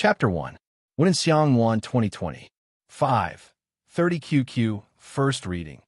Chapter 1. Wen Xiang 1 2020. 5. 30 QQ. First reading.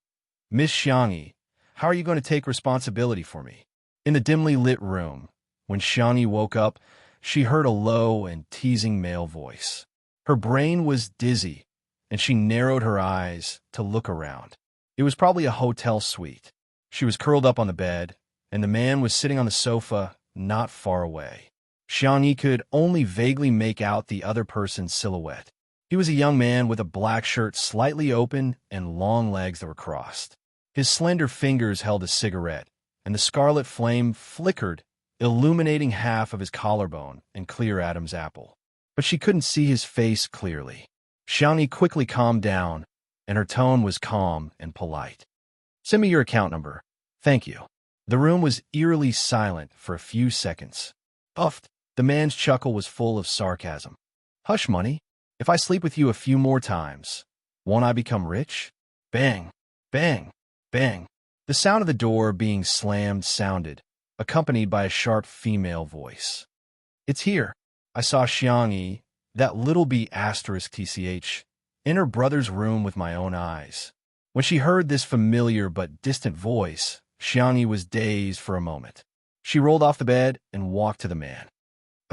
Miss Xiangyi, how are you going to take responsibility for me? In the dimly lit room, when Xiangyi woke up, she heard a low and teasing male voice. Her brain was dizzy, and she narrowed her eyes to look around. It was probably a hotel suite. She was curled up on the bed, and the man was sitting on the sofa not far away. Xiangyi could only vaguely make out the other person's silhouette. He was a young man with a black shirt slightly open and long legs that were crossed. His slender fingers held a cigarette, and the scarlet flame flickered, illuminating half of his collarbone and clear Adam's apple. But she couldn't see his face clearly. Xiangyi quickly calmed down, and her tone was calm and polite. "Send me your account number. Thank you." The room was eerily silent for a few seconds. Uffed. The man's chuckle was full of sarcasm. "Hush, money. If I sleep with you a few more times, won't I become rich?" Bang, bang, bang. The sound of the door being slammed sounded, accompanied by a sharp female voice. "It's here." I saw Xiangyi, that little b asterisk tch, in her brother's room with my own eyes. When she heard this familiar but distant voice, Xiangyi was dazed for a moment. She rolled off the bed and walked to the man.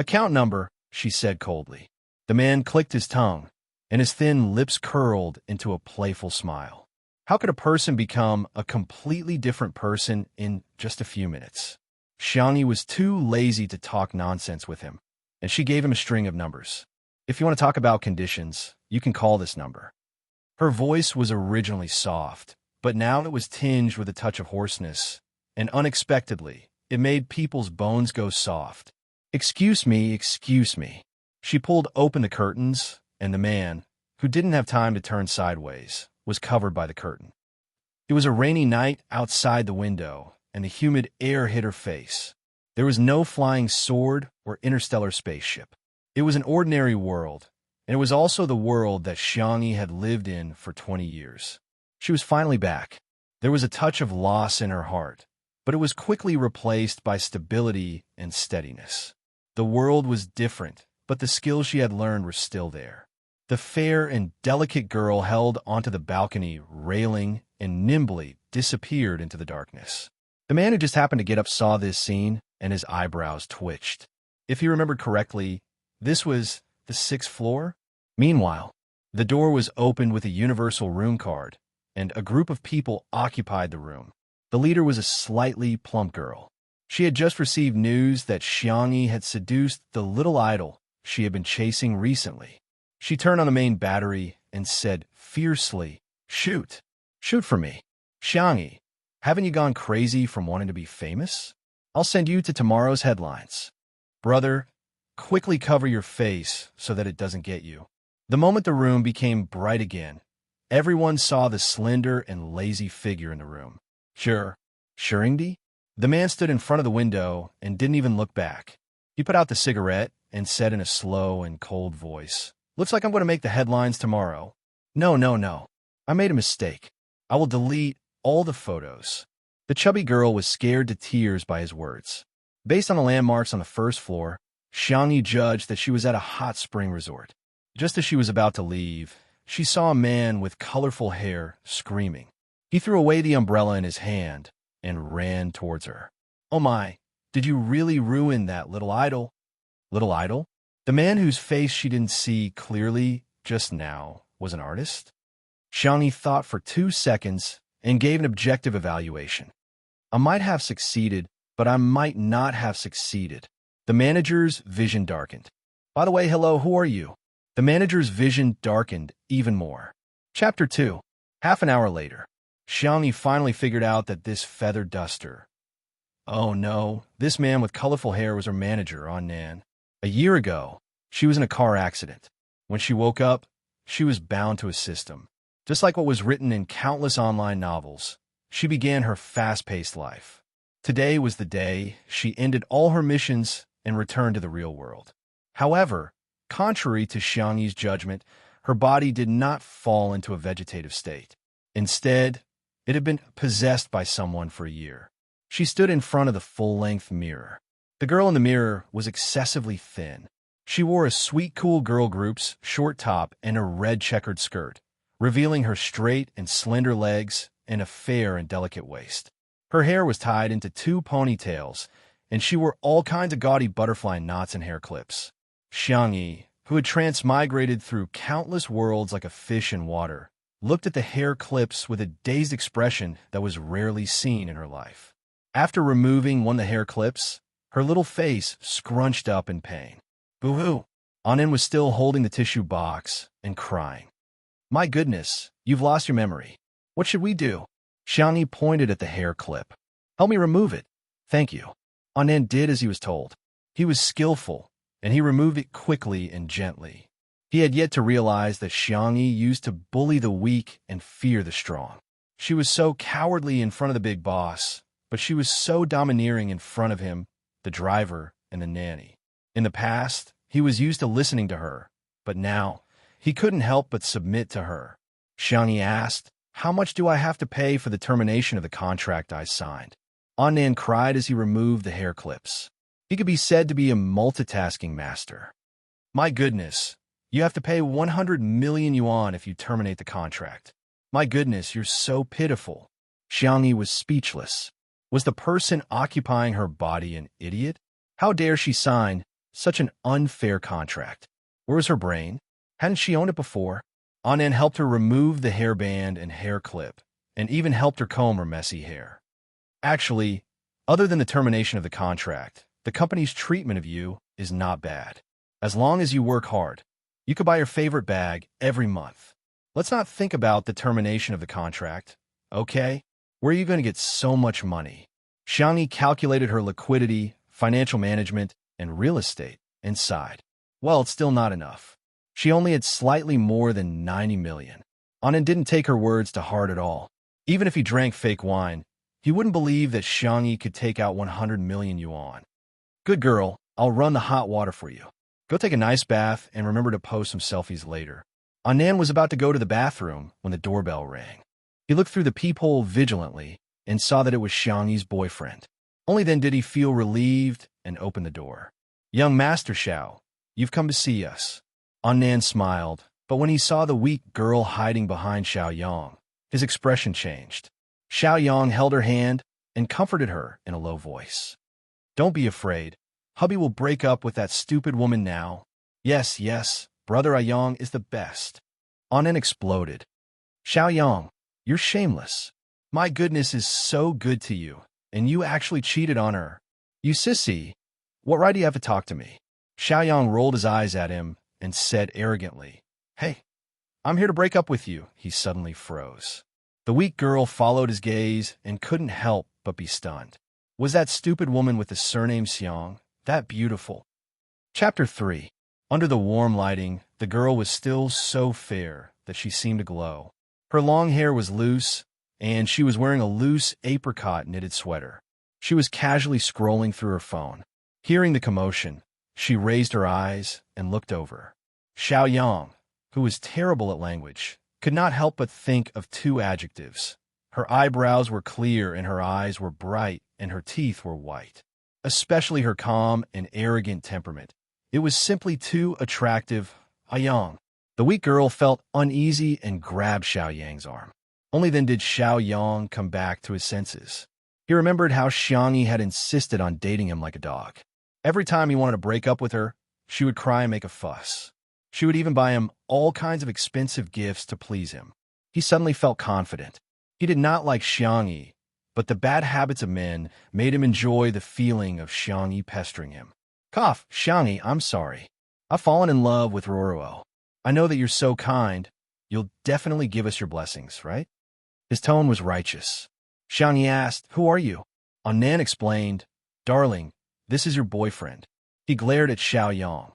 "Account number," she said coldly. The man clicked his tongue, and his thin lips curled into a playful smile. How could a person become a completely different person in just a few minutes? Xiangyi was too lazy to talk nonsense with him, and she gave him a string of numbers. "If you want to talk about conditions, you can call this number." Her voice was originally soft, but now it was tinged with a touch of hoarseness, and unexpectedly, it made people's bones go soft. Excuse me. She pulled open the curtains, and the man, who didn't have time to turn sideways, was covered by the curtain. It was a rainy night outside the window, and the humid air hit her face. There was no flying sword or interstellar spaceship. It was an ordinary world, and it was also the world that Xiangyi had lived in for 20 years. She was finally back. There was a touch of loss in her heart, but it was quickly replaced by stability and steadiness. The world was different, but the skills she had learned were still there. The fair and delicate girl held onto the balcony railing and nimbly disappeared into the darkness. The man who just happened to get up saw this scene, and his eyebrows twitched. If he remembered correctly, this was the 6th floor? Meanwhile, the door was opened with a universal room card, and a group of people occupied the room. The leader was a slightly plump girl. She had just received news that Xiangyi had seduced the little idol she had been chasing recently. She turned on the main battery and said fiercely, "Shoot! Shoot for me. Xiangyi, haven't you gone crazy from wanting to be famous? I'll send you to tomorrow's headlines. Brother, quickly cover your face so that it doesn't get you." The moment the room became bright again, everyone saw the slender and lazy figure in the room. Xiangyi? The man stood in front of the window and didn't even look back. He put out the cigarette and said in a slow and cold voice, "Looks like I'm going to make the headlines tomorrow." No. I made a mistake. I will delete all the photos." The chubby girl was scared to tears by his words. Based on the landmarks on the 1st floor, Xiangyi judged that she was at a hot spring resort. Just as she was about to leave, she saw a man with colorful hair screaming. He threw away the umbrella in his hand and ran towards her. "Oh my, did you really ruin that little idol?" Little idol? The man whose face she didn't see clearly just now was an artist? Xiangyi thought for 2 seconds and gave an objective evaluation. "I might have succeeded, but I might not have succeeded." The manager's vision darkened. "By the way, hello, who are you?" The manager's vision darkened even more. Chapter 2. Half an hour later, Xiangyi finally figured out that this feather duster. Oh no, this man with colorful hair was her manager on Nan. A year ago, she was in a car accident. When she woke up, she was bound to a system. Just like what was written in countless online novels, she began her fast-paced life. Today was the day she ended all her missions and returned to the real world. However, contrary to Xiangyi's judgment, her body did not fall into a vegetative state. Instead, it had been possessed by someone for a year. She stood in front of the full-length mirror. The girl in the mirror was excessively thin. She wore a sweet cool girl group's short top and a red checkered skirt, revealing her straight and slender legs and a fair and delicate waist. Her hair was tied into two ponytails, and she wore all kinds of gaudy butterfly knots and hair clips. Xiangyi, who had transmigrated through countless worlds like a fish in water, looked at the hair clips with a dazed expression that was rarely seen in her life. After removing one of the hair clips, her little face scrunched up in pain. Boo-hoo! Anin was still holding the tissue box and crying. My goodness, you've lost your memory. What should we do? Xiangyi pointed at the hair clip. Help me remove it. Thank you. Anin did as he was told. He was skillful, and he removed it quickly and gently. He had yet to realize that Xiangyi used to bully the weak and fear the strong. She was so cowardly in front of the big boss, but she was so domineering in front of him, the driver, and the nanny. In the past, he was used to listening to her, but now, he couldn't help but submit to her. Xiangyi asked, How much do I have to pay for the termination of the contract I signed? Annan cried as he removed the hair clips. He could be said to be a multitasking master. My goodness, you have to pay 100 million yuan if you terminate the contract. My goodness, you're so pitiful. Xiangyi was speechless. Was the person occupying her body an idiot? How dare she sign such an unfair contract? Where was her brain? Hadn't she owned it before? Annan helped her remove the hairband and hair clip, and even helped her comb her messy hair. Actually, other than the termination of the contract, the company's treatment of you is not bad. As long as you work hard, you could buy your favorite bag every month. Let's not think about the termination of the contract, okay? Where are you going to get so much money? Xiangyi calculated her liquidity, financial management, and real estate, and sighed. Well, it's still not enough. She only had slightly more than 90 million. Annan didn't take her words to heart at all. Even if he drank fake wine, he wouldn't believe that Xiangyi could take out 100 million yuan. Good girl, I'll run the hot water for you. Go take a nice bath and remember to post some selfies later. Annan was about to go to the bathroom when the doorbell rang. He looked through the peephole vigilantly and saw that it was Xiangyi's boyfriend. Only then did he feel relieved and open the door. Young Master Xiao, you've come to see us. Annan smiled, but when he saw the weak girl hiding behind Xiao Yang, his expression changed. Xiao Yang held her hand and comforted her in a low voice. Don't be afraid. Hubby will break up with that stupid woman now. Yes, yes, Brother Ayong is the best. Annan exploded. Xiao Yang, you're shameless. My goodness is so good to you, and you actually cheated on her. You sissy. What right do you have to talk to me? Xiao Yang rolled his eyes at him and said arrogantly, Hey, I'm here to break up with you. He suddenly froze. The weak girl followed his gaze and couldn't help but be stunned. Was that stupid woman with the surname Xiang that beautiful? Chapter 3. Under the warm lighting, the girl was still so fair that she seemed to glow. Her long hair was loose, and she was wearing a loose apricot knitted sweater. She was casually scrolling through her phone. Hearing the commotion, she raised her eyes and looked over. Xiao Yang, who was terrible at language, could not help but think of two adjectives. Her eyebrows were clear and her eyes were bright and her teeth were white. Especially her calm and arrogant temperament. It was simply too attractive. Ayang. The weak girl felt uneasy and grabbed Xiao Yang's arm. Only then did Xiao Yang come back to his senses. He remembered how Xiangyi had insisted on dating him like a dog. Every time he wanted to break up with her, she would cry and make a fuss. She would even buy him all kinds of expensive gifts to please him. He suddenly felt confident. He did not like Xiangyi, but the bad habits of men made him enjoy the feeling of Xiangyi pestering him. Cough, Xiangyi, I'm sorry. I've fallen in love with Ruruo. I know that you're so kind. You'll definitely give us your blessings, right? His tone was righteous. Xiangyi asked, Who are you? Annan explained, Darling, this is your boyfriend. He glared at Xiao Yang.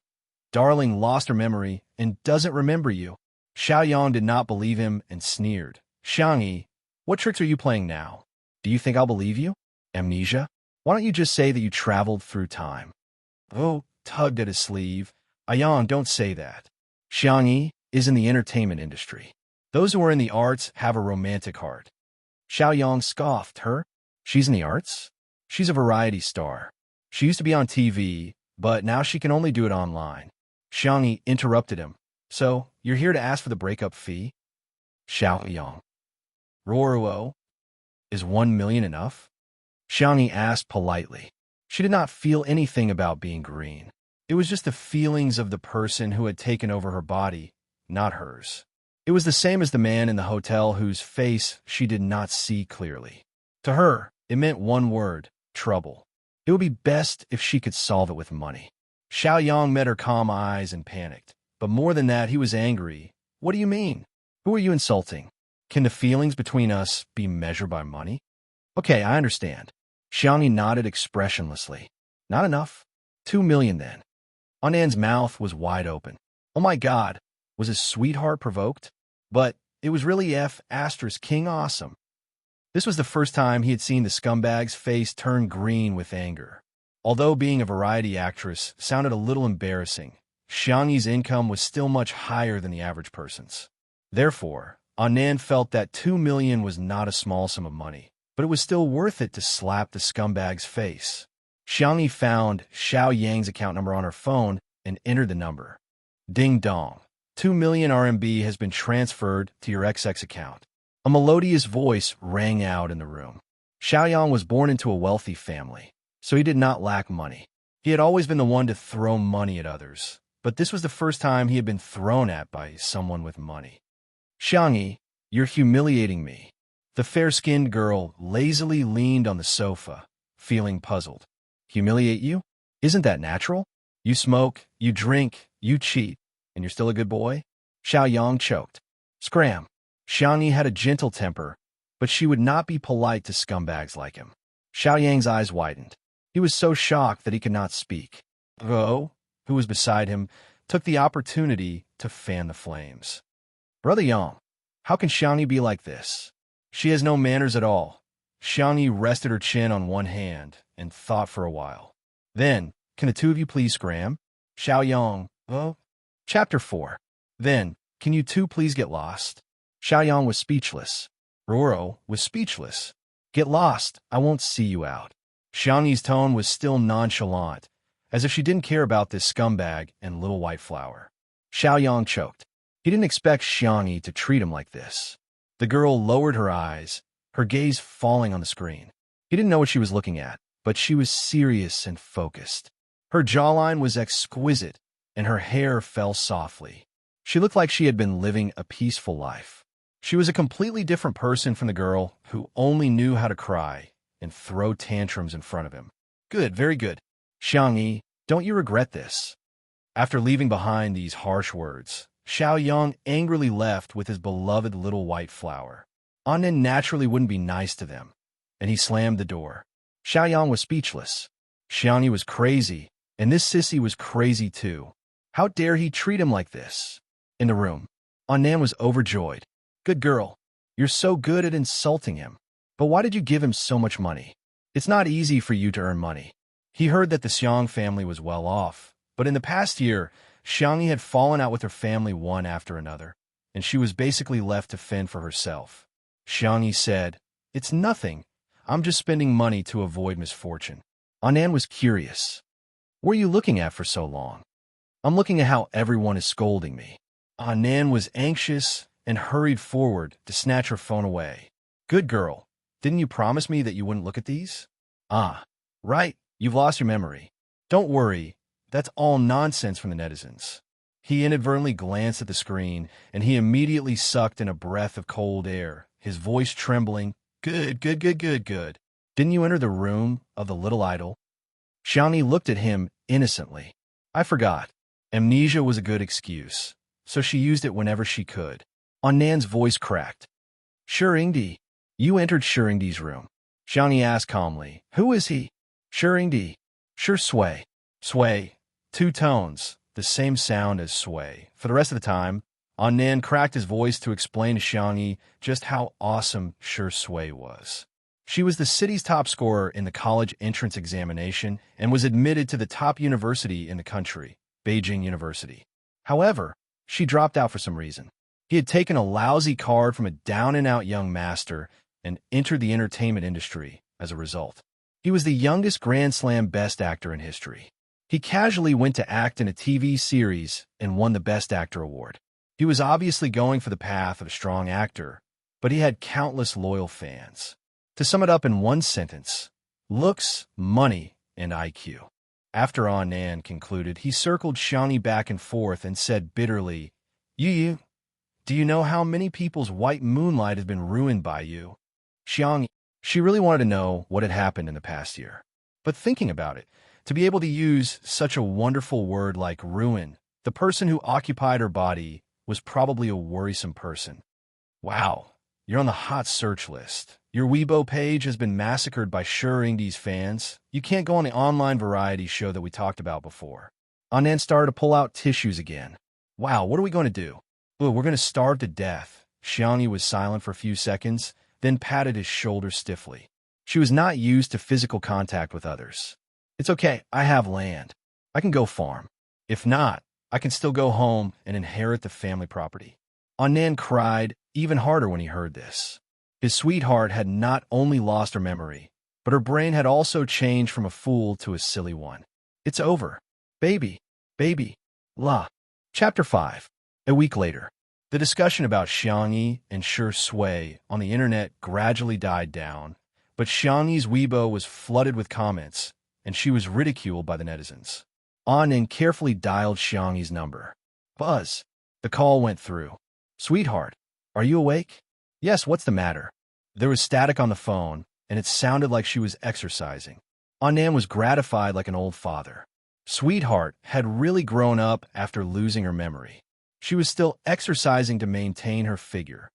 Darling lost her memory and doesn't remember you. Xiao Yang did not believe him and sneered. Xiangyi, what tricks are you playing now? Do you think I'll believe you? Amnesia? Why don't you just say that you traveled through time? Oh, tugged at his sleeve. Ayang, don't say that. Xiangyi is in the entertainment industry. Those who are in the arts have a romantic heart. Xiao Yang scoffed. Her? She's in the arts? She's a variety star. She used to be on TV, but now she can only do it online. Xiangyi interrupted him. So, you're here to ask for the breakup fee? Xiaoyang. Ruo, is 1 million enough? Xiangyi asked politely. She did not feel anything about being green. It was just the feelings of the person who had taken over her body, not hers. It was the same as the man in the hotel whose face she did not see clearly. To her, it meant one word: trouble. It would be best if she could solve it with money. Xiaoyang met her calm eyes and panicked. But more than that, he was angry. What do you mean? Who are you insulting? Can the feelings between us be measured by money? Okay, I understand. Xiangyi nodded expressionlessly. Not enough? 2 million then. Annan's mouth was wide open. Oh my God, was his sweetheart provoked? But it was really King awesome. This was the first time he had seen the scumbag's face turn green with anger. Although being a variety actress sounded a little embarrassing, Xiangyi's income was still much higher than the average person's. Therefore, Annan felt that 2 million was not a small sum of money, but it was still worth it to slap the scumbag's face. Xiangyi found Xiao Yang's account number on her phone and entered the number. Ding dong. 2 million RMB has been transferred to your XX account. A melodious voice rang out in the room. Xiaoyang was born into a wealthy family, so he did not lack money. He had always been the one to throw money at others, but this was the first time he had been thrown at by someone with money. Xiangyi, you're humiliating me. The fair-skinned girl lazily leaned on the sofa, feeling puzzled. Humiliate you? Isn't that natural? You smoke, you drink, you cheat, and you're still a good boy? Xiaoyang choked. Scram. Xiangyi had a gentle temper, but she would not be polite to scumbags like him. Xiaoyang's eyes widened. He was so shocked that he could not speak. Ro, who was beside him, took the opportunity to fan the flames. Brother Yang, how can Xiangyi be like this? She has no manners at all. Xiangyi rested her chin on one hand and thought for a while. Then, can the two of you please scram? Xiaoyang, oh. Chapter 4. Then, can you two please get lost? Xiaoyang was speechless. Roro was speechless. Get lost, I won't see you out. Xiangyi's tone was still nonchalant, as if she didn't care about this scumbag and little white flower. Xiaoyang choked. He didn't expect Xiangyi to treat him like this. The girl lowered her eyes, her gaze falling on the screen. He didn't know what she was looking at, but she was serious and focused. Her jawline was exquisite, and her hair fell softly. She looked like she had been living a peaceful life. She was a completely different person from the girl who only knew how to cry and throw tantrums in front of him. Good, very good. Xiangyi, don't you regret this? After leaving behind these harsh words, Xiaoyang angrily left with his beloved little white flower. Annan naturally wouldn't be nice to them, and he slammed the door. Xiaoyang was speechless. Xiangyi was crazy, and this sissy was crazy too. How dare he treat him like this? In the room, Annan was overjoyed. Good girl. You're so good at insulting him. But why did you give him so much money? It's not easy for you to earn money. He heard that the Xiang family was well off, but in the past year, Xiangyi had fallen out with her family one after another, and she was basically left to fend for herself. Xiangyi said, It's nothing. I'm just spending money to avoid misfortune. Annan was curious. What are you looking at for so long? I'm looking at how everyone is scolding me. Annan was anxious and hurried forward to snatch her phone away. Good girl. Didn't you promise me that you wouldn't look at these? Ah, right. You've lost your memory. Don't worry. That's all nonsense from the netizens. He inadvertently glanced at the screen, and he immediately sucked in a breath of cold air, his voice trembling. Good. Didn't you enter the room of the little idol? Xiangyi looked at him innocently. I forgot. Amnesia was a good excuse, so she used it whenever she could. Annan's voice cracked. Shuringdi. You entered Shuringdi's room. Xiangyi asked calmly. Who is he? Shuringdi. Sure Sui. Sui. 2 tones, the same sound as Sui. For the rest of the time, Annan cracked his voice to explain to Xiangyi just how awesome Sure Sui was. She was the city's top scorer in the college entrance examination and was admitted to the top university in the country, Beijing University. However, she dropped out for some reason. He had taken a lousy card from a down-and-out young master and entered the entertainment industry as a result. He was the youngest Grand Slam Best Actor in history. He casually went to act in a TV series and won the Best Actor award. He was obviously going for the path of a strong actor, but he had countless loyal fans. To sum it up in one sentence, looks, money, and IQ. After Anand concluded, he circled Xiangyi back and forth and said bitterly, You, do you know how many people's white moonlight has been ruined by you? Xiangyi, she really wanted to know what had happened in the past year. But thinking about it, to be able to use such a wonderful word like ruin, the person who occupied her body was probably a worrisome person. Wow, you're on the hot search list. Your Weibo page has been massacred by Shurringdi's fans. You can't go on the online variety show that we talked about before. Anand started to pull out tissues again. Wow, what are we going to do? Oh, we're going to starve to death. Xiangyi was silent for a few seconds, then patted his shoulder stiffly. She was not used to physical contact with others. It's okay, I have land. I can go farm. If not, I can still go home and inherit the family property. Anand cried even harder when he heard this. His sweetheart had not only lost her memory, but her brain had also changed from a fool to a silly one. It's over. Baby. La. Chapter 5. A week later, the discussion about Xiangyi and Shi Sui on the internet gradually died down, but Xiangyi's Weibo was flooded with comments, and she was ridiculed by the netizens. Anand carefully dialed Xiangyi's number. Buzz. The call went through. Sweetheart, are you awake? Yes, what's the matter? There was static on the phone, and it sounded like she was exercising. Anand was gratified like an old father. Sweetheart had really grown up after losing her memory. She was still exercising to maintain her figure.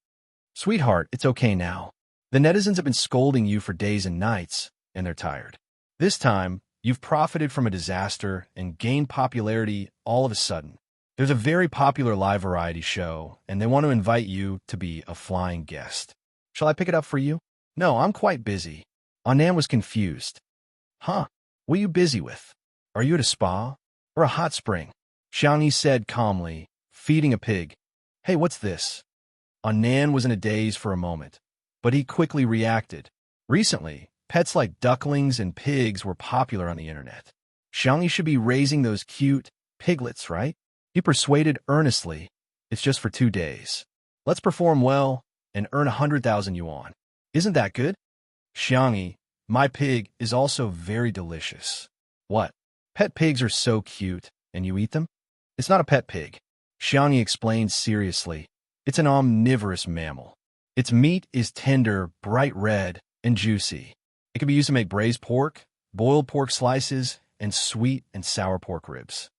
Sweetheart, it's okay now. The netizens have been scolding you for days and nights, and they're tired. This time, you've profited from a disaster and gained popularity all of a sudden. There's a very popular live variety show, and they want to invite you to be a flying guest. Shall I pick it up for you? No, I'm quite busy. Anand was confused. Huh? What are you busy with? Are you at a spa? Or a hot spring? Xiangyi said calmly, feeding a pig. Hey, what's this? Anand was in a daze for a moment, but he quickly reacted. Recently, pets like ducklings and pigs were popular on the internet. Xiangyi should be raising those cute piglets, right? He persuaded earnestly. It's just for 2 days. Let's perform well and earn 100,000 yuan. Isn't that good? Xiangyi, my pig is also very delicious. What? Pet pigs are so cute, and you eat them? It's not a pet pig. Xiangyi explained seriously. It's an omnivorous mammal. Its meat is tender, bright red, and juicy. It can be used to make braised pork, boiled pork slices, and sweet and sour pork ribs.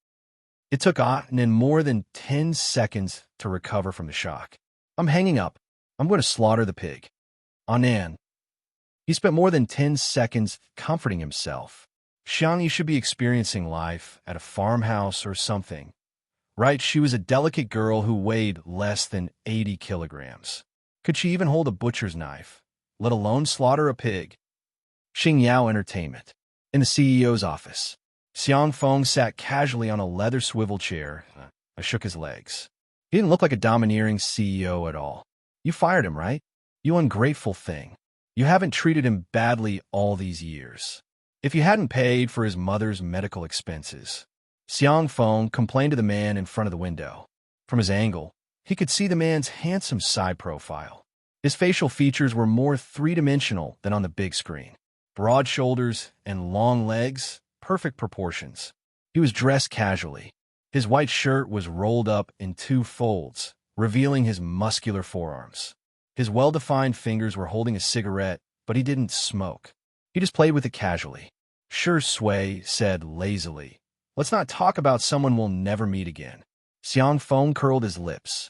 It took Anand more than 10 seconds to recover from the shock. I'm hanging up. I'm going to slaughter the pig. Anand. He spent more than 10 seconds comforting himself. Xiangyi should be experiencing life at a farmhouse or something. Right, she was a delicate girl who weighed less than 80 kilograms. Could she even hold a butcher's knife, let alone slaughter a pig? Xingyao Entertainment. In the CEO's office, Xiang Feng sat casually on a leather swivel chair. I shook his legs. He didn't look like a domineering CEO at all. You fired him, right? You ungrateful thing. You haven't treated him badly all these years. If you hadn't paid for his mother's medical expenses. Xiang Feng complained to the man in front of the window. From his angle, he could see the man's handsome side profile. His facial features were more three-dimensional than on the big screen. Broad shoulders and long legs, perfect proportions. He was dressed casually. His white shirt was rolled up in 2 folds, revealing his muscular forearms. His well-defined fingers were holding a cigarette, but he didn't smoke. He just played with it casually. Shi Sui said lazily, Let's not talk about someone we'll never meet again. Xiang Feng curled his lips.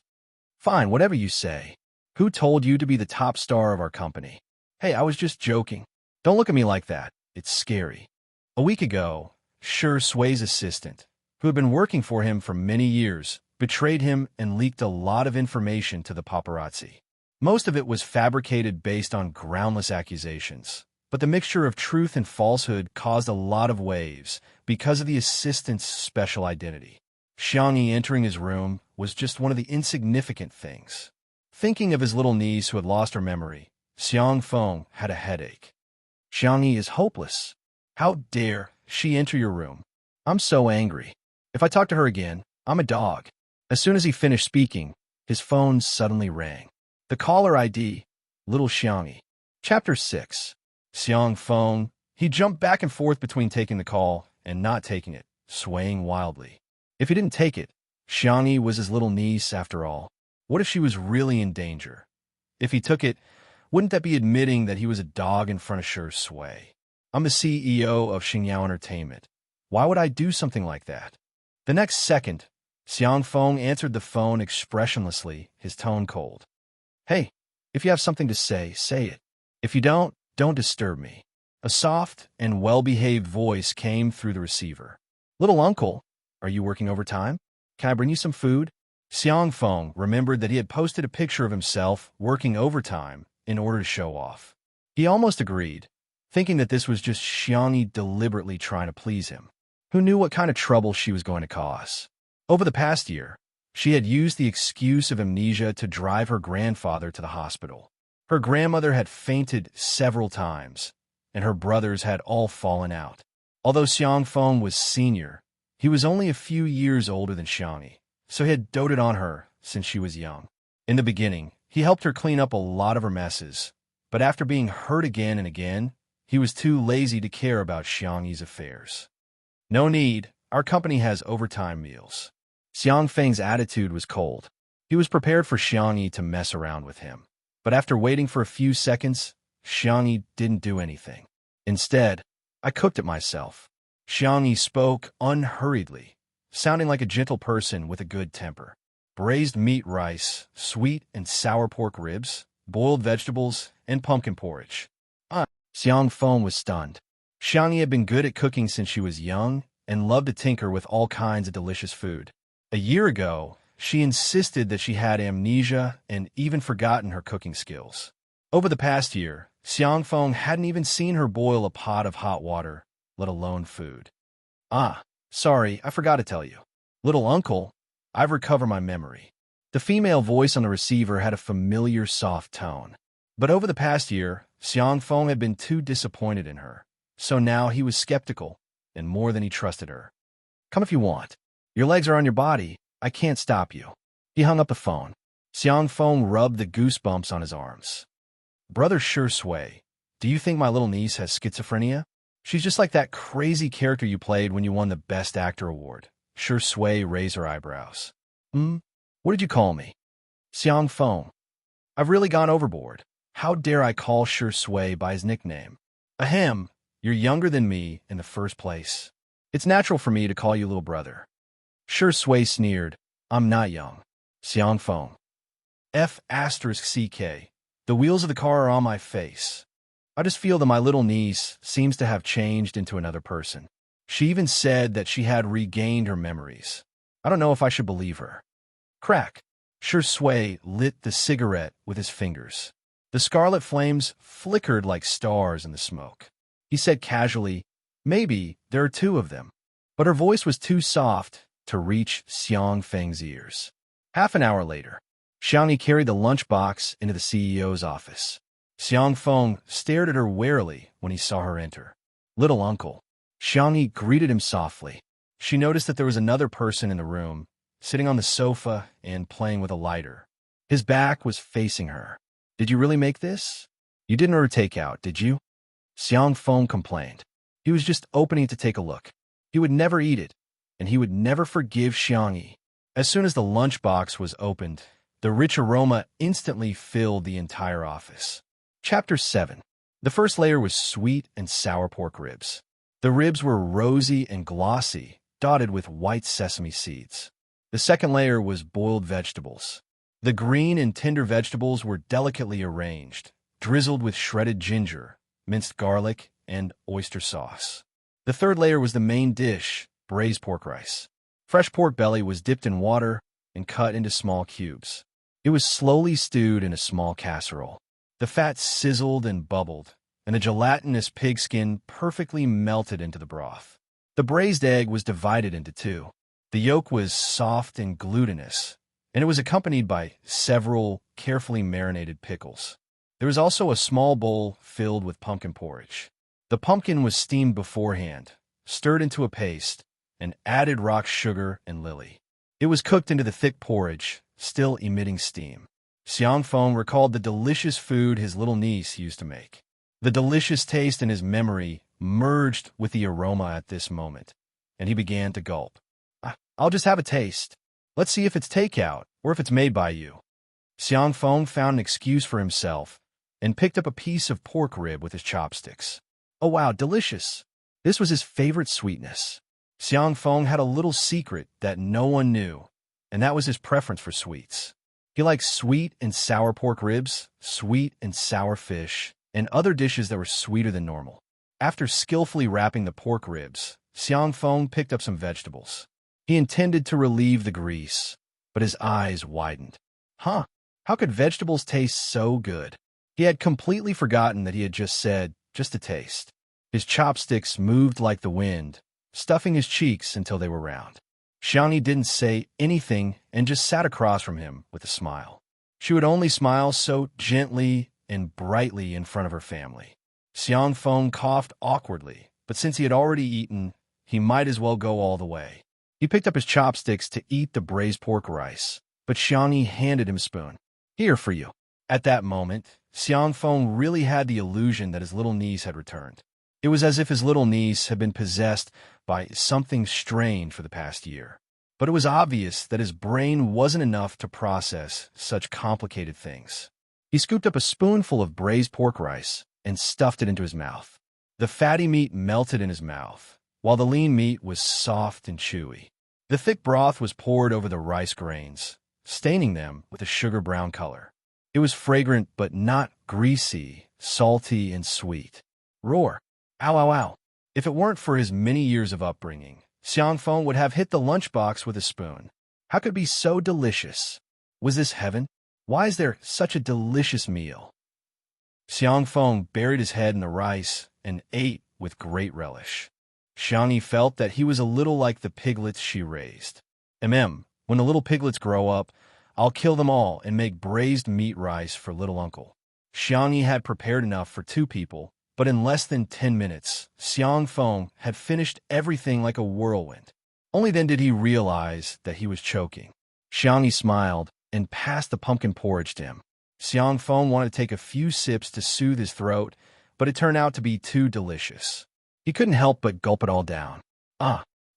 Fine, whatever you say. Who told you to be the top star of our company? Hey, I was just joking. Don't look at me like that. It's scary. A week ago, Shi Sui's assistant, who had been working for him for many years, betrayed him and leaked a lot of information to the paparazzi. Most of it was fabricated based on groundless accusations, but the mixture of truth and falsehood caused a lot of waves because of the assistant's special identity. Xiangyi entering his room was just one of the insignificant things. Thinking of his little niece who had lost her memory, Xiang Feng had a headache. Xiangyi is hopeless. How dare she enter your room? I'm so angry. If I talk to her again, I'm a dog. As soon as he finished speaking, his phone suddenly rang. The caller ID, Little Xiangyi. Chapter 6. Xiang phone. He jumped back and forth between taking the call and not taking it, swaying wildly. If he didn't take it, Xiangyi was his little niece after all. What if she was really in danger? If he took it, wouldn't that be admitting that he was a dog in front of Sure Sway? I'm the CEO of Xingyao Entertainment. Why would I do something like that? The next second, Xiang Feng answered the phone expressionlessly, his tone cold. Hey, if you have something to say, say it. If you don't disturb me. A soft and well-behaved voice came through the receiver. Little uncle, are you working overtime? Can I bring you some food? Xiang Feng remembered that he had posted a picture of himself working overtime in order to show off. He almost agreed, thinking that this was just Xiangyi deliberately trying to please him. Who knew what kind of trouble she was going to cause? Over the past year, she had used the excuse of amnesia to drive her grandfather to the hospital. Her grandmother had fainted several times, and her brothers had all fallen out. Although Xiang Feng was senior, he was only a few years older than Xiangyi, so he had doted on her since she was young. In the beginning, he helped her clean up a lot of her messes, but after being hurt again and again, he was too lazy to care about Xiangyi's affairs. No need, our company has overtime meals. Xiang Feng's attitude was cold. He was prepared for Xiangyi to mess around with him. But after waiting for a few seconds, Xiangyi didn't do anything. Instead, I cooked it myself. Xiangyi spoke unhurriedly, sounding like a gentle person with a good temper. Braised meat rice, sweet and sour pork ribs, boiled vegetables, and pumpkin porridge. Xiang Feng was stunned. Xiangyi had been good at cooking since she was young and loved to tinker with all kinds of delicious food. A year ago, she insisted that she had amnesia and even forgotten her cooking skills. Over the past year, Xiang Feng hadn't even seen her boil a pot of hot water, let alone food. Sorry, I forgot to tell you. Little uncle, I've recovered my memory. The female voice on the receiver had a familiar, soft tone. But over the past year, Xiang Feng had been too disappointed in her. So now he was skeptical, and more than he trusted her. Come if you want. Your legs are on your body. I can't stop you. He hung up the phone. Xiang Feng rubbed the goosebumps on his arms. Brother Sure Sway, do you think my little niece has schizophrenia? She's just like that crazy character you played when you won the Best Actor award. Sure Sway raised her eyebrows. What did you call me? Xiang Feng. I've really gone overboard. How dare I call Sure Sway by his nickname? Ahem. You're younger than me in the first place. It's natural for me to call you little brother. Sure Sway sneered. I'm not young. Xiang Feng. F***CK. The wheels of the car are on my face. I just feel that my little niece seems to have changed into another person. She even said that she had regained her memories. I don't know if I should believe her. Crack. Sure Sway lit the cigarette with his fingers. The scarlet flames flickered like stars in the smoke. He said casually, maybe there are two of them. But her voice was too soft to reach Xiang Feng's ears. Half an hour later, Xiangyi carried the lunchbox into the CEO's office. Xiang Feng stared at her warily when he saw her enter. Little uncle. Xiangyi greeted him softly. She noticed that there was another person in the room, sitting on the sofa and playing with a lighter. His back was facing her. Did you really make this? You didn't order takeout, did you? Xiang Feng complained. He was just opening it to take a look. He would never eat it, and he would never forgive Xiangyi. As soon as the lunchbox was opened, the rich aroma instantly filled the entire office. Chapter 7. The first layer was sweet and sour pork ribs. The ribs were rosy and glossy, dotted with white sesame seeds. The second layer was boiled vegetables. The green and tender vegetables were delicately arranged, drizzled with shredded ginger, minced garlic, and oyster sauce. The third layer was the main dish, braised pork rice. Fresh pork belly was dipped in water and cut into small cubes. It was slowly stewed in a small casserole. The fat sizzled and bubbled, and the gelatinous pigskin perfectly melted into the broth. The braised egg was divided into two. The yolk was soft and glutinous, and it was accompanied by several carefully marinated pickles. There was also a small bowl filled with pumpkin porridge. The pumpkin was steamed beforehand, stirred into a paste, and added rock sugar and lily. It was cooked into the thick porridge, still emitting steam. Xiang Feng recalled the delicious food his little niece used to make. The delicious taste in his memory merged with the aroma at this moment, and he began to gulp. I'll just have a taste. Let's see if it's takeout or if it's made by you." Xiang Feng found an excuse for himself and picked up a piece of pork rib with his chopsticks. Oh wow, delicious. This was his favorite sweetness. Xiang Feng had a little secret that no one knew, and that was his preference for sweets. He liked sweet and sour pork ribs, sweet and sour fish, and other dishes that were sweeter than normal. After skillfully wrapping the pork ribs, Xiang Feng picked up some vegetables. He intended to relieve the grease, but his eyes widened. How could vegetables taste so good? He had completely forgotten that he had just said, just a taste. His chopsticks moved like the wind, stuffing his cheeks until they were round. Xiangyi didn't say anything and just sat across from him with a smile. She would only smile so gently and brightly in front of her family. Xiang Feng coughed awkwardly, but since he had already eaten, he might as well go all the way. He picked up his chopsticks to eat the braised pork rice, but Xiangyi handed him a spoon. Here for you. At that moment, Xiang Feng really had the illusion that his little niece had returned. It was as if his little niece had been possessed by something strange for the past year. But it was obvious that his brain wasn't enough to process such complicated things. He scooped up a spoonful of braised pork rice and stuffed it into his mouth. The fatty meat melted in his mouth, while the lean meat was soft and chewy. The thick broth was poured over the rice grains, staining them with a sugar-brown color. It was fragrant but not greasy, salty, and sweet. Roar! Ow, ow, ow. If it weren't for his many years of upbringing, Xiang Feng would have hit the lunchbox with a spoon. How could it be so delicious? Was this heaven? Why is there such a delicious meal? Xiang Feng buried his head in the rice and ate with great relish. Xiangyi felt that he was a little like the piglets she raised. When the little piglets grow up, I'll kill them all and make braised meat rice for little uncle. Xiangyi had prepared enough for 2 people, but in less than 10 minutes, Xiang Feng had finished everything like a whirlwind. Only then did he realize that he was choking. Xiangyi smiled and passed the pumpkin porridge to him. Xiang Feng wanted to take a few sips to soothe his throat, but it turned out to be too delicious. He couldn't help but gulp it all down.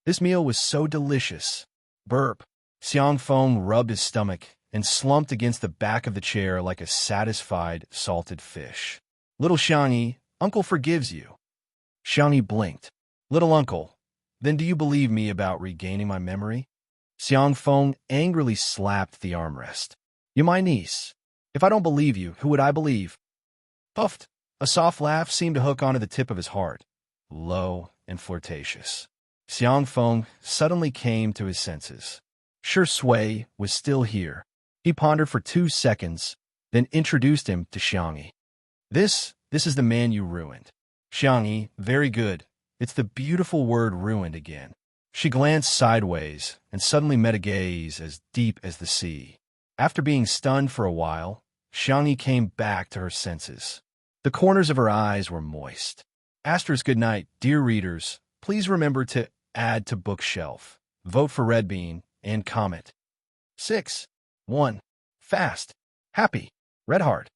This meal was so delicious. Burp. Xiang Feng rubbed his stomach and slumped against the back of the chair like a satisfied salted fish. Little Xiangyi, Uncle forgives you. Xiangyi blinked. Little uncle, then do you believe me about regaining my memory? Xiang Feng angrily slapped the armrest. You're my niece. If I don't believe you, who would I believe? Puffed. A soft laugh seemed to hook onto the tip of his heart, low and flirtatious. Xiang Feng suddenly came to his senses. Shi Sui was still here. He pondered for 2 seconds, then introduced him to Xiangyi. This is the man you ruined. Xiangyi, very good. It's the beautiful word ruined again. She glanced sideways and suddenly met a gaze as deep as the sea. After being stunned for a while, Xiangyi came back to her senses. The corners of her eyes were moist. Asterisk good night, dear readers. Please remember to add to bookshelf, vote for Red Bean, and comment. 6. 1. Fast. Happy. Red Heart.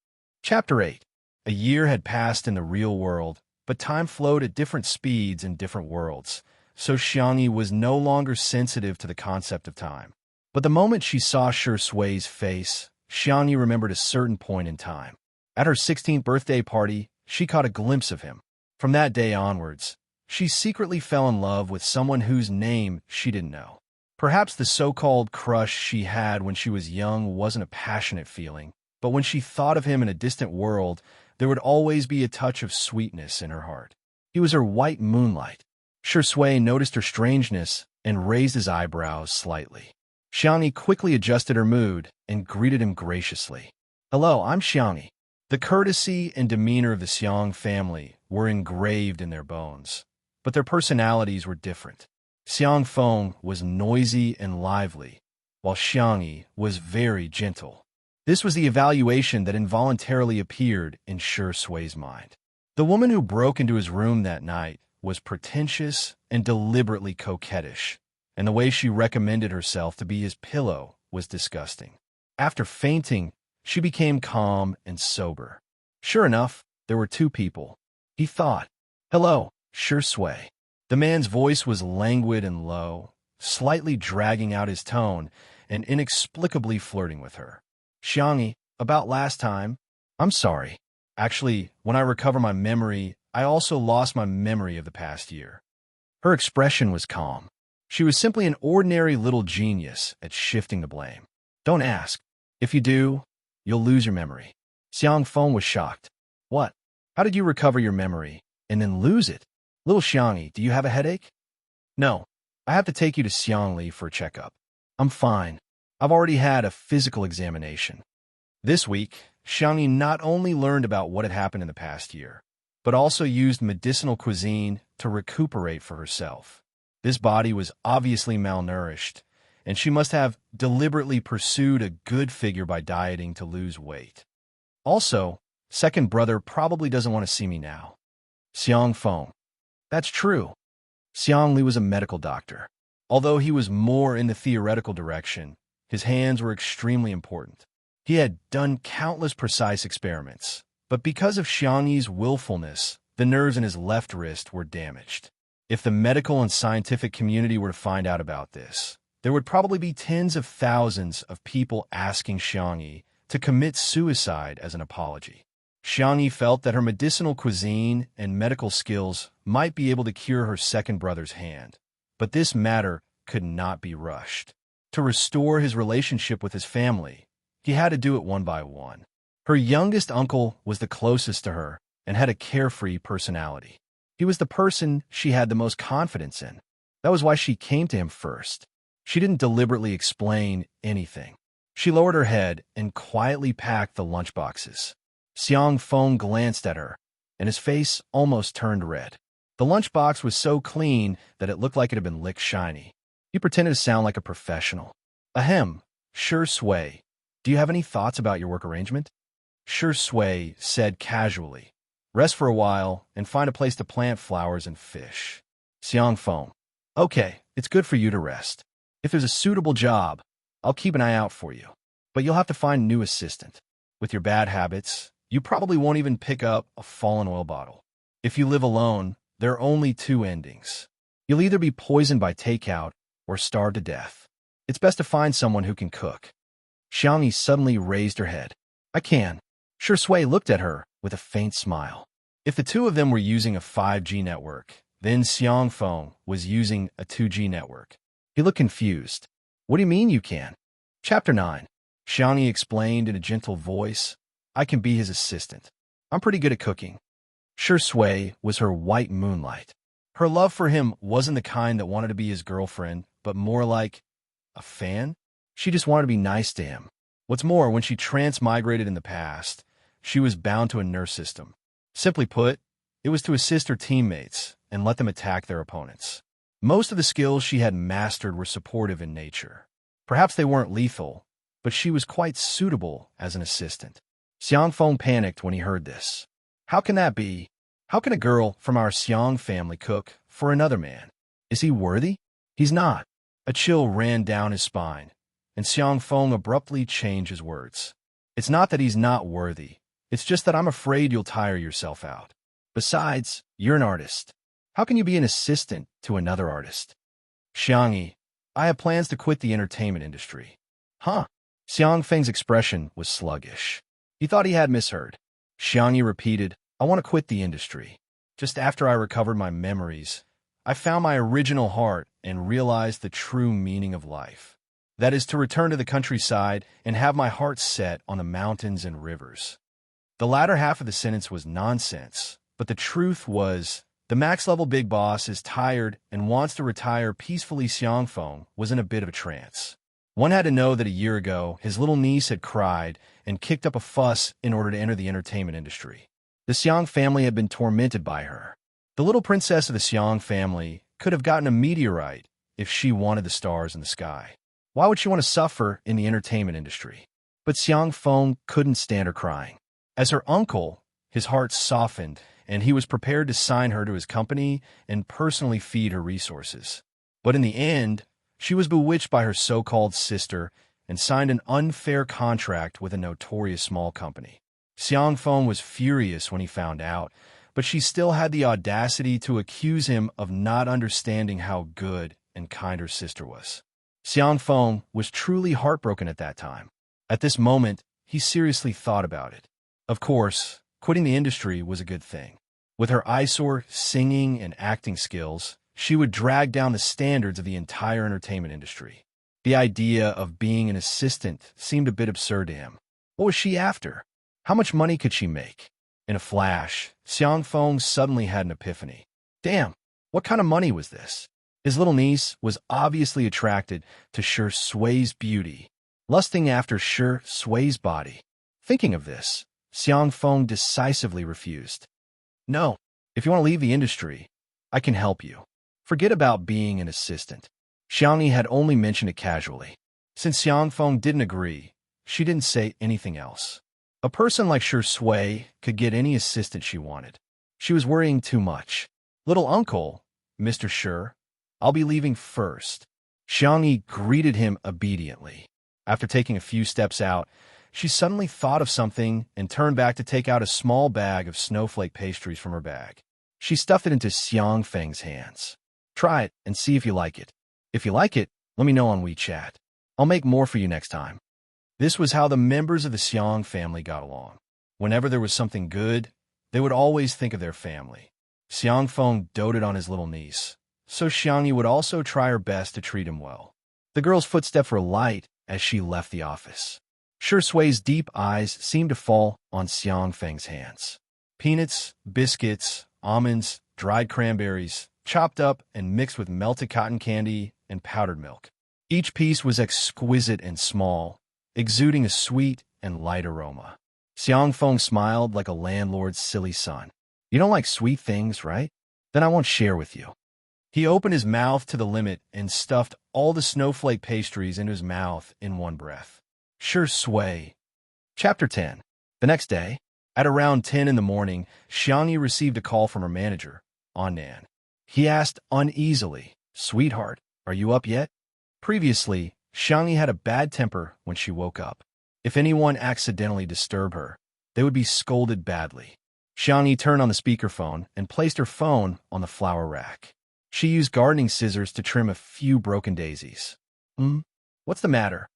Chapter 8. A year had passed in the real world, but time flowed at different speeds in different worlds, so Xiangyi was no longer sensitive to the concept of time. But the moment she saw Shi Sui's face, Xiangyi remembered a certain point in time. At her 16th birthday party, she caught a glimpse of him. From that day onwards, she secretly fell in love with someone whose name she didn't know. Perhaps the so-called crush she had when she was young wasn't a passionate feeling, but when she thought of him in a distant world, there would always be a touch of sweetness in her heart. He was her white moonlight. Shi Sui noticed her strangeness and raised his eyebrows slightly. Xiangyi quickly adjusted her mood and greeted him graciously. Hello, I'm Xiangyi. The courtesy and demeanor of the Xiang family were engraved in their bones, but their personalities were different. Xiang Feng was noisy and lively, while Xiangyi was very gentle. This was the evaluation that involuntarily appeared in Shi Sui's mind. The woman who broke into his room that night was pretentious and deliberately coquettish, and the way she recommended herself to be his pillow was disgusting. After fainting, she became calm and sober. Sure enough, there were two people. He thought, "Hello, sure sway." The man's voice was languid and low, slightly dragging out his tone and inexplicably flirting with her. "Xiangyi, about last time, I'm sorry. Actually, when I recover my memory, I also lost my memory of the past year." Her expression was calm. She was simply an ordinary little genius at shifting the blame. "Don't ask. If you do, you'll lose your memory." Xiang Feng was shocked. "What? How did you recover your memory and then lose it? Little Xiangyi, do you have a headache?" "No. I have to take you to Xiangli for a checkup." "I'm fine. I've already had a physical examination." This week, Xiangyi not only learned about what had happened in the past year, but also used medicinal cuisine to recuperate for herself. This body was obviously malnourished, and she must have deliberately pursued a good figure by dieting to lose weight. Also, second brother probably doesn't want to see me now. Xiang Feng. That's true. Xiang Li was a medical doctor. Although he was more in the theoretical direction, his hands were extremely important. He had done countless precise experiments, but because of Xiangyi's willfulness, the nerves in his left wrist were damaged. If the medical and scientific community were to find out about this, there would probably be tens of thousands of people asking Xiangyi to commit suicide as an apology. Xiangyi felt that her medicinal cuisine and medical skills might be able to cure her second brother's hand, but this matter could not be rushed. To restore his relationship with his family, he had to do it one by one. Her youngest uncle was the closest to her and had a carefree personality. He was the person she had the most confidence in. That was why she came to him first. She didn't deliberately explain anything. She lowered her head and quietly packed the lunchboxes. Xiang Feng glanced at her, and his face almost turned red. The lunchbox was so clean that it looked like it had been licked shiny. He pretended to sound like a professional. "Ahem, sure sway. Do you have any thoughts about your work arrangement?" Sure sway said casually. "Rest for a while and find a place to plant flowers and fish." Xiang Feng. "Okay, it's good for you to rest. If there's a suitable job, I'll keep an eye out for you. But you'll have to find a new assistant. With your bad habits, you probably won't even pick up a fallen oil bottle. If you live alone, there are only two endings. You'll either be poisoned by takeout or starve to death. It's best to find someone who can cook." Xiangyi suddenly raised her head. "I can." Sure Sui looked at her with a faint smile. If the two of them were using a 5G network, then Xiang Feng was using a 2G network. He looked confused. "What do you mean you can?" Chapter 9. Xiangyi explained in a gentle voice, "I can be his assistant. I'm pretty good at cooking." Sure Sui was her white moonlight. Her love for him wasn't the kind that wanted to be his girlfriend, but more like a fan. She just wanted to be nice to him. What's more, when she transmigrated in the past, she was bound to a nerve system. Simply put, it was to assist her teammates and let them attack their opponents. Most of the skills she had mastered were supportive in nature. Perhaps they weren't lethal, but she was quite suitable as an assistant. Xiang Feng panicked when he heard this. How can that be? How can a girl from our Xiang family cook for another man? Is he worthy? He's not. A chill ran down his spine, and Xiang Feng abruptly changed his words. It's not that he's not worthy. It's just that I'm afraid you'll tire yourself out. Besides, you're an artist. How can you be an assistant to another artist? Xiangyi, I have plans to quit the entertainment industry. Huh? Xiang Feng's expression was sluggish. He thought he had misheard. Xiangyi repeated, I want to quit the industry. Just after I recovered my memories, I found my original heart and realized the true meaning of life. That is to return to the countryside and have my heart set on the mountains and rivers. The latter half of the sentence was nonsense, but the truth was, the max-level big boss is tired and wants to retire peacefully. Xiang Feng was in a bit of a trance. One had to know that a year ago, his little niece had cried and kicked up a fuss in order to enter the entertainment industry. The Xiang family had been tormented by her. The little princess of the Xiang family could have gotten a meteorite if she wanted the stars in the sky. Why would she want to suffer in the entertainment industry? But Xiang Feng couldn't stand her crying. As her uncle, his heart softened, and he was prepared to sign her to his company and personally feed her resources. But in the end, she was bewitched by her so-called sister and signed an unfair contract with a notorious small company. Xiang Feng was furious when he found out, but she still had the audacity to accuse him of not understanding how good and kind her sister was. Xiang Feng was truly heartbroken at that time. At this moment, he seriously thought about it. Of course, quitting the industry was a good thing. With her eyesore singing and acting skills, she would drag down the standards of the entire entertainment industry. The idea of being an assistant seemed a bit absurd to him. What was she after? How much money could she make? In a flash, Xiang Feng suddenly had an epiphany. Damn, what kind of money was this? His little niece was obviously attracted to Shi Sui's beauty, lusting after Shi Sui's body. Thinking of this, Xiang Feng decisively refused. No, if you want to leave the industry, I can help you. Forget about being an assistant. Xiangyi had only mentioned it casually. Since Xiang Feng didn't agree, she didn't say anything else. A person like Shi Sui could get any assistant she wanted. She was worrying too much. Little uncle, Mr. Shi, I'll be leaving first. Xiangyi greeted him obediently. After taking a few steps out, she suddenly thought of something and turned back to take out a small bag of snowflake pastries from her bag. She stuffed it into Xiang Feng's hands. Try it and see if you like it. If you like it, let me know on WeChat. I'll make more for you next time. This was how the members of the Xiang family got along. Whenever there was something good, they would always think of their family. Xiang Feng doted on his little niece, so Xiangyi would also try her best to treat him well. The girl's footsteps were light as she left the office. Shi Sui's deep eyes seemed to fall on Xiang Feng's hands. Peanuts, biscuits, almonds, dried cranberries, chopped up and mixed with melted cotton candy and powdered milk. Each piece was exquisite and small, exuding a sweet and light aroma. Xiang Feng smiled like a landlord's silly son. You don't like sweet things, right? Then I won't share with you. He opened his mouth to the limit and stuffed all the snowflake pastries into his mouth in one breath. Shi Sui. Chapter 10. The next day, at around 10 in the morning, Xiangyi received a call from her manager, Annan. He asked uneasily, "Sweetheart, are you up yet?" Previously, Xiangyi had a bad temper when she woke up. If anyone accidentally disturbed her, they would be scolded badly. Xiangyi turned on the speakerphone and placed her phone on the flower rack. She used gardening scissors to trim a few broken daisies. What's the matter?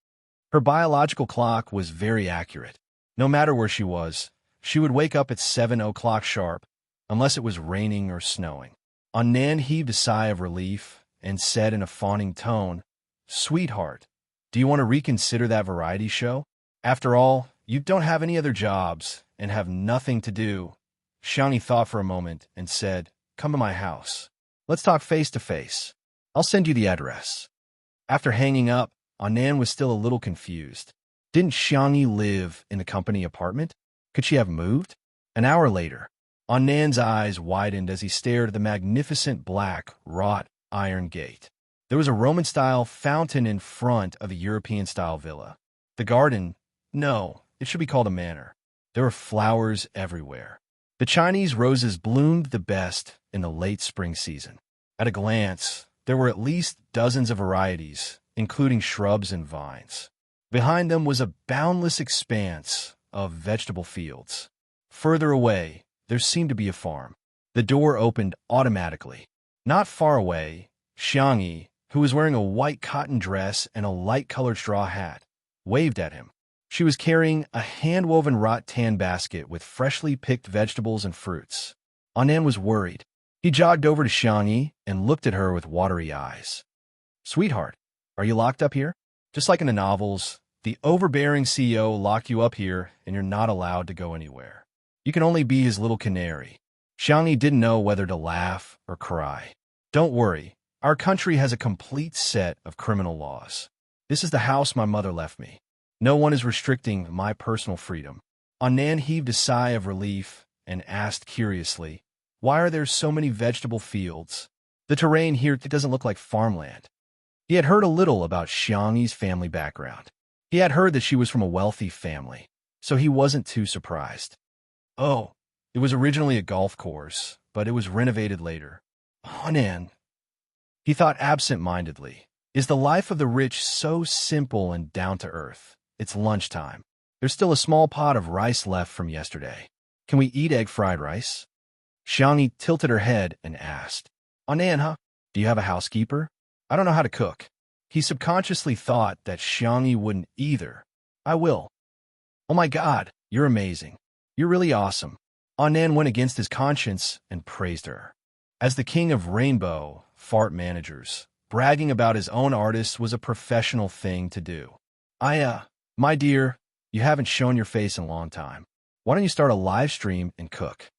Her biological clock was very accurate. No matter where she was, she would wake up at 7 o'clock sharp, unless it was raining or snowing. Annan heaved a sigh of relief and said in a fawning tone, "Sweetheart, do you want to reconsider that variety show? After all, you don't have any other jobs and have nothing to do." Xiangyi thought for a moment and said, "Come to my house. Let's talk face to face. I'll send you the address." After hanging up, Annan was still a little confused. Didn't Xiangyi live in the company apartment? Could she have moved? An hour later, Annan's eyes widened as he stared at the magnificent black, wrought iron gate. There was a Roman-style fountain in front of the European-style villa. The garden, no, it should be called a manor. There were flowers everywhere. The Chinese roses bloomed the best in the late spring season. At a glance, there were at least dozens of varieties, including shrubs and vines. Behind them was a boundless expanse of vegetable fields. Further away, there seemed to be a farm. The door opened automatically. Not far away, Xiangyi, who was wearing a white cotton dress and a light-colored straw hat, waved at him. She was carrying a hand-woven rattan basket with freshly picked vegetables and fruits. Annan was worried. He jogged over to Xiangyi and looked at her with watery eyes. "Sweetheart, are you locked up here? Just like in the novels, the overbearing CEO locked you up here and you're not allowed to go anywhere. You can only be his little canary." Xiangyi didn't know whether to laugh or cry. "Don't worry, our country has a complete set of criminal laws. This is the house my mother left me. No one is restricting my personal freedom." Annan heaved a sigh of relief and asked curiously, "Why are there so many vegetable fields? The terrain here doesn't look like farmland." He had heard a little about Xiangyi's family background. He had heard that she was from a wealthy family, so he wasn't too surprised. "Oh, It was originally a golf course, but it was renovated later. Anan, he thought absent-mindedly. Is the life of the rich so simple and down-to-earth? It's lunchtime. There's still a small pot of rice left from yesterday. Can we eat egg fried rice? Xiangyi tilted her head and asked, Anan, huh? Do you have a housekeeper? I don't know how to cook. He subconsciously thought that Xiangyi wouldn't either. I will. Oh my God, you're amazing. You're really awesome. Anan went against his conscience and praised her. As the king of rainbow fart managers, bragging about his own artists was a professional thing to do. My dear, you haven't shown your face in a long time. Why don't you start a live stream and cook?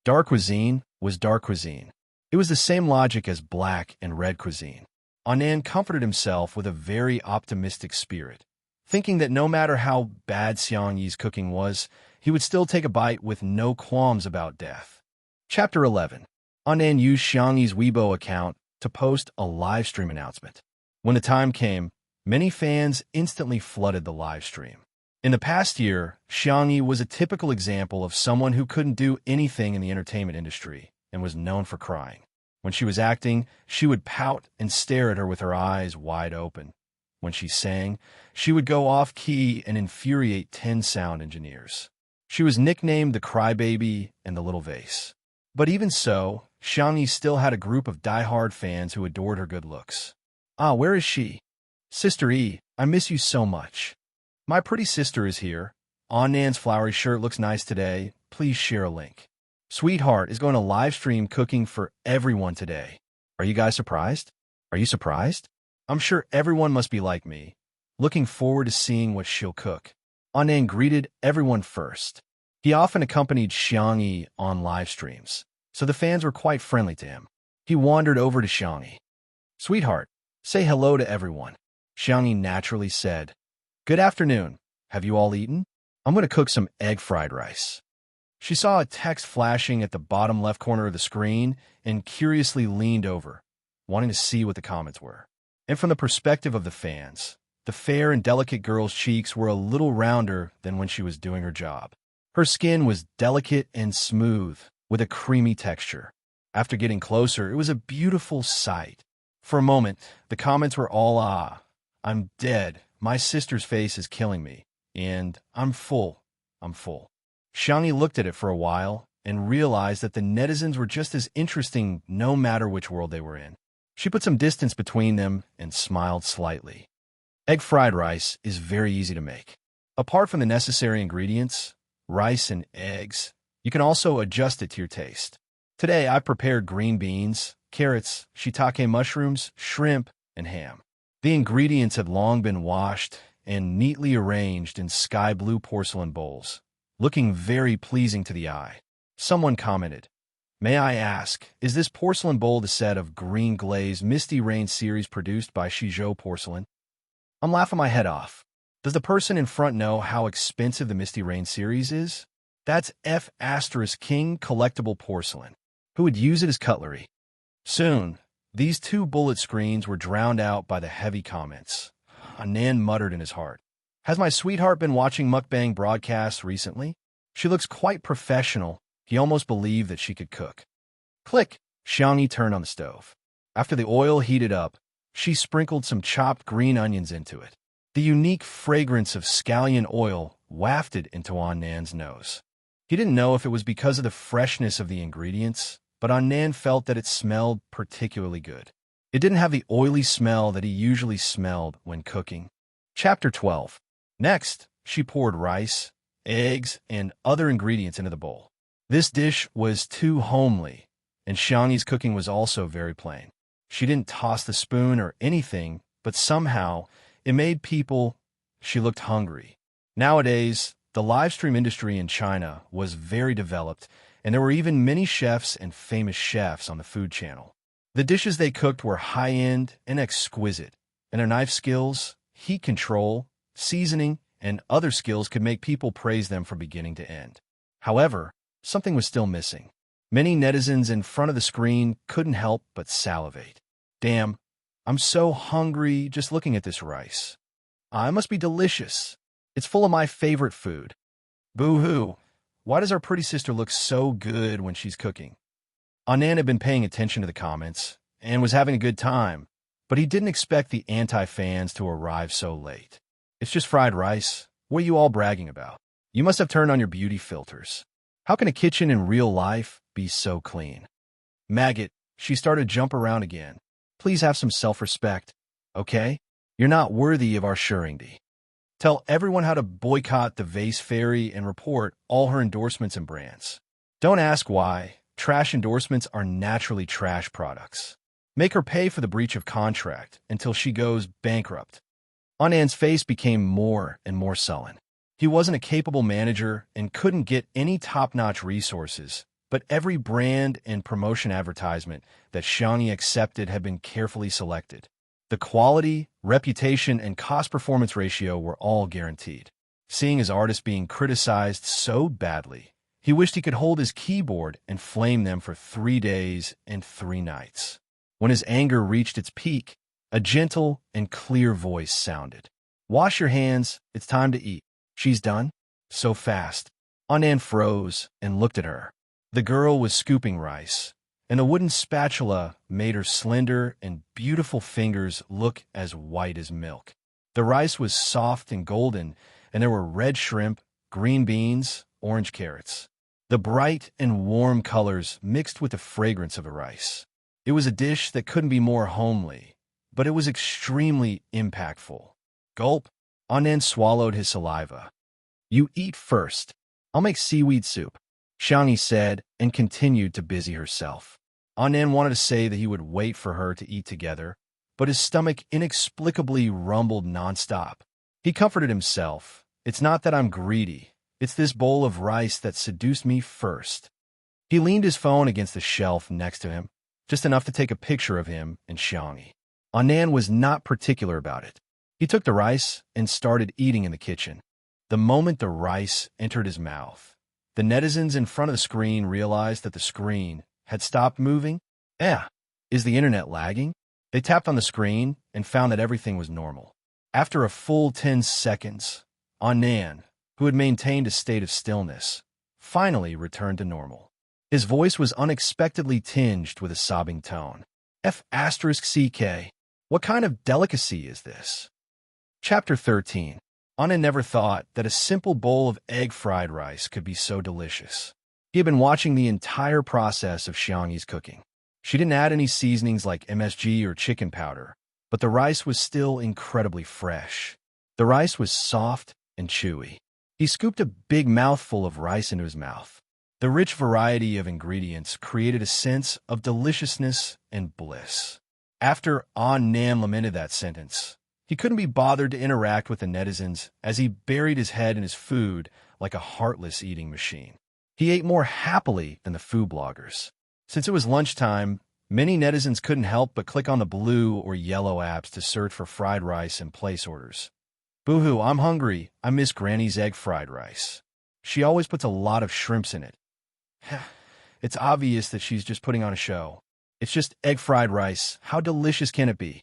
Dark cuisine was dark cuisine. It was the same logic as black and red cuisine. Anan comforted himself with a very optimistic spirit, thinking that no matter how bad Xiangyi's cooking was, he would still take a bite with no qualms about death. Chapter 11. Anan used Xiangyi's Weibo account to post a live stream announcement. When the time came, many fans instantly flooded the live stream. In the past year, Xiangyi was a typical example of someone who couldn't do anything in the entertainment industry and was known for crying. When she was acting, she would pout and stare at her with her eyes wide open. When she sang, she would go off-key and infuriate 10 sound engineers. She was nicknamed the Crybaby and the Little Vase. But even so, Xiangyi still had a group of die-hard fans who adored her good looks. Where is she? Sister E, I miss you so much. My pretty sister is here. Annan's flowery shirt looks nice today. Please share a link. Sweetheart is going to live stream cooking for everyone today. Are you guys surprised? Are you surprised? I'm sure everyone must be like me, looking forward to seeing what she'll cook. Annan greeted everyone first. He often accompanied Xiangyi on live streams, so the fans were quite friendly to him. He wandered over to Xiangyi. Sweetheart, say hello to everyone. Xiangyi naturally said, Good afternoon. Have you all eaten? I'm going to cook some egg fried rice. She saw a text flashing at the bottom left corner of the screen and curiously leaned over, wanting to see what the comments were. And from the perspective of the fans, the fair and delicate girl's cheeks were a little rounder than when she was doing her job. Her skin was delicate and smooth, with a creamy texture. After getting closer, it was a beautiful sight. For a moment, the comments were all, I'm dead. My sister's face is killing me. And I'm full. Xiangyi looked at it for a while and realized that the netizens were just as interesting no matter which world they were in. She put some distance between them and smiled slightly. Egg fried rice is very easy to make. Apart from the necessary ingredients, rice and eggs, you can also adjust it to your taste. Today, I prepared green beans, carrots, shiitake mushrooms, shrimp, and ham. The ingredients had long been washed and neatly arranged in sky blue porcelain bowls, looking very pleasing to the eye. Someone commented, May I ask, is this porcelain bowl the set of green glazed Misty Rain series produced by Shizhou Porcelain? I'm laughing my head off. Does the person in front know how expensive the Misty Rain series is? That's F*King collectible porcelain. Who would use it as cutlery? Soon, these two bullet screens were drowned out by the heavy comments. Annan muttered in his heart. Has my sweetheart been watching mukbang broadcasts recently? She looks quite professional. He almost believed that she could cook. Click! Xiangyi turned on the stove. After the oil heated up, she sprinkled some chopped green onions into it. The unique fragrance of scallion oil wafted into Annan's nose. He didn't know if it was because of the freshness of the ingredients, but Annan felt that it smelled particularly good. It didn't have the oily smell that he usually smelled when cooking. Chapter 12. Next, she poured rice, eggs, and other ingredients into the bowl. This dish was too homely, and Xiangyi's cooking was also very plain. She didn't toss the spoon or anything, but somehow it made she looked hungry. Nowadays, the live stream industry in China was very developed, and there were even many chefs and famous chefs on the food channel. The dishes they cooked were high-end and exquisite, and their knife skills, heat control, seasoning, and other skills could make people praise them from beginning to end. However, something was still missing. Many netizens in front of the screen couldn't help but salivate. Damn, I'm so hungry just looking at this rice. It must be delicious. It's full of my favorite food. Boo-hoo. why does our pretty sister look so good when she's cooking? Anand had been paying attention to the comments and was having a good time, but he didn't expect the anti-fans to arrive so late. It's just fried rice. What are you all bragging about? You must have turned on your beauty filters. How can a kitchen in real life be so clean? Maggot, she started to jump around again. Please have some self-respect, okay? You're not worthy of our Shuringdi. Tell everyone how to boycott the Vase Fairy and report all her endorsements and brands. Don't ask why. Trash endorsements are naturally trash products. Make her pay for the breach of contract until she goes bankrupt. Anand's face became more and more sullen. He wasn't a capable manager and couldn't get any top-notch resources, but every brand and promotion advertisement that Xiangyi accepted had been carefully selected. The quality, reputation, and cost-performance ratio were all guaranteed. Seeing his artists being criticized so badly, he wished he could hold his keyboard and flame them for 3 days and 3 nights. When his anger reached its peak, a gentle and clear voice sounded. Wash your hands, it's time to eat. She's done? So fast. Anand froze and looked at her. The girl was scooping rice, and a wooden spatula made her slender and beautiful fingers look as white as milk. The rice was soft and golden, and there were red shrimp, green beans, orange carrots. The bright and warm colors mixed with the fragrance of the rice. It was a dish that couldn't be more homely, but it was extremely impactful. Gulp. Anand swallowed his saliva. You eat first. I'll make seaweed soup, Xiangyi said, and continued to busy herself. Anand wanted to say that he would wait for her to eat together, but his stomach inexplicably rumbled nonstop. He comforted himself. It's not that I'm greedy. It's this bowl of rice that seduced me first. He leaned his phone against the shelf next to him, just enough to take a picture of him and Xiangyi. Anand was not particular about it. He took the rice and started eating in the kitchen. The moment the rice entered his mouth, the netizens in front of the screen realized that the screen had stopped moving. Is the internet lagging? They tapped on the screen and found that everything was normal. After a full 10 seconds, Anand, who had maintained a state of stillness, finally returned to normal. His voice was unexpectedly tinged with a sobbing tone. F***CK. What kind of delicacy is this? Chapter 13. Anand never thought that a simple bowl of egg fried rice could be so delicious. He had been watching the entire process of Xiangyi's cooking. She didn't add any seasonings like MSG or chicken powder, but the rice was still incredibly fresh. The rice was soft and chewy. He scooped a big mouthful of rice into his mouth. The rich variety of ingredients created a sense of deliciousness and bliss. After Anand lamented that sentence, he couldn't be bothered to interact with the netizens as he buried his head in his food like a heartless eating machine. He ate more happily than the food bloggers. Since it was lunchtime, many netizens couldn't help but click on the blue or yellow apps to search for fried rice and place orders. Boo-hoo, I'm hungry. I miss Granny's egg fried rice. She always puts a lot of shrimps in it. It's obvious that she's just putting on a show. It's just egg fried rice. How delicious can it be?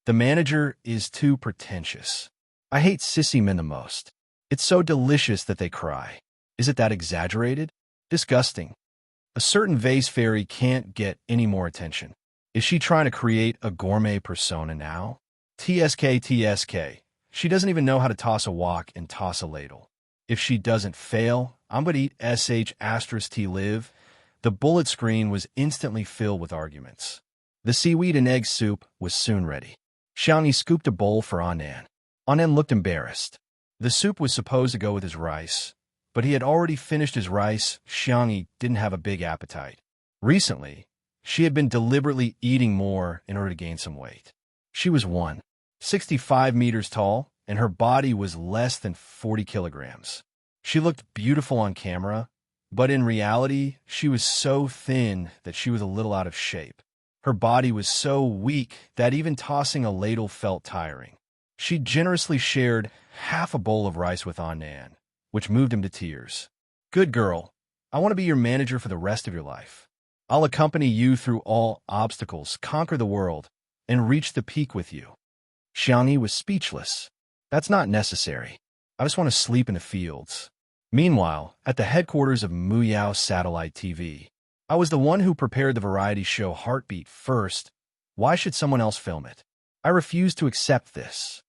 The manager is too pretentious. I hate sissy men the most. It's so delicious that they cry. Is it that exaggerated? Disgusting. A certain vase fairy can't get any more attention. Is she trying to create a gourmet persona now? TSK. She doesn't even know how to toss a wok and toss a ladle. If she doesn't fail, I'm going to eat SH*T live. The bullet screen was instantly filled with arguments. The seaweed and egg soup was soon ready. Xiangyi scooped a bowl for Anand. Anand looked embarrassed. The soup was supposed to go with his rice, but he had already finished his rice. Xiangyi didn't have a big appetite. Recently, she had been deliberately eating more in order to gain some weight. She was 165 meters tall, and her body was less than 40 kilograms. She looked beautiful on camera, but in reality, she was so thin that she was a little out of shape. Her body was so weak that even tossing a ladle felt tiring. She generously shared half a bowl of rice with Anand, which moved him to tears. Good girl. I want to be your manager for the rest of your life. I'll accompany you through all obstacles, conquer the world, and reach the peak with you. Xiangyi was speechless. That's not necessary. I just want to sleep in the fields. Meanwhile, at the headquarters of Muyao Satellite TV, I was the one who prepared the variety show Heartbeat first. Why should someone else film it? I refused to accept this.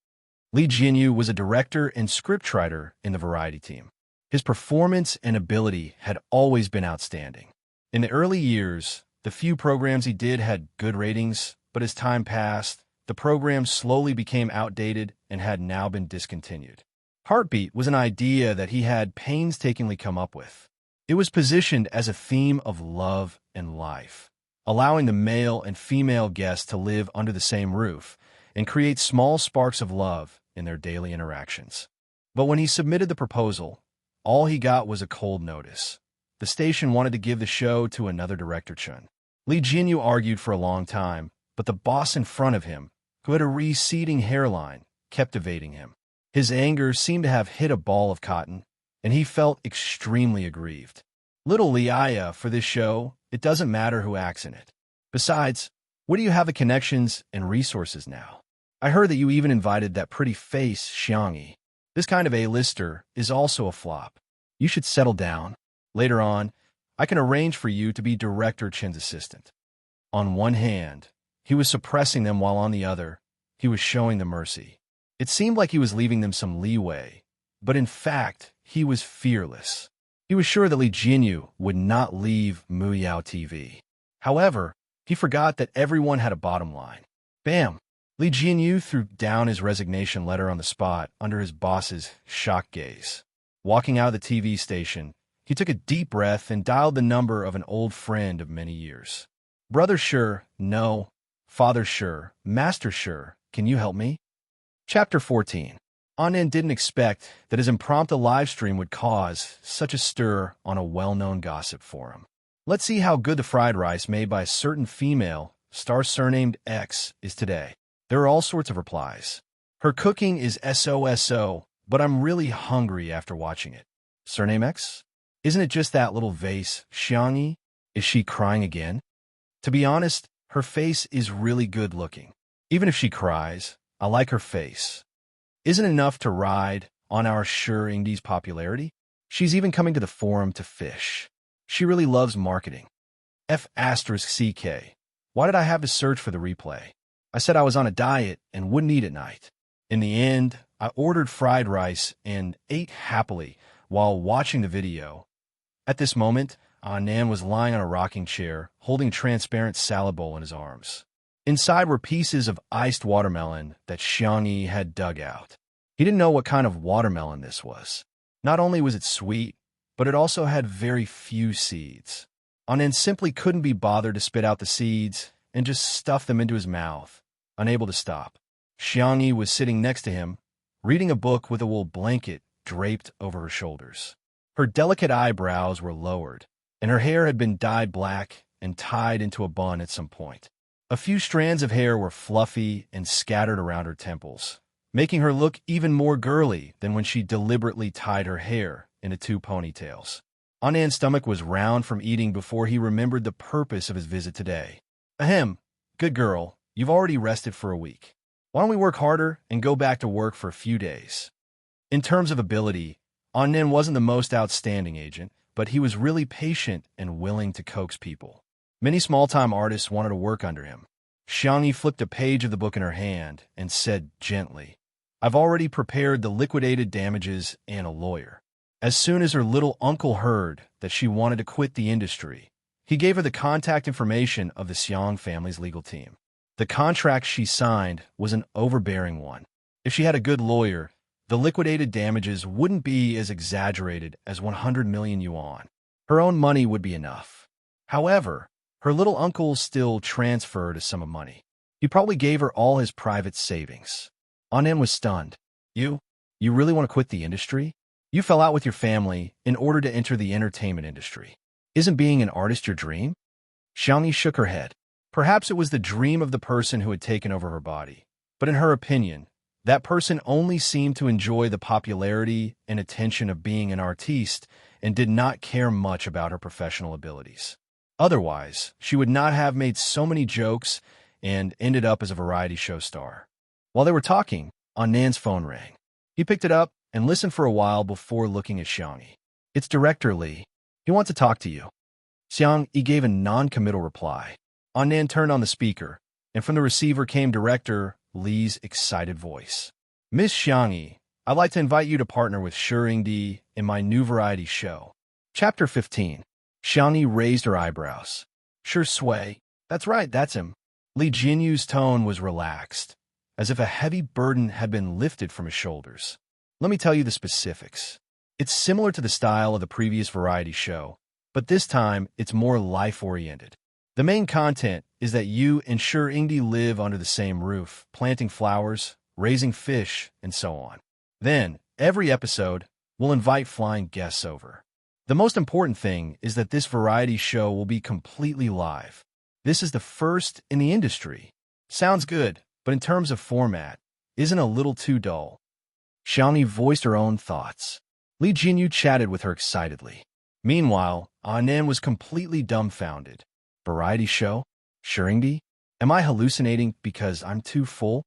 Lee Jinyu was a director and scriptwriter in the variety team. His performance and ability had always been outstanding. In the early years, the few programs he did had good ratings, but as time passed, the programs slowly became outdated and had now been discontinued. Heartbeat was an idea that he had painstakingly come up with. It was positioned as a theme of love and life, allowing the male and female guests to live under the same roof and create small sparks of love in their daily interactions. But when he submitted the proposal, all he got was a cold notice. The station wanted to give the show to another director, Chun. Lee Jinyu argued for a long time, but the boss in front of him, who had a receding hairline, kept evading him. His anger seemed to have hit a ball of cotton, and he felt extremely aggrieved. Little Liaya, for this show, it doesn't matter who acts in it. Besides, where do you have the connections and resources now? I heard that you even invited that pretty face, Xiangyi. This kind of A-lister is also a flop. You should settle down. Later on, I can arrange for you to be Director Chin's assistant. On one hand, he was suppressing them while on the other, he was showing them mercy. It seemed like he was leaving them some leeway, but in fact, he was fearless. He was sure that Lee Jinyu would not leave Muyao TV. However, he forgot that everyone had a bottom line. Bam! Lee Jinyu threw down his resignation letter on the spot under his boss's shocked gaze. Walking out of the TV station, he took a deep breath and dialed the number of an old friend of many years. Brother Sure, no. Father Sure, Master Sure, can you help me? Chapter 14. Anan didn't expect that his impromptu livestream would cause such a stir on a well-known gossip forum. Let's see how good the fried rice made by a certain female, star surnamed X, is today. There are all sorts of replies. Her cooking is SOSO, but I'm really hungry after watching it. Surname X? Isn't it just that little vase, Xiangyi? Is she crying again? To be honest, her face is really good looking. Even if she cries, I like her face. Isn't it enough to ride on our Sure Ingdi's popularity? She's even coming to the forum to fish. She really loves marketing. F*CK. Why did I have to search for the replay? I said I was on a diet and wouldn't eat at night. In the end, I ordered fried rice and ate happily while watching the video. At this moment, Anan was lying on a rocking chair, holding a transparent salad bowl in his arms. Inside were pieces of iced watermelon that Xiangyi had dug out. He didn't know what kind of watermelon this was. Not only was it sweet, but it also had very few seeds. Anan simply couldn't be bothered to spit out the seeds and just stuff them into his mouth, unable to stop. Xiangyi was sitting next to him, reading a book with a wool blanket draped over her shoulders. Her delicate eyebrows were lowered, and her hair had been dyed black and tied into a bun at some point. A few strands of hair were fluffy and scattered around her temples, making her look even more girly than when she deliberately tied her hair into two ponytails. Anan's stomach was round from eating before he remembered the purpose of his visit today. Ahem, good girl, you've already rested for a week. Why don't we work harder and go back to work for a few days? In terms of ability, Anan wasn't the most outstanding agent, but he was really patient and willing to coax people. Many small-time artists wanted to work under him. Xiangyi flipped a page of the book in her hand and said gently, I've already prepared the liquidated damages and a lawyer. As soon as her little uncle heard that she wanted to quit the industry, he gave her the contact information of the Xiang family's legal team. The contract she signed was an overbearing one. If she had a good lawyer, the liquidated damages wouldn't be as exaggerated as 100 million yuan. Her own money would be enough. However, her little uncle still transferred a sum of money. He probably gave her all his private savings. Anan was stunned. You really want to quit the industry? You fell out with your family in order to enter the entertainment industry. Isn't being an artist your dream? Xiangyi shook her head. Perhaps it was the dream of the person who had taken over her body. But in her opinion, that person only seemed to enjoy the popularity and attention of being an artiste and did not care much about her professional abilities. Otherwise, she would not have made so many jokes and ended up as a variety show star. While they were talking, Anan's phone rang. He picked it up and listened for a while before looking at Xiangyi. It's Director Lee. He wants to talk to you. Xiang Yi gave a non-committal reply. Annan turned on the speaker, and from the receiver came Director Lee's excited voice. Miss Xiang Yi, I'd like to invite you to partner with Shi Yingdi in my new variety show. Chapter 15. Xiang Yi raised her eyebrows. Shi Sui. That's right, that's him. Li Jinyu's tone was relaxed, as if a heavy burden had been lifted from his shoulders. Let me tell you the specifics. It's similar to the style of the previous variety show, but this time it's more life-oriented. The main content is that you and Shi Yingdi live under the same roof, planting flowers, raising fish, and so on. Then, every episode, we'll invite flying guests over. The most important thing is that this variety show will be completely live. This is the first in the industry. Sounds good, but in terms of format, isn't a little too dull. Xiaomi voiced her own thoughts. Li Jinyu chatted with her excitedly. Meanwhile, Annan was completely dumbfounded. Variety show? Shi Yingdi? Am I hallucinating because I'm too full?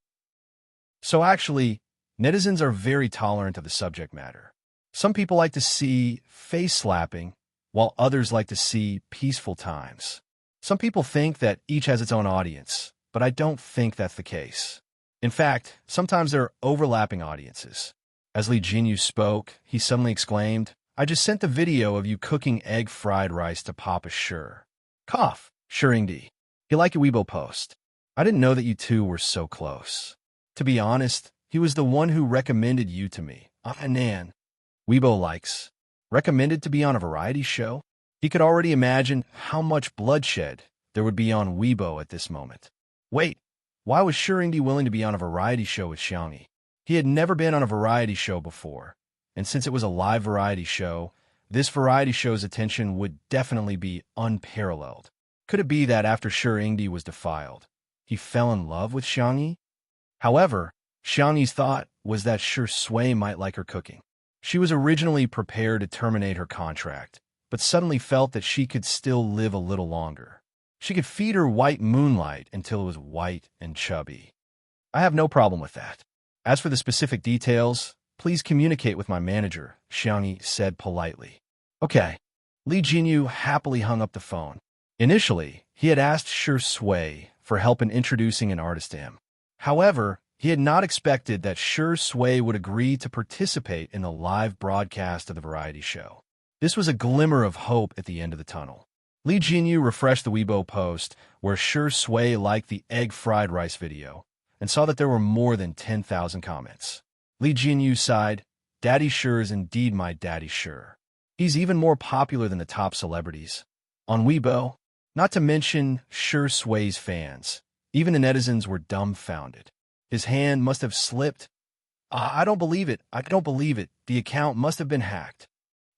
So actually, netizens are very tolerant of the subject matter. Some people like to see face slapping, while others like to see peaceful times. Some people think that each has its own audience, but I don't think that's the case. In fact, sometimes there are overlapping audiences. As Li Jinyu spoke, he suddenly exclaimed, I just sent the video of you cooking egg fried rice to Papa Sure. Cough, Shi Yingdi. He liked your Weibo post. I didn't know that you two were so close. To be honest, he was the one who recommended you to me. Annan. Weibo likes. Recommended to be on a variety show? He could already imagine how much bloodshed there would be on Weibo at this moment. Wait, why was Shi Yingdi willing to be on a variety show with Xiang Yi? He had never been on a variety show before, and since it was a live variety show, this variety show's attention would definitely be unparalleled. Could it be that after Shi Yingdi was defiled, he fell in love with Xiang Yi? However, Xiang Yi's thought was that Shi Sui might like her cooking. She was originally prepared to terminate her contract, but suddenly felt that she could still live a little longer. She could feed her white moonlight until it was white and chubby. I have no problem with that. As for the specific details, please communicate with my manager, Xiang Yi said politely. Okay. Li Jinyu happily hung up the phone. Initially, he had asked Shi Sui for help in introducing an artist to him. However, he had not expected that Shi Sui would agree to participate in the live broadcast of the variety show. This was a glimmer of hope at the end of the tunnel. Li Jinyu refreshed the Weibo post where Shi Sui liked the egg fried rice video and saw that there were more than 10,000 comments. Li Jinyu sighed, Daddy Shi is indeed my Daddy Shi. He's even more popular than the top celebrities. On Weibo, not to mention Shi Sui's fans, even the netizens were dumbfounded. His hand must have slipped. I don't believe it. I don't believe it. The account must have been hacked.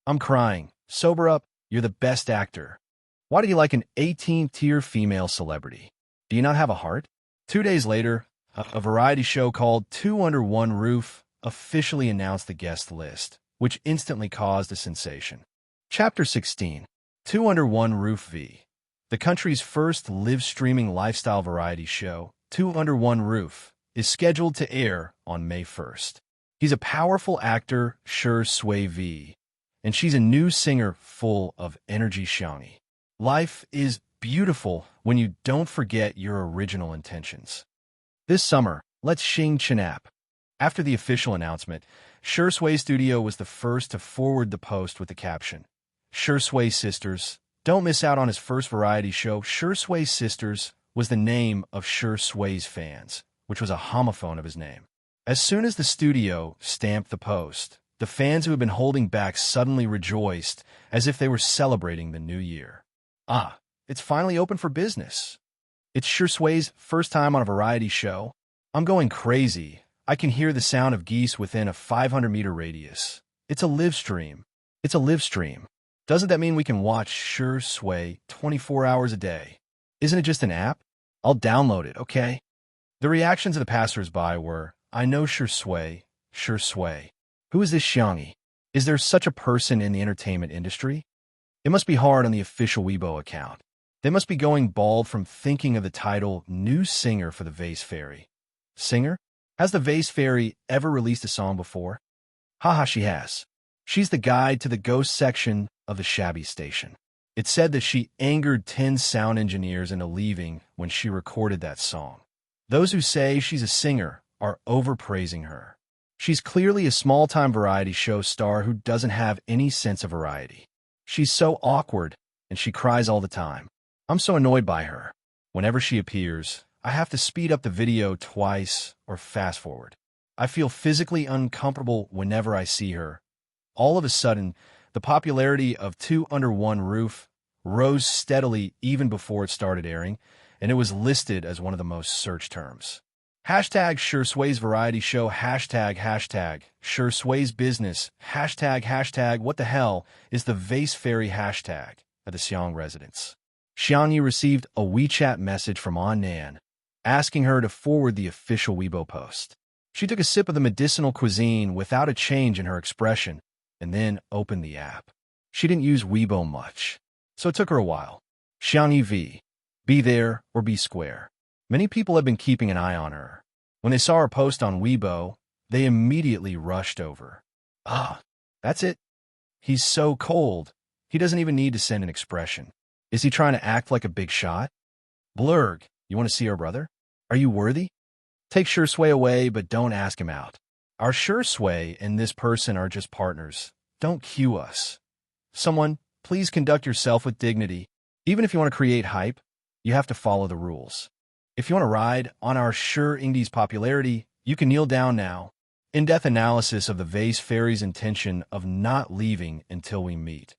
I'm crying. Sober up. You're the best actor. Why do you like an 18th-tier female celebrity? Do you not have a heart? 2 days later, a variety show called Two Under One Roof officially announced the guest list, which instantly caused a sensation. Chapter 16. Two Under One Roof V. The country's first live-streaming lifestyle variety show, Two Under One Roof, is scheduled to air on May 1st. He's a powerful actor, Shi Sui V, and she's a new singer full of energy. Xiang Yi. Life is beautiful when you don't forget your original intentions. This summer, let's Xing Chinap. After the official announcement, Shi Sui Studio was the first to forward the post with the caption, Shi Sui Sisters. Don't miss out on his first variety show. Shi Sui Sisters was the name of Shi Sui's fans, which was a homophone of his name. As soon as the studio stamped the post, the fans who had been holding back suddenly rejoiced as if they were celebrating the new year. Ah, it's finally open for business. It's Shi Sui's first time on a variety show. I'm going crazy. I can hear the sound of geese within a 500-meter radius. It's a live stream. It's a live stream. Doesn't that mean we can watch Shi Sui 24 hours a day? Isn't it just an app? I'll download it, okay? The reactions of the passers-by were, I know Shi Sui, Shi Sui. Who is this Xiang Yi? Is there such a person in the entertainment industry? It must be hard on the official Weibo account. They must be going bald from thinking of the title New Singer for the Vase Fairy. Singer? Has the Vase Fairy ever released a song before? Haha, she has. She's the guide to the ghost section of the shabby station. It said that she angered 10 sound engineers into leaving when she recorded that song. Those who say she's a singer are overpraising her. She's clearly a small-time variety show star who doesn't have any sense of variety. She's so awkward, and she cries all the time. I'm so annoyed by her. Whenever she appears, I have to speed up the video twice or fast forward. I feel physically uncomfortable whenever I see her. All of a sudden, the popularity of Two Under One Roof rose steadily even before it started airing, and it was listed as one of the most searched terms. Hashtag Sure Sway's variety show, hashtag Sure Sway's business, hashtag what the hell is the Vase Fairy hashtag at the Xiang residence. Xiangyi received a WeChat message from Nan, asking her to forward the official Weibo post. She took a sip of the medicinal cuisine without a change in her expression, and then opened the app. She didn't use Weibo much, so it took her a while. Xiangyi V. Be there or be square. Many people have been keeping an eye on her. When they saw her post on Weibo, they immediately rushed over. That's it. He's so cold. He doesn't even need to send an expression. Is he trying to act like a big shot? Blurg, you want to see our brother? Are you worthy? Take Sure Sway away, but don't ask him out. Our Sure Sway and this person are just partners. Don't cue us. Someone, please conduct yourself with dignity. Even if you want to create hype, you have to follow the rules. If you want to ride on our Sure Ingdi's popularity, you can kneel down now. In-depth analysis of the Vase Fairy's intention of not leaving until we meet.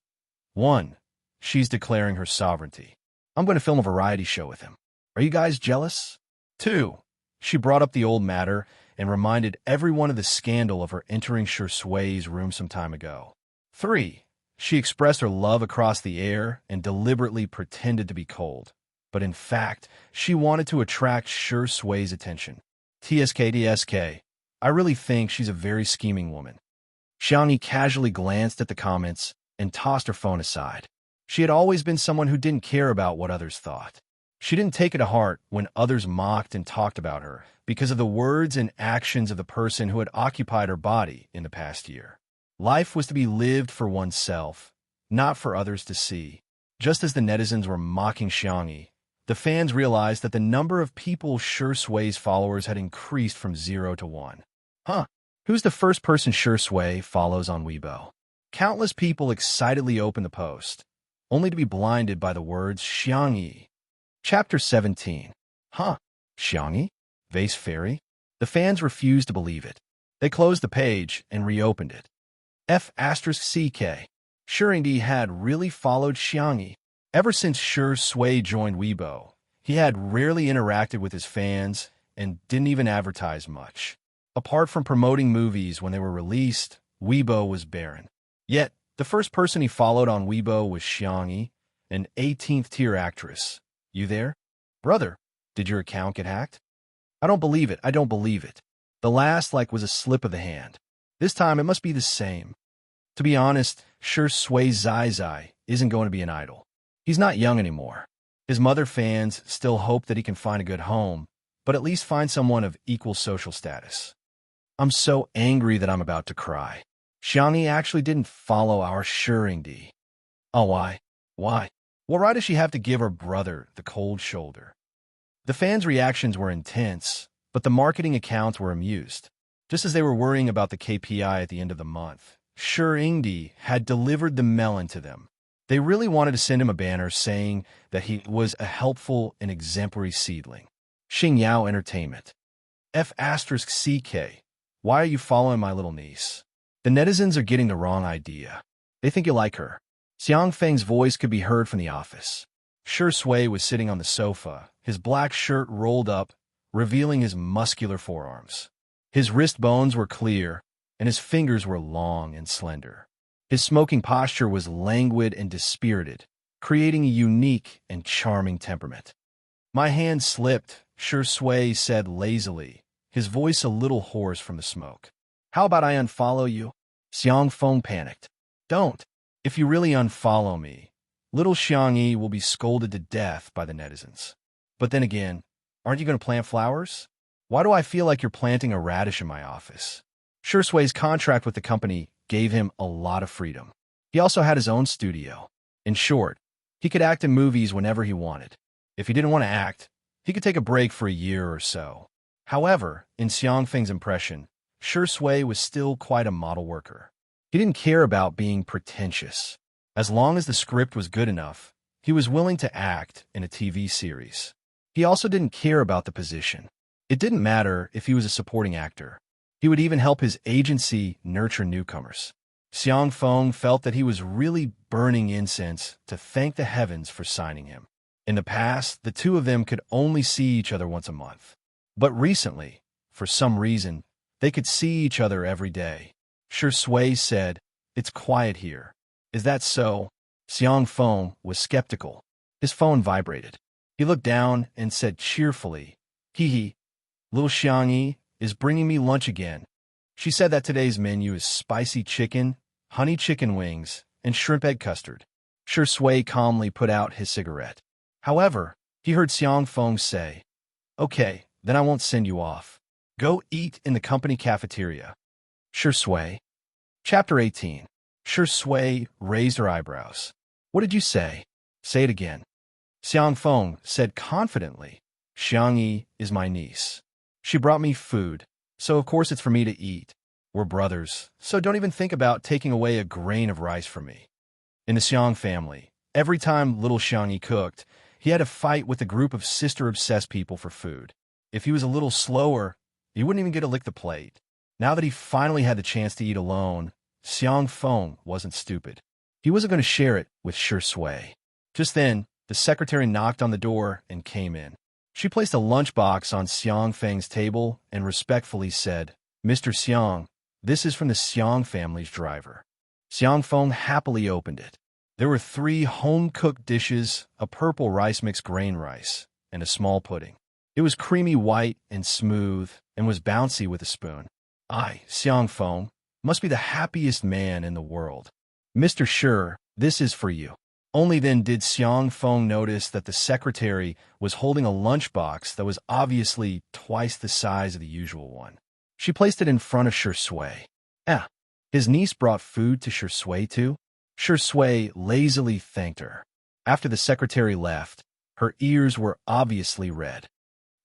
1. She's declaring her sovereignty. I'm going to film a variety show with him. Are you guys jealous? 2. She brought up the old matter and reminded everyone of the scandal of her entering Sure Sway's room some time ago. 3. She expressed her love across the air and deliberately pretended to be cold. But in fact, she wanted to attract Sure Sway's attention. TSK. I really think she's a very scheming woman. Xiangyi casually glanced at the comments and tossed her phone aside. She had always been someone who didn't care about what others thought. She didn't take it to heart when others mocked and talked about her because of the words and actions of the person who had occupied her body in the past year. Life was to be lived for oneself, not for others to see. Just as the netizens were mocking Xiangyi, the fans realized that the number of people Sure Sway's followers had increased from 0 to 1. Who's the first person Sure Sway follows on Weibo? Countless people excitedly opened the post, only to be blinded by the words Xiangyi. Chapter 17. Xiangyi? Vase Fairy? The fans refused to believe it. They closed the page and reopened it. F***CK. Sure Ingdi had really followed Xiangyi. Ever since Sure Sway joined Weibo, he had rarely interacted with his fans and didn't even advertise much. Apart from promoting movies when they were released, Weibo was barren. Yet, the first person he followed on Weibo was Xiangyi, an 18th-tier actress. You there? Brother, did your account get hacked? I don't believe it. The last like was a slip of the hand. This time it must be the same. To be honest, Sure Sway Zai isn't going to be an idol. He's not young anymore. His mother fans still hope that he can find a good home, but at least find someone of equal social status. I'm so angry that I'm about to cry. Xiangyi actually didn't follow our Sure Ingdi. Oh, why? Well, why does she have to give her brother the cold shoulder? The fans' reactions were intense, but the marketing accounts were amused. Just as they were worrying about the KPI at the end of the month, Sure Ingdi had delivered the melon to them. They really wanted to send him a banner saying that he was a helpful and exemplary seedling. Xingyao Entertainment. F***CK. Why are you following my little niece? The netizens are getting the wrong idea. They think you like her. Xiang Feng's voice could be heard from the office. Sure Sway was sitting on the sofa, his black shirt rolled up, revealing his muscular forearms. His wrist bones were clear, and his fingers were long and slender. His smoking posture was languid and dispirited, creating a unique and charming temperament. My hand slipped, Sure Sway said lazily, his voice a little hoarse from the smoke. How about I unfollow you? Xiang Feng panicked. Don't. If you really unfollow me, little Xiangyi will be scolded to death by the netizens. But then again, aren't you going to plant flowers? Why do I feel like you're planting a radish in my office? Sure Sway's contract with the company gave him a lot of freedom. He also had his own studio. In short, he could act in movies whenever he wanted. If he didn't want to act, he could take a break for a year or so. However, in Xiang Feng's impression, Shi Sui was still quite a model worker. He didn't care about being pretentious. As long as the script was good enough, he was willing to act in a TV series. He also didn't care about the position. It didn't matter if he was a supporting actor. He would even help his agency nurture newcomers. Xiang Feng felt that he was really burning incense to thank the heavens for signing him. In the past, the two of them could only see each other once a month. But recently, for some reason, they could see each other every day. Shi Sui said, "It's quiet here." "Is that so?" Xiang Feng was skeptical. His phone vibrated. He looked down and said cheerfully, "Hee, little Xiangyi is bringing me lunch again. She said that today's menu is spicy chicken, honey chicken wings, and shrimp egg custard." Shi Sui calmly put out his cigarette. However, he heard Xiang Feng say, "Okay, then I won't send you off. Go eat in the company cafeteria." Shi Sui. Chapter 18. Shi Sui raised her eyebrows. "What did you say?" "Say it again." Xiang Feng said confidently, "Xiangyi is my niece. She brought me food, so of course it's for me to eat. We're brothers, so don't even think about taking away a grain of rice from me." In the Xiang family, every time little Xiangyi cooked, he had a fight with a group of sister-obsessed people for food. If he was a little slower, he wouldn't even get to lick the plate. Now that he finally had the chance to eat alone, Xiang Feng wasn't stupid. He wasn't going to share it with Shi Sui. Just then, the secretary knocked on the door and came in. She placed a lunchbox on Xiang Feng's table and respectfully said, "Mr. Xiang, this is from the Xiang family's driver." Xiang Feng happily opened it. There were 3 home-cooked dishes, a purple rice-mixed grain rice, and a small pudding. It was creamy white and smooth and was bouncy with a spoon. Xiang Feng, must be the happiest man in the world. "Mr. Shi, this is for you." Only then did Xiang Feng notice that the secretary was holding a lunchbox that was obviously twice the size of the usual one. She placed it in front of Shi Sui. His niece brought food to Shi Sui too? Shi Sui lazily thanked her. After the secretary left, her ears were obviously red.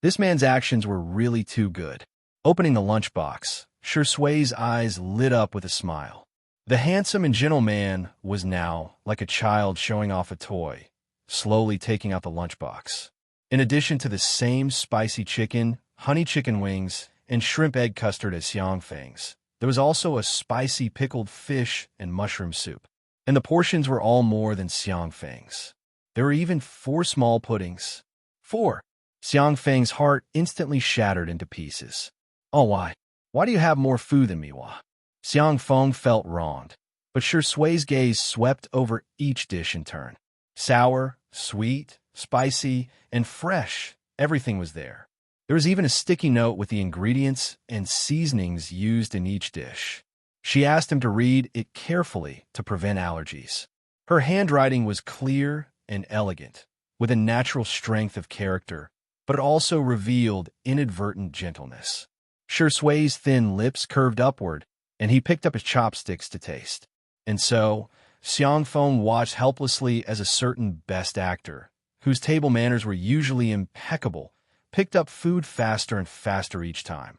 This man's actions were really too good. Opening the lunchbox, Shi Sui's eyes lit up with a smile. The handsome and gentle man was now like a child showing off a toy, slowly taking out the lunchbox. In addition to the same spicy chicken, honey chicken wings, and shrimp egg custard as Xiang Feng's, there was also a spicy pickled fish and mushroom soup. And the portions were all more than Xiang Feng's. There were even 4 small puddings. 4. Xiang Feng's heart instantly shattered into pieces. "Oh, why? Why do you have more food than me, Wah?" Xiang Feng felt wronged, but Shi Sui's gaze swept over each dish in turn. Sour, sweet, spicy, and fresh, everything was there. There was even a sticky note with the ingredients and seasonings used in each dish. She asked him to read it carefully to prevent allergies. Her handwriting was clear and elegant, with a natural strength of character, but it also revealed inadvertent gentleness. Shi Sui's thin lips curved upward, and he picked up his chopsticks to taste. And so, Xiang Feng watched helplessly as a certain best actor, whose table manners were usually impeccable, picked up food faster and faster each time.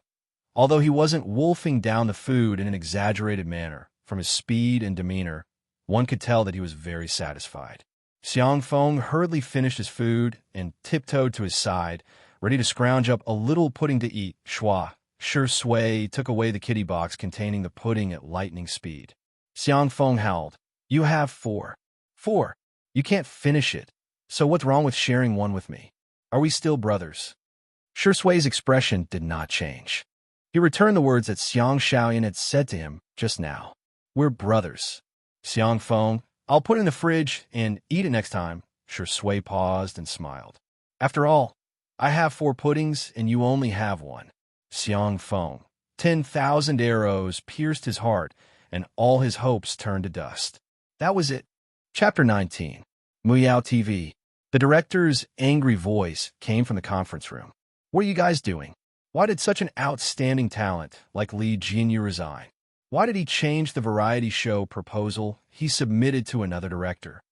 Although he wasn't wolfing down the food in an exaggerated manner, from his speed and demeanor, one could tell that he was very satisfied. Xiang Feng hurriedly finished his food and tiptoed to his side, ready to scrounge up a little pudding to eat. Schwa. Shi Sui took away the kitty box containing the pudding at lightning speed. Xiang Feng howled, "You have 4. 4. You can't finish it. So what's wrong with sharing one with me? Are we still brothers?" Shi Sui's expression did not change. He returned the words that Xiang Shaoyan had said to him just now. "We're brothers." Xiang Feng, "I'll put it in the fridge and eat it next time." Shi Sui paused and smiled. "After all, I have 4 puddings and you only have 1. Xiang Feng. 10,000 arrows pierced his heart, and all his hopes turned to dust. That was it. Chapter 19. Muyao TV. The director's angry voice came from the conference room. "What are you guys doing? Why did such an outstanding talent like Li Jinyu resign?" Why did he change the variety show proposal he submitted to another director?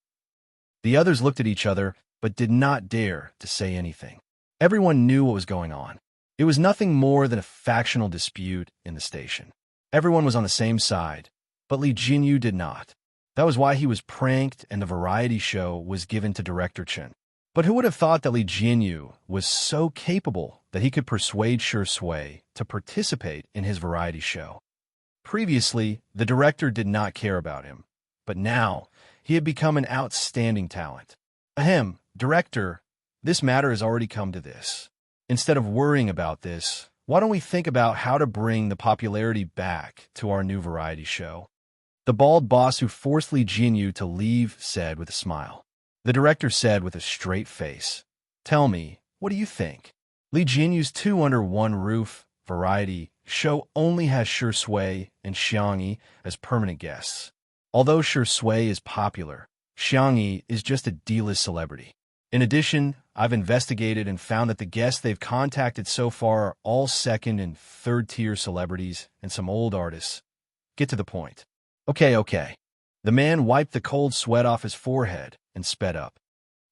The others looked at each other, but did not dare to say anything. Everyone knew what was going on. It was nothing more than a factional dispute in the station. Everyone was on the same side, but Lee Jinyu did not. That was why he was pranked and the variety show was given to Director Chen. But who would have thought that Lee Jinyu was so capable that he could persuade Shi Sui to participate in his variety show? Previously, the director did not care about him, but now he had become an outstanding talent. Ahem, director, this matter has already come to this. Instead of worrying about this, why don't we think about how to bring the popularity back to our new variety show? The bald boss who forced Lee Jinyu to leave said with a smile. The director said with a straight face, "Tell me, what do you think?" Lee Jinyu's Two Under One Roof variety show only has Shi Sui and Xiang Yi as permanent guests. Although Shi Sui is popular, Xiang Yi is just a D-list celebrity. In addition, I've investigated and found that the guests they've contacted so far are all second and third-tier celebrities and some old artists. Get to the point. Okay. The man wiped the cold sweat off his forehead and sped up.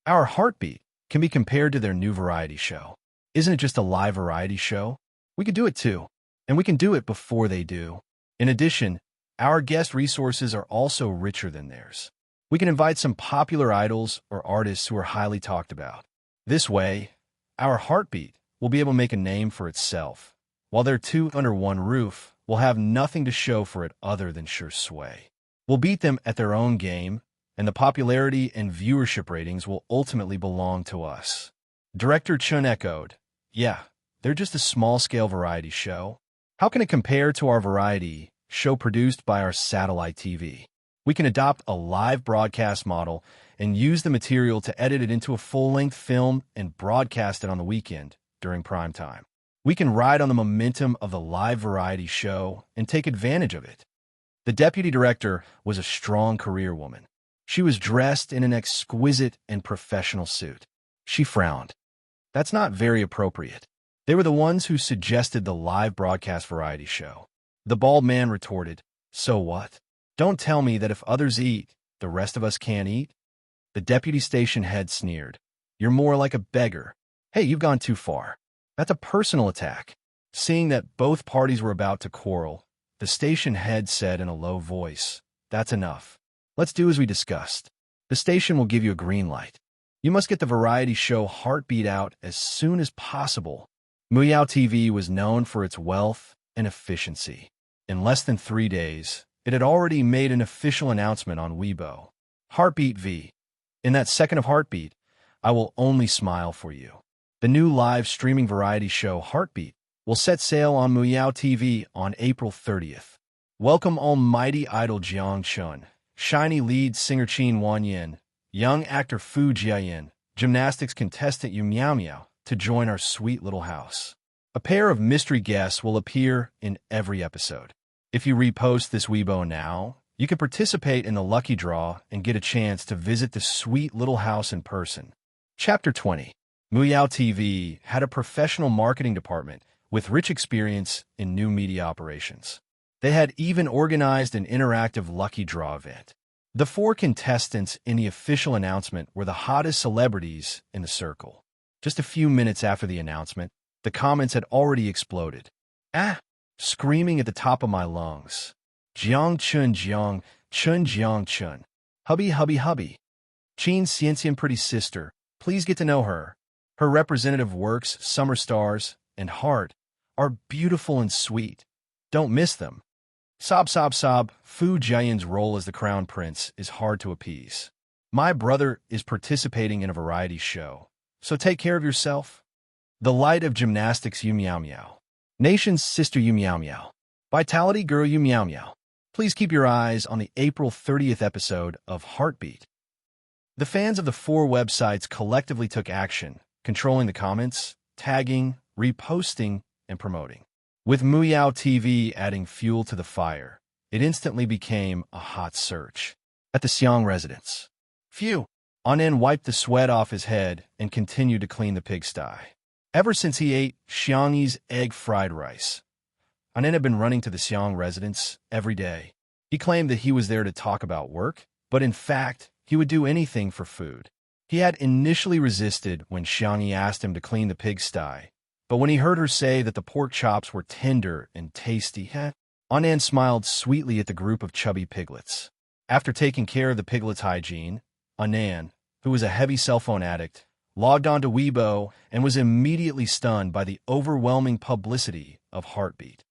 Our heartbeat can be compared to their new variety show. Isn't it just a live variety show? We could do it too, and we can do it before they do. In addition, our guest resources are also richer than theirs. We can invite some popular idols or artists who are highly talked about. This way, our heartbeat will be able to make a name for itself, while their Two Under One Roof will have nothing to show for it other than Shi Sui. We'll beat them at their own game, and the popularity and viewership ratings will ultimately belong to us. Director Chun echoed, "Yeah, they're just a small-scale variety show. How can it compare to our variety show produced by our satellite TV? We can adopt a live broadcast model and use the material to edit it into a full-length film and broadcast it on the weekend during prime time. We can ride on the momentum of the live variety show and take advantage of it." The deputy director was a strong career woman. She was dressed in an exquisite and professional suit. She frowned. That's not very appropriate. They were the ones who suggested the live broadcast variety show. The bald man retorted, "So what? Don't tell me that if others eat, the rest of us can't eat?" The deputy station head sneered. "You're more like a beggar. Hey, you've gone too far. That's a personal attack." Seeing that both parties were about to quarrel, the station head said in a low voice, "That's enough. Let's do as we discussed. The station will give you a green light. You must get the variety show Heartbeat out as soon as possible." Muyao TV was known for its wealth and efficiency. In less than 3 days, it had already made an official announcement on Weibo. Heartbeat V. In that second of Heartbeat, I will only smile for you. The new live streaming variety show Heartbeat will set sail on Muyao TV on April 30th. Welcome almighty idol Jiang Chun, shiny lead singer Qin Wanyin, young actor Fu Jiayin, gymnastics contestant Yu Miao Miao to join our sweet little house. A pair of mystery guests will appear in every episode. If you repost this Weibo now, you can participate in the lucky draw and get a chance to visit the sweet little house in person. Chapter 20. Muyao TV had a professional marketing department with rich experience in new media operations. They had even organized an interactive lucky draw event. The 4 contestants in the official announcement were the hottest celebrities in the circle. Just a few minutes after the announcement, the comments had already exploded. Screaming at the top of my lungs. Jiang Chun Jiang Chun Jiang Chun. Hubby hubby hubby. Qin Xianxian pretty sister, please get to know her. Her representative works, Summer Stars, and Heart are beautiful and sweet. Don't miss them. Sob sob sob, Fu Jiayin's role as the crown prince is hard to appease. My brother is participating in a variety show, so take care of yourself. The light of gymnastics Yu Miao Miao. Nation's sister Yu Miao Miao. Vitality girl Yu Miao Miao. Please keep your eyes on the April 30th episode of Heartbeat. The fans of the 4 websites collectively took action, controlling the comments, tagging, reposting, and promoting. With Muyao TV adding fuel to the fire, it instantly became a hot search. At the Xiang residence. Phew! Anan wiped the sweat off his head and continued to clean the pigsty. Ever since he ate Xiang Yi's egg fried rice, Anan had been running to the Xiang residence every day. He claimed that he was there to talk about work, but in fact, he would do anything for food. He had initially resisted when Xiangyi asked him to clean the pigsty, but when he heard her say that the pork chops were tender and tasty, Anan smiled sweetly at the group of chubby piglets. After taking care of the piglets' hygiene, Anan, who was a heavy cell phone addict, logged onto Weibo and was immediately stunned by the overwhelming publicity of Heartbeat.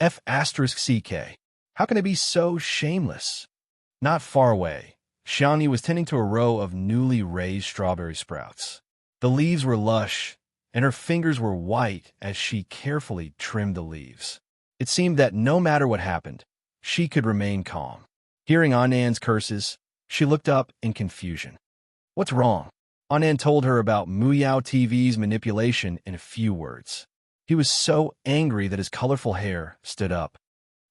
F*CK. How can it be so shameless? Not far away, Xiangyi was tending to a row of newly raised strawberry sprouts. The leaves were lush, and her fingers were white as she carefully trimmed the leaves. It seemed that no matter what happened, she could remain calm. Hearing Anan's curses, she looked up in confusion. What's wrong? Anan told her about Muyao TV's manipulation in a few words. He was so angry that his colorful hair stood up.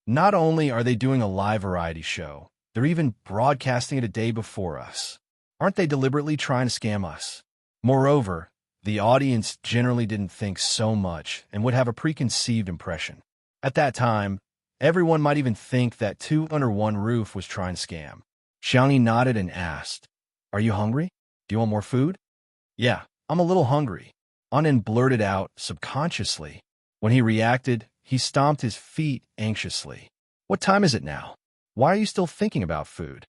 Not only are they doing a live variety show, they're even broadcasting it a day before us. Aren't they deliberately trying to scam us? Moreover, the audience generally didn't think so much and would have a preconceived impression. At that time, everyone might even think that Two Under One Roof was trying to scam. Xiangyi nodded and asked, "Are you hungry? Do you want more food?" "Yeah, I'm a little hungry," Anan blurted out subconsciously. When he reacted, he stomped his feet anxiously. "What time is it now? Why are you still thinking about food?"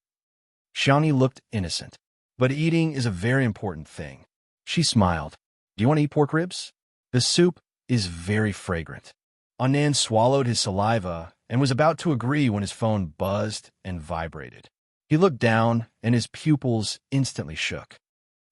Xiangyi looked innocent. "But eating is a very important thing." She smiled. "Do you want to eat pork ribs? The soup is very fragrant." Anan swallowed his saliva and was about to agree when his phone buzzed and vibrated. He looked down, and his pupils instantly shook.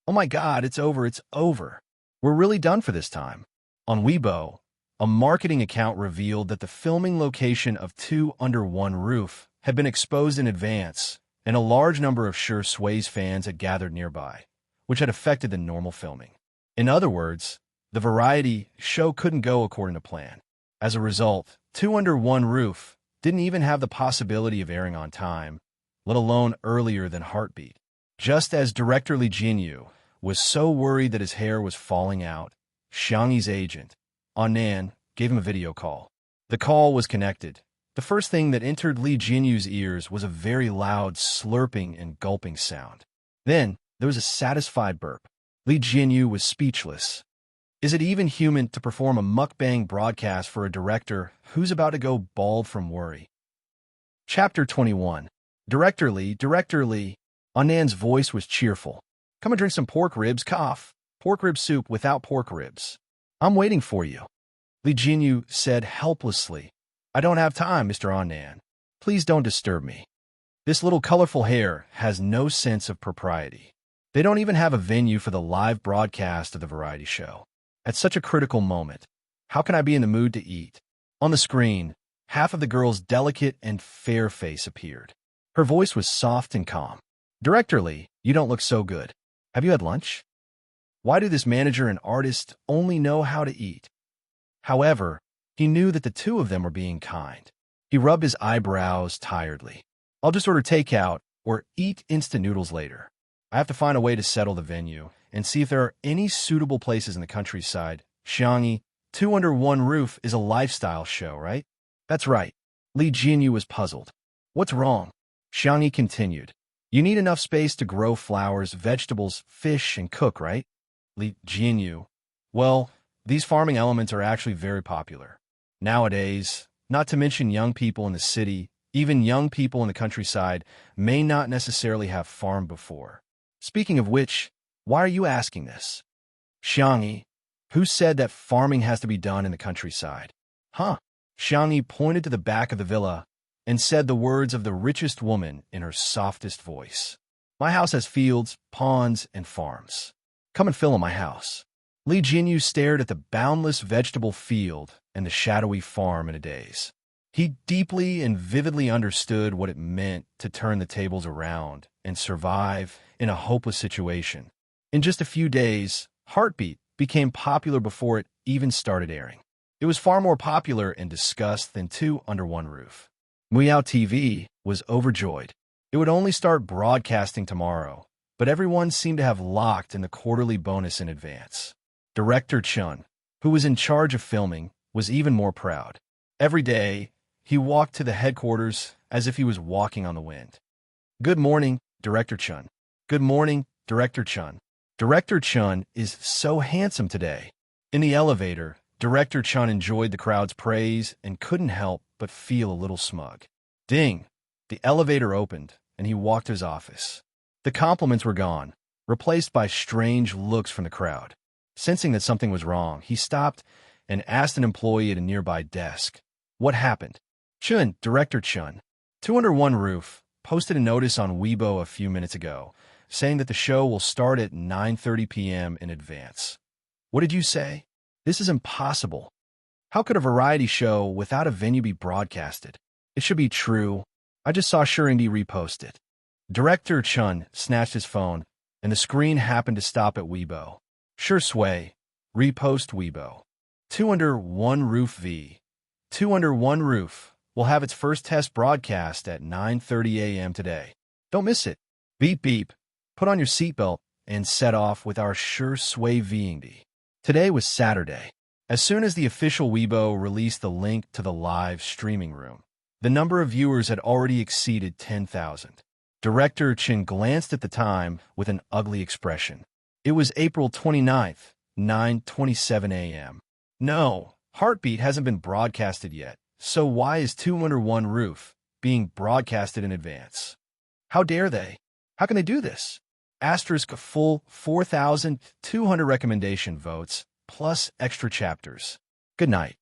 "Oh my God, it's over, it's over. We're really done for this time." On Weibo, a marketing account revealed that the filming location of Two Under One Roof had been exposed in advance, and a large number of Sure Sway's fans had gathered nearby, which had affected the normal filming. In other words, the variety show couldn't go according to plan. As a result, Two Under One Roof didn't even have the possibility of airing on time, let alone earlier than Heartbeat. Just as director Li Jinyu was so worried that his hair was falling out, Xiangyi's agent, Anan, gave him a video call. The call was connected. The first thing that entered Li Jinyu's ears was a very loud slurping and gulping sound. Then, there was a satisfied burp. Li Jinyu was speechless. Is it even human to perform a mukbang broadcast for a director who's about to go bald from worry? Chapter 21. Director Li. Anan's voice was cheerful. "Come and drink some pork ribs, cough. Pork rib soup without pork ribs. I'm waiting for you." Li Jinyu said helplessly, "I don't have time, Mr. Anan. Please don't disturb me. This little colorful hair has no sense of propriety. They don't even have a venue for the live broadcast of the variety show. At such a critical moment, how can I be in the mood to eat?" On the screen, half of the girl's delicate and fair face appeared. Her voice was soft and calm. "Director Li, you don't look so good. Have you had lunch? Why do this manager and artist only know how to eat?" However, he knew that the two of them were being kind. He rubbed his eyebrows tiredly. "I'll just order takeout or eat instant noodles later. I have to find a way to settle the venue and see if there are any suitable places in the countryside. Xiangyi, Two Under One Roof is a lifestyle show, right?" "That's right." Li Jinyu was puzzled. "What's wrong?" Xiangyi continued. "You need enough space to grow flowers, vegetables, fish, and cook, right?" Li Jinyu. "Well, these farming elements are actually very popular. Nowadays, not to mention young people in the city, even young people in the countryside may not necessarily have farmed before. Speaking of which, why are you asking this?" "Xiangyi, who said that farming has to be done in the countryside?" "Huh?" Xiangyi pointed to the back of the villa and said the words of the richest woman in her softest voice. "My house has fields, ponds, and farms. Come and fill in my house." Li Jinyu stared at the boundless vegetable field and the shadowy farm in a daze. He deeply and vividly understood what it meant to turn the tables around and survive in a hopeless situation. In just a few days, Heartbeat became popular before it even started airing. It was far more popular and discussed than Two Under One Roof. Muyao TV was overjoyed. It would only start broadcasting tomorrow, but everyone seemed to have locked in the quarterly bonus in advance. Director Chun, who was in charge of filming, was even more proud. Every day, he walked to the headquarters as if he was walking on the wind. Good morning, Director Chun. Good morning, Director Chun. Director Chun is so handsome today. In the elevator, Director Chun enjoyed the crowd's praise and couldn't help but feel a little smug. Ding! The elevator opened, and he walked to his office. The compliments were gone, replaced by strange looks from the crowd. Sensing that something was wrong, he stopped and asked an employee at a nearby desk, "What happened?" "Chun, Director Chun. 201 Roof posted a notice on Weibo a few minutes ago, saying that the show will start at 9:30 p.m. in advance." "What did you say? This is impossible. How could a variety show without a venue be broadcasted? It should be true. I just saw Shurindi repost it." Director Chun snatched his phone, and the screen happened to stop at Weibo. "Sure Sway, repost Weibo. 201 Roof v. 201 Roof will have its first test broadcast at 9:30 a.m. today. Don't miss it. Beep beep. Put on your seatbelt and set off with our Sure Sway VD." Today was Saturday. As soon as the official Weibo released the link to the live streaming room, the number of viewers had already exceeded 10,000. Director Chin glanced at the time with an ugly expression. It was April 29th, 9:27 a.m. No, Heartbeat hasn't been broadcasted yet, so why is 201 Roof being broadcasted in advance? How dare they? How can they do this? Asterisk a full 4,200 recommendation votes, plus extra chapters. Good night.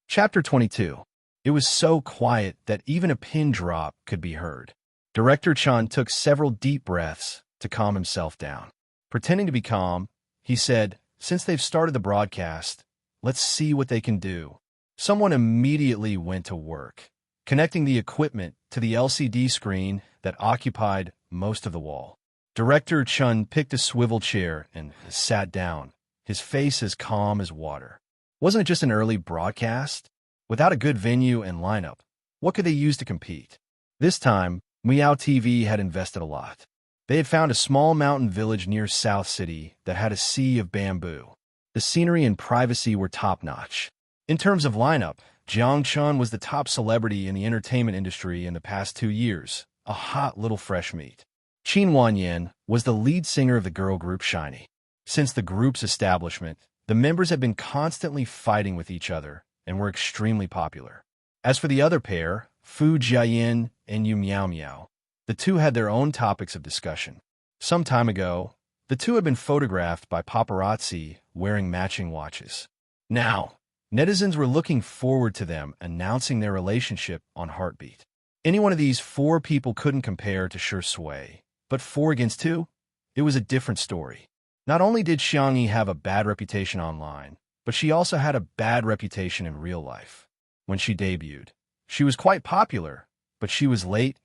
Chapter 22. It was so quiet that even a pin drop could be heard. Director Chan took several deep breaths to calm himself down. Pretending to be calm, he said, "Since they've started the broadcast, let's see what they can do." Someone immediately went to work, connecting the equipment to the LCD screen that occupied most of the wall. Director Chun picked a swivel chair and sat down, his face as calm as water. Wasn't it just an early broadcast? Without a good venue and lineup, what could they use to compete? This time, Meow TV had invested a lot. They had found a small mountain village near South City that had a sea of bamboo. The scenery and privacy were top-notch. In terms of lineup, Jiang Chun was the top celebrity in the entertainment industry in the past 2 years, a hot little fresh meat. Qin Wanyan was the lead singer of the girl group Shiny. Since the group's establishment, the members had been constantly fighting with each other and were extremely popular. As for the other pair, Fu Jiayin and Yu Miao Miao, the two had their own topics of discussion. Some time ago, the two had been photographed by paparazzi wearing matching watches. Now, netizens were looking forward to them announcing their relationship on Heartbeat. Any one of these 4 people couldn't compare to Sure Sway, but 4 against 2? It was a different story. Not only did Xiangyi have a bad reputation online, but she also had a bad reputation in real life. When she debuted, she was quite popular, but she was late,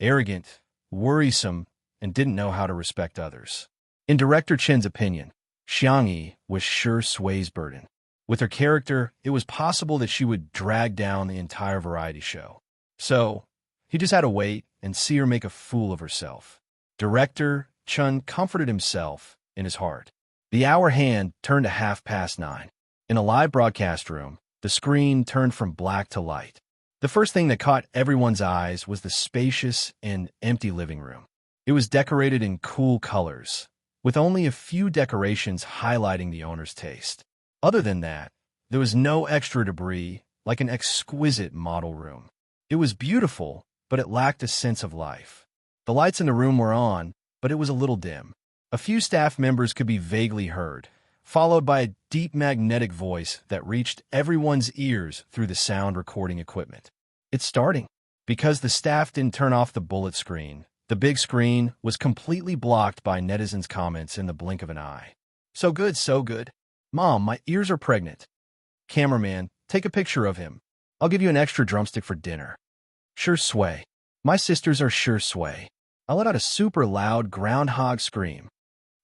arrogant, worrisome, and didn't know how to respect others. In Director Chen's opinion, Xiangyi was Sure Sway's burden. With her character, it was possible that she would drag down the entire variety show. So, he just had to wait and see her make a fool of herself. Director Chun comforted himself in his heart. The hour hand turned to 9:30. In a live broadcast room, the screen turned from black to light. The first thing that caught everyone's eyes was the spacious and empty living room. It was decorated in cool colors, with only a few decorations highlighting the owner's taste. Other than that, there was no extra debris, like an exquisite model room. It was beautiful, but it lacked a sense of life. The lights in the room were on, but it was a little dim. A few staff members could be vaguely heard, followed by a deep magnetic voice that reached everyone's ears through the sound recording equipment. "It's starting." Because the staff didn't turn off the bullet screen, the big screen was completely blocked by netizens' comments in the blink of an eye. "So good, so good. Mom, my ears are pregnant. Cameraman, take a picture of him. I'll give you an extra drumstick for dinner. Sure Sway. My sisters are Sure Sway." I let out a super loud groundhog scream.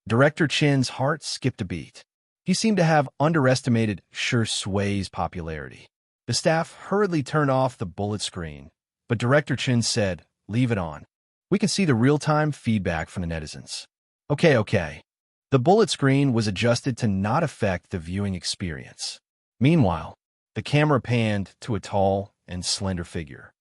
Director Chin's heart skipped a beat. He seemed to have underestimated Sure Sway's popularity. The staff hurriedly turned off the bullet screen, but Director Chin said, "Leave it on. We can see the real-time feedback from the netizens." Okay. The bullet screen was adjusted to not affect the viewing experience. Meanwhile, the camera panned to a tall and slender figure.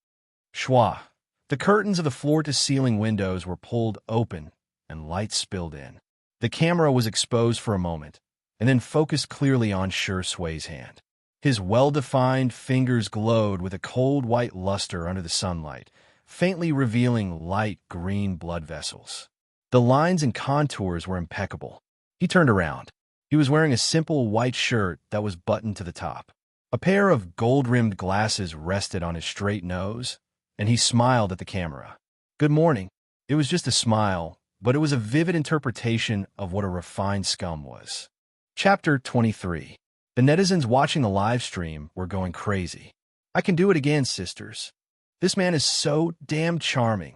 Schwa. The curtains of the floor-to-ceiling windows were pulled open, and light spilled in. The camera was exposed for a moment, and then focused clearly on Shui's hand. His well-defined fingers glowed with a cold white luster under the sunlight, faintly revealing light green blood vessels. The lines and contours were impeccable. He turned around. He was wearing a simple white shirt that was buttoned to the top. A pair of gold-rimmed glasses rested on his straight nose, and he smiled at the camera. Good morning. It was just a smile, but it was a vivid interpretation of what a refined scum was. Chapter 23. The netizens watching the live stream were going crazy. I can do it again, sisters. This man is so damn charming.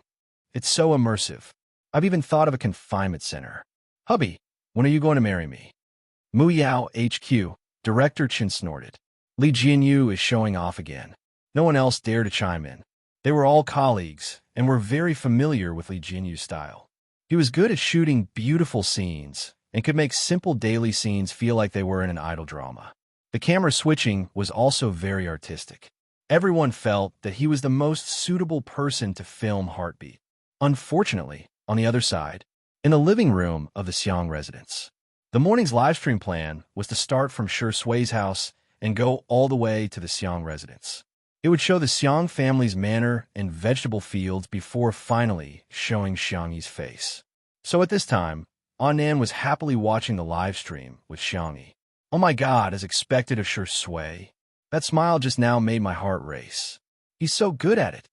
It's so immersive. I've even thought of a confinement center. Hubby, when are you going to marry me? Mu Yao HQ, Director Chen snorted. Li Jianyu is showing off again. No one else dared to chime in. They were all colleagues and were very familiar with Li Jianyu's style. He was good at shooting beautiful scenes and could make simple daily scenes feel like they were in an idol drama. The camera switching was also very artistic. Everyone felt that he was the most suitable person to film Heartbeat. Unfortunately, on the other side, in the living room of the Xiang residence, the morning's livestream plan was to start from Shui's house and go all the way to the Xiang residence. It would show the Xiang family's manor and vegetable fields before finally showing Xiangyi's face. So at this time, Annan was happily watching the live stream with Xiangyi. Oh my God, as expected of Shui. That smile just now made my heart race. He's so good at it.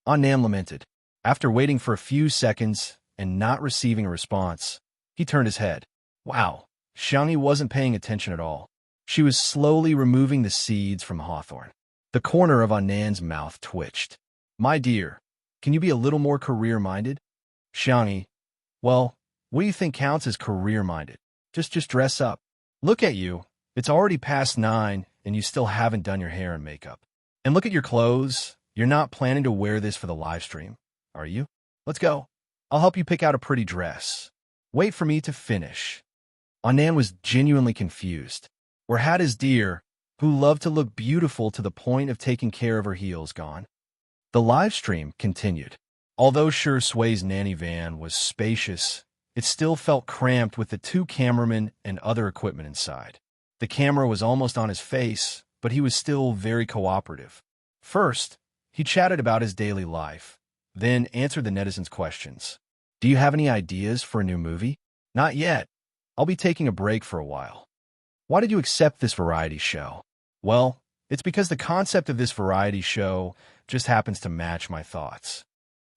Annan lamented. After waiting for a few seconds and not receiving a response, he turned his head. Wow, Xiangyi wasn't paying attention at all. She was slowly removing the seeds from hawthorn. The corner of Annan's mouth twitched. My dear, can you be a little more career-minded? Xiangyi, well, what do you think counts as career-minded? Just dress up. Look at you. It's already past 9, and you still haven't done your hair and makeup. And look at your clothes. You're not planning to wear this for the live stream, are you? Let's go. I'll help you pick out a pretty dress. Wait for me to finish. Annan was genuinely confused. Where had his dear, who loved to look beautiful to the point of taking care of her heels, gone? The live stream continued. Although Shui's nanny van was spacious, it still felt cramped with the 2 cameramen and other equipment inside. The camera was almost on his face, but he was still very cooperative. First, he chatted about his daily life, then answered the netizens' questions. Do you have any ideas for a new movie? Not yet. I'll be taking a break for a while. Why did you accept this variety show? Well, it's because the concept of this variety show just happens to match my thoughts.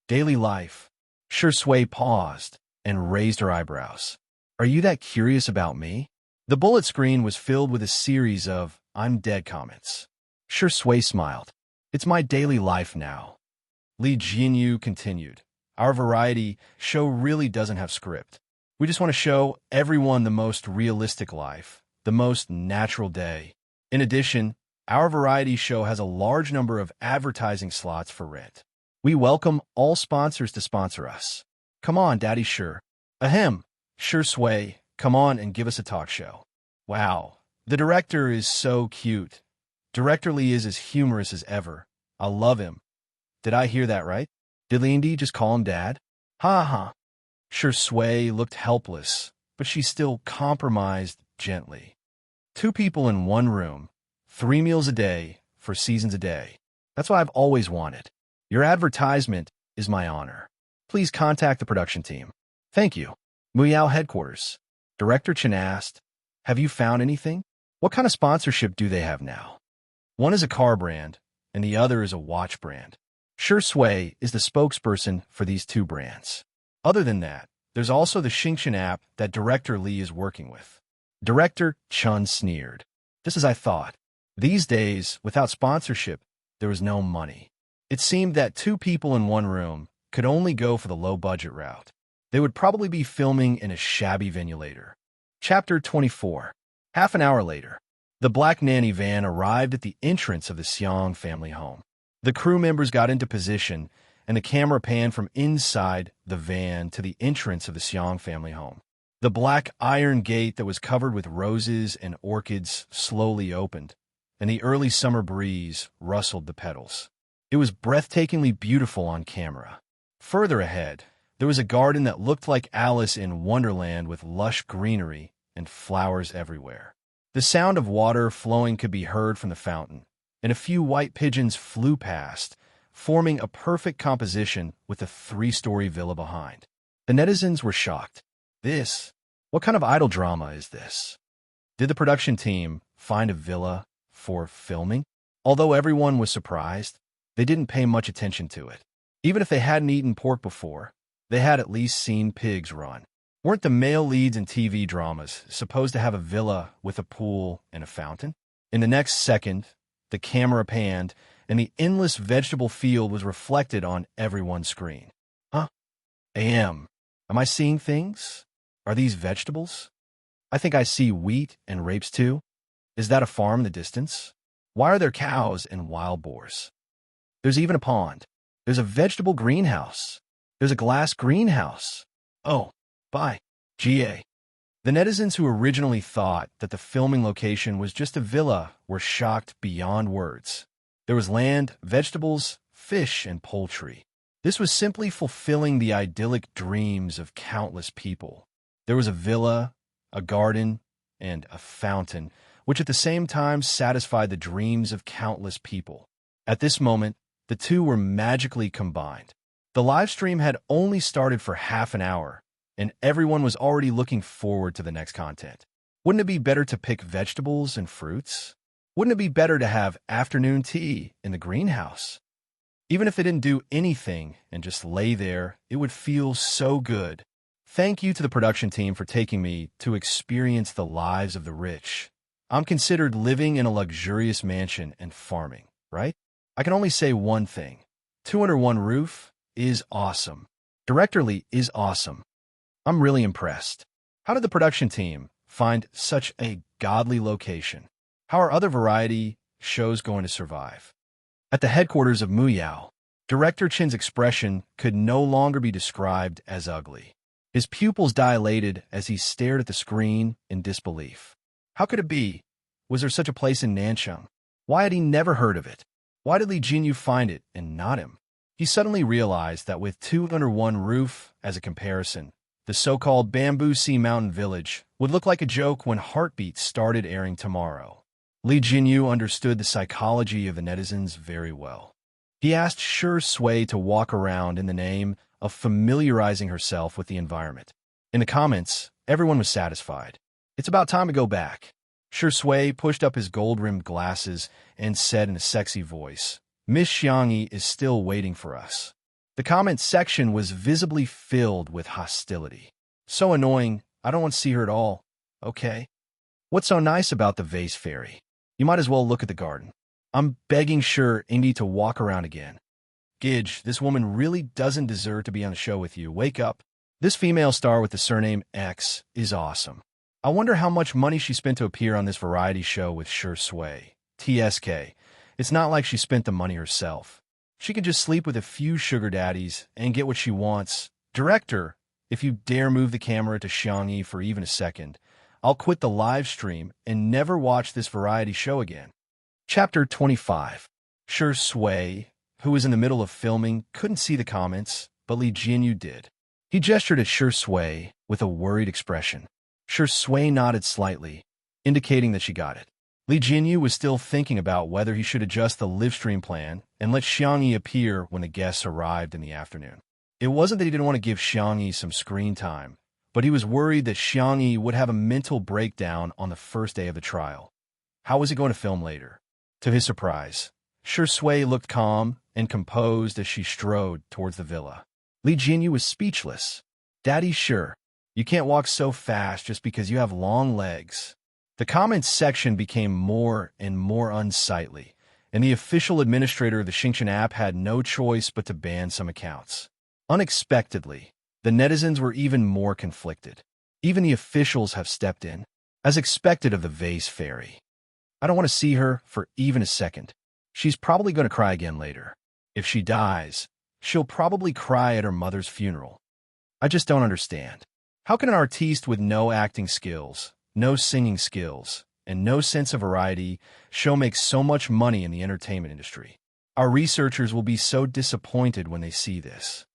Daily life. Shui paused and raised her eyebrows. Are you that curious about me? The bullet screen was filled with a series of I'm dead comments. Shui smiled. It's my daily life now. Li Jianyu continued. Our variety show really doesn't have script. We just want to show everyone the most realistic life, the most natural day. In addition, our variety show has a large number of advertising slots for rent. We welcome all sponsors to sponsor us. Come on, Daddy Sure. Ahem. Shui, come on and give us a talk show. Wow, the director is so cute. Director Lee is as humorous as ever. I love him. Did I hear that right? Did Lindy just call him Dad? Ha ha. Shui looked helpless, but she still compromised gently. 2 people in 1 room, 3 meals a day, for seasons a day. That's what I've always wanted. Your advertisement is my honor. Please contact the production team. Thank you. Muyao headquarters. Director Chen asked, have you found anything? What kind of sponsorship do they have now? One is a car brand, and the other is a watch brand. Shui is the spokesperson for these 2 brands. Other than that, there's also the Xingqian app that Director Li is working with. Director Chun sneered. Just as I thought. These days, without sponsorship, there was no money. It seemed that 2 people in 1 room could only go for the low-budget route. They would probably be filming in a shabby venue later. Chapter 24. Half an hour later, the black nanny van arrived at the entrance of the Xiang family home. The crew members got into position, and the camera panned from inside the van to the entrance of the Xiang family home. The black iron gate that was covered with roses and orchids slowly opened, and the early summer breeze rustled the petals. It was breathtakingly beautiful on camera. Further ahead, there was a garden that looked like Alice in Wonderland with lush greenery and flowers everywhere. The sound of water flowing could be heard from the fountain, and a few white pigeons flew past, forming a perfect composition with a three-story villa behind. The netizens were shocked. What kind of idol drama is this? Did the production team find a villa for filming? Although everyone was surprised, they didn't pay much attention to it. Even if they hadn't eaten pork before, they had at least seen pigs run. Weren't the male leads in TV dramas supposed to have a villa with a pool and a fountain? In the next second, the camera panned, and the endless vegetable field was reflected on everyone's screen. Huh? Am I seeing things? Are these vegetables? I think I see wheat and rapes too. Is that a farm in the distance? Why are there cows and wild boars? There's even a pond. There's a vegetable greenhouse. There's a glass greenhouse. Oh, bye. GA. The netizens who originally thought that the filming location was just a villa were shocked beyond words. There was land, vegetables, fish, and poultry. This was simply fulfilling the idyllic dreams of countless people. There was a villa, a garden, and a fountain, which at the same time satisfied the dreams of countless people. At this moment, the two were magically combined. The live stream had only started for half an hour, and everyone was already looking forward to the next content. Wouldn't it be better to pick vegetables and fruits? Wouldn't it be better to have afternoon tea in the greenhouse? Even if they didn't do anything and just lay there, it would feel so good. Thank you to the production team for taking me to experience the lives of the rich. I'm considered living in a luxurious mansion and farming, right? I can only say one thing. 2 Under One Roof is awesome. Director Lee is awesome. I'm really impressed. How did the production team find such a godly location? How are other variety shows going to survive? At the headquarters of Muyao, Director Chin's expression could no longer be described as ugly. His pupils dilated as he stared at the screen in disbelief. How could it be? Was there such a place in Nanchang? Why had he never heard of it? Why did Li Jinyu find it and not him? He suddenly realized that with 2 Under One Roof as a comparison, the so-called Bamboo Sea Mountain Village would look like a joke when Heartbeat started airing tomorrow. Li Jinyu understood the psychology of the netizens very well. He asked Shi Sui to walk around in the name of familiarizing herself with the environment. In the comments, everyone was satisfied. It's about time to go back. Shi Sui pushed up his gold-rimmed glasses and said in a sexy voice, Miss Xiangyi is still waiting for us. The comment section was visibly filled with hostility. So annoying, I don't want to see her at all. Okay. What's so nice about the vase fairy? You might as well look at the garden. I'm begging Indy to walk around again. Gidge, this woman really doesn't deserve to be on the show with you. Wake up. This female star with the surname X is awesome. I wonder how much money she spent to appear on this variety show with Shi Sui. TSK. It's not like she spent the money herself. She could just sleep with a few sugar daddies and get what she wants. Director, if you dare move the camera to Xiangyi for even a second, I'll quit the live stream and never watch this variety show again. Chapter 25. Shi Sui, who was in the middle of filming, couldn't see the comments, but Li Jinyu did. He gestured at Shi Sui with a worried expression. Shi Sui nodded slightly, indicating that she got it. Li Jinyu was still thinking about whether he should adjust the live stream plan and let Xiangyi appear when the guests arrived in the afternoon. It wasn't that he didn't want to give Xiangyi some screen time, but he was worried that Xiangyi would have a mental breakdown on the first day of the trial. How was he going to film later? To his surprise, Shi Sui looked calm and composed as she strode towards the villa. Li Jinyu was speechless. Daddy, sure, you can't walk so fast just because you have long legs. The comments section became more and more unsightly, and the official administrator of the Xingchen app had no choice but to ban some accounts. Unexpectedly, the netizens were even more conflicted. Even the officials have stepped in, as expected of the vase fairy. I don't want to see her for even a second. She's probably going to cry again later. If she dies, she'll probably cry at her mother's funeral. I just don't understand. How can an artiste with no acting skills, no singing skills, and no sense of variety, show makes so much money in the entertainment industry. Our researchers will be so disappointed when they see this.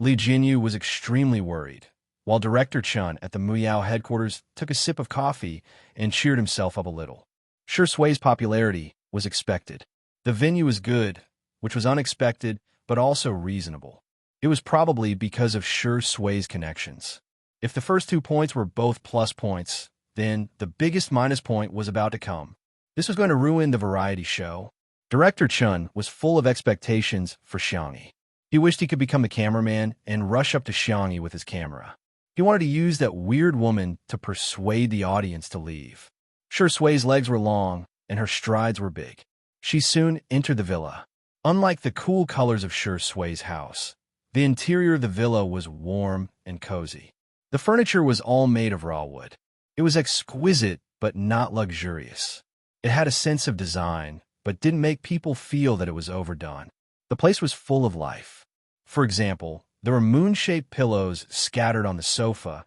Li Jinyu was extremely worried, while Director Chun at the Muyao headquarters took a sip of coffee and cheered himself up a little. Shi Sui's popularity was expected. The venue was good, which was unexpected, but also reasonable. It was probably because of Shi Sui's connections. If the first 2 points were both plus points, then the biggest minus point was about to come. This was going to ruin the variety show. Director Chun was full of expectations for Xiangyi. He wished he could become the cameraman and rush up to Xiangyi with his camera. He wanted to use that weird woman to persuade the audience to leave. Shi Sui's legs were long, and her strides were big. She soon entered the villa. Unlike the cool colors of Shi Sui's house, the interior of the villa was warm and cozy. The furniture was all made of raw wood. It was exquisite, but not luxurious. It had a sense of design, but didn't make people feel that it was overdone. The place was full of life. For example, there were moon-shaped pillows scattered on the sofa,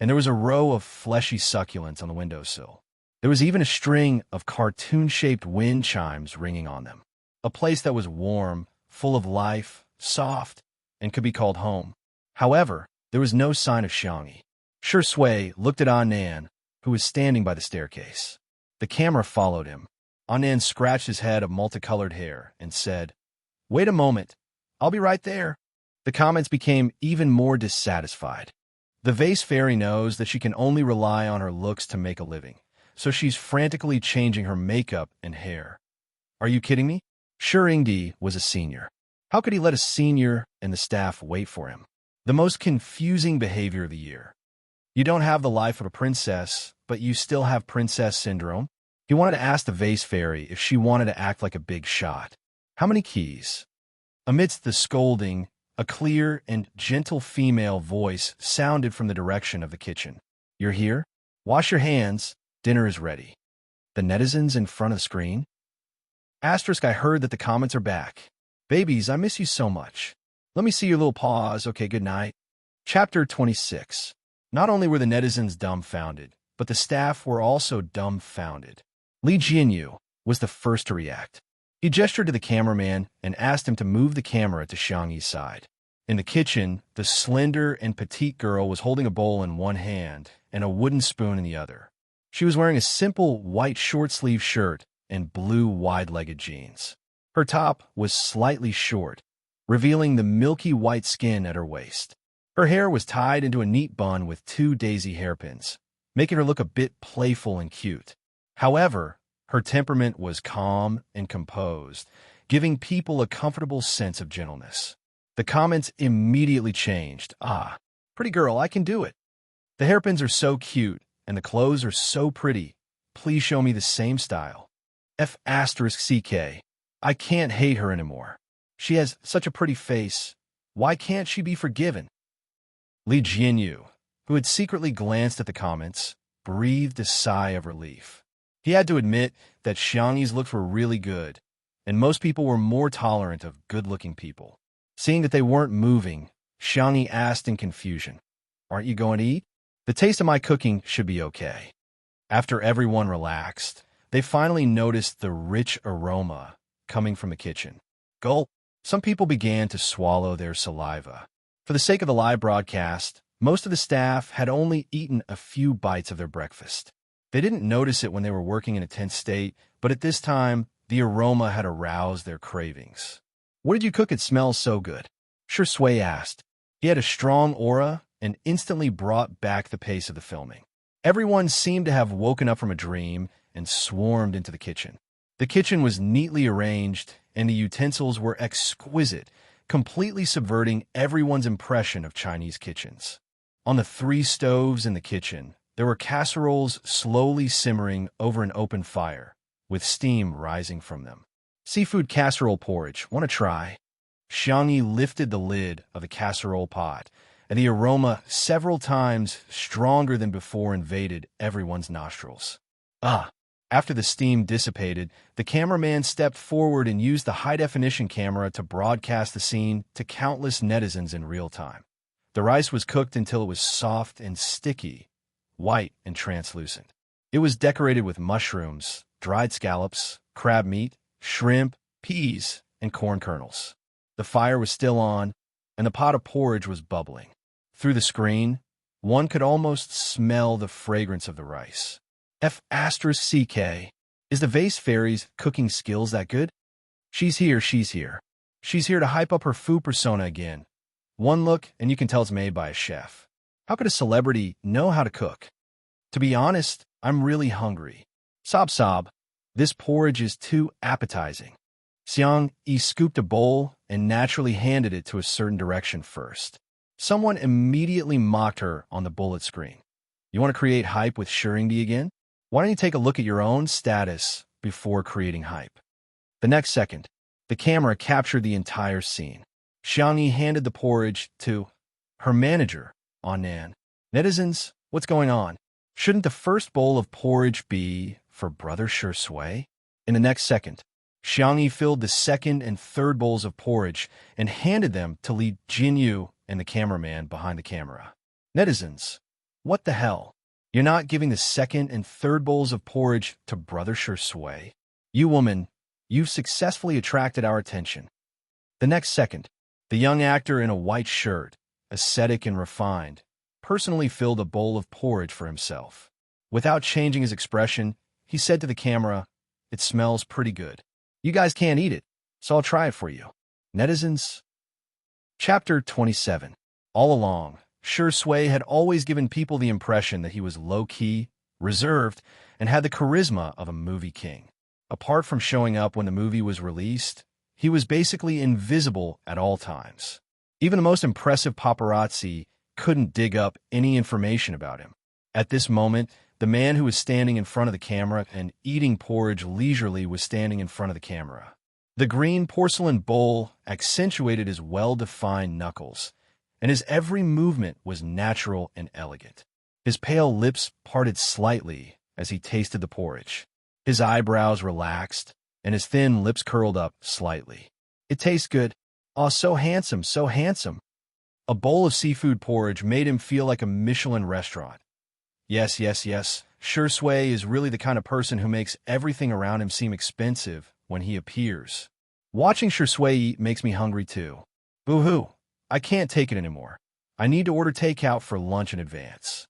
and there was a row of fleshy succulents on the windowsill. There was even a string of cartoon-shaped wind chimes ringing on them. A place that was warm, full of life, soft, and could be called home. However, there was no sign of Xiangyi. Shi Sui looked at Annan, who was standing by the staircase. The camera followed him. Annan scratched his head of multicolored hair and said, "Wait a moment. I'll be right there." The comments became even more dissatisfied. The vase fairy knows that she can only rely on her looks to make a living, so she's frantically changing her makeup and hair. Are you kidding me? Shi Yingdi was a senior. How could he let a senior and the staff wait for him? The most confusing behavior of the year. You don't have the life of a princess, but you still have princess syndrome. He wanted to ask the vase fairy if she wanted to act like a big shot. How many keys? Amidst the scolding, a clear and gentle female voice sounded from the direction of the kitchen. "You're here? Wash your hands. Dinner is ready." The netizens in front of the screen? Asterisk, I heard that the comments are back. Babies, I miss you so much. Let me see your little paws. Okay, good night. Chapter 26. Not only were the netizens dumbfounded, but the staff were also dumbfounded. Li Jinyu was the first to react. He gestured to the cameraman and asked him to move the camera to Xiangyi's side. In the kitchen, the slender and petite girl was holding a bowl in one hand and a wooden spoon in the other. She was wearing a simple white short-sleeved shirt and blue wide-legged jeans. Her top was slightly short, revealing the milky white skin at her waist. Her hair was tied into a neat bun with 2 daisy hairpins, making her look a bit playful and cute. However, her temperament was calm and composed, giving people a comfortable sense of gentleness. The comments immediately changed. "Ah, pretty girl, I can do it. The hairpins are so cute, and the clothes are so pretty. Please show me the same style. F***CK. I can't hate her anymore. She has such a pretty face. Why can't she be forgiven?" Li Jinyu, who had secretly glanced at the comments, breathed a sigh of relief. He had to admit that Xiangyi's looks were really good, and most people were more tolerant of good-looking people. Seeing that they weren't moving, Xiangyi asked in confusion, "Aren't you going to eat? The taste of my cooking should be okay." After everyone relaxed, they finally noticed the rich aroma coming from the kitchen. Gulp! Some people began to swallow their saliva. For the sake of the live broadcast, most of the staff had only eaten a few bites of their breakfast. They didn't notice it when they were working in a tense state, but at this time, the aroma had aroused their cravings. "What did you cook? It smells so good," Shi Sui asked. He had a strong aura and instantly brought back the pace of the filming. Everyone seemed to have woken up from a dream and swarmed into the kitchen. The kitchen was neatly arranged, and the utensils were exquisite, completely subverting everyone's impression of Chinese kitchens. On the 3 stoves in the kitchen, there were casseroles slowly simmering over an open fire, with steam rising from them. "Seafood casserole porridge. Want to try?" Xiangyi lifted the lid of the casserole pot, and the aroma several times stronger than before invaded everyone's nostrils. "Ah!" After the steam dissipated, the cameraman stepped forward and used the high-definition camera to broadcast the scene to countless netizens in real time. The rice was cooked until it was soft and sticky, white and translucent. It was decorated with mushrooms, dried scallops, crab meat, shrimp, peas, and corn kernels. The fire was still on, and the pot of porridge was bubbling. Through the screen, one could almost smell the fragrance of the rice. F***CK. Is the Vase Fairy's cooking skills that good? She's here. She's here to hype up her food persona again. One look, and you can tell it's made by a chef. How could a celebrity know how to cook? To be honest, I'm really hungry. Sob sob. This porridge is too appetizing. Xiang-yi scooped a bowl and naturally handed it to a certain direction first. Someone immediately mocked her on the bullet screen. You want to create hype with Shurindi again? Why don't you take a look at your own status before creating hype? The next second, the camera captured the entire scene. Xiang-yi handed the porridge to her manager, Annan. Netizens, what's going on? Shouldn't the first bowl of porridge be for Brother Shui? In the next second, Xiang-yi filled the second and third bowls of porridge and handed them to Li Jinyu and the cameraman behind the camera. Netizens, what the hell? You're not giving the second and third bowls of porridge to Brother Shui? You woman, you've successfully attracted our attention. The next second, the young actor in a white shirt, ascetic and refined, personally filled a bowl of porridge for himself. Without changing his expression, he said to the camera, "It smells pretty good. You guys can't eat it, so I'll try it for you." Netizens. Chapter 27. All along, Shui had always given people the impression that he was low-key, reserved, and had the charisma of a movie king. Apart from showing up when the movie was released, he was basically invisible at all times. Even the most impressive paparazzi couldn't dig up any information about him. At this moment, the man who was standing in front of the camera and eating porridge leisurely was standing in front of the camera. The green porcelain bowl accentuated his well-defined knuckles, and his every movement was natural and elegant. His pale lips parted slightly as he tasted the porridge. His eyebrows relaxed, and his thin lips curled up slightly. "It tastes good. Aw, so handsome, so handsome." A bowl of seafood porridge made him feel like a Michelin restaurant. Yes, Shui is really the kind of person who makes everything around him seem expensive when he appears. Watching Shui eat makes me hungry too. Boo-hoo, I can't take it anymore. I need to order takeout for lunch in advance.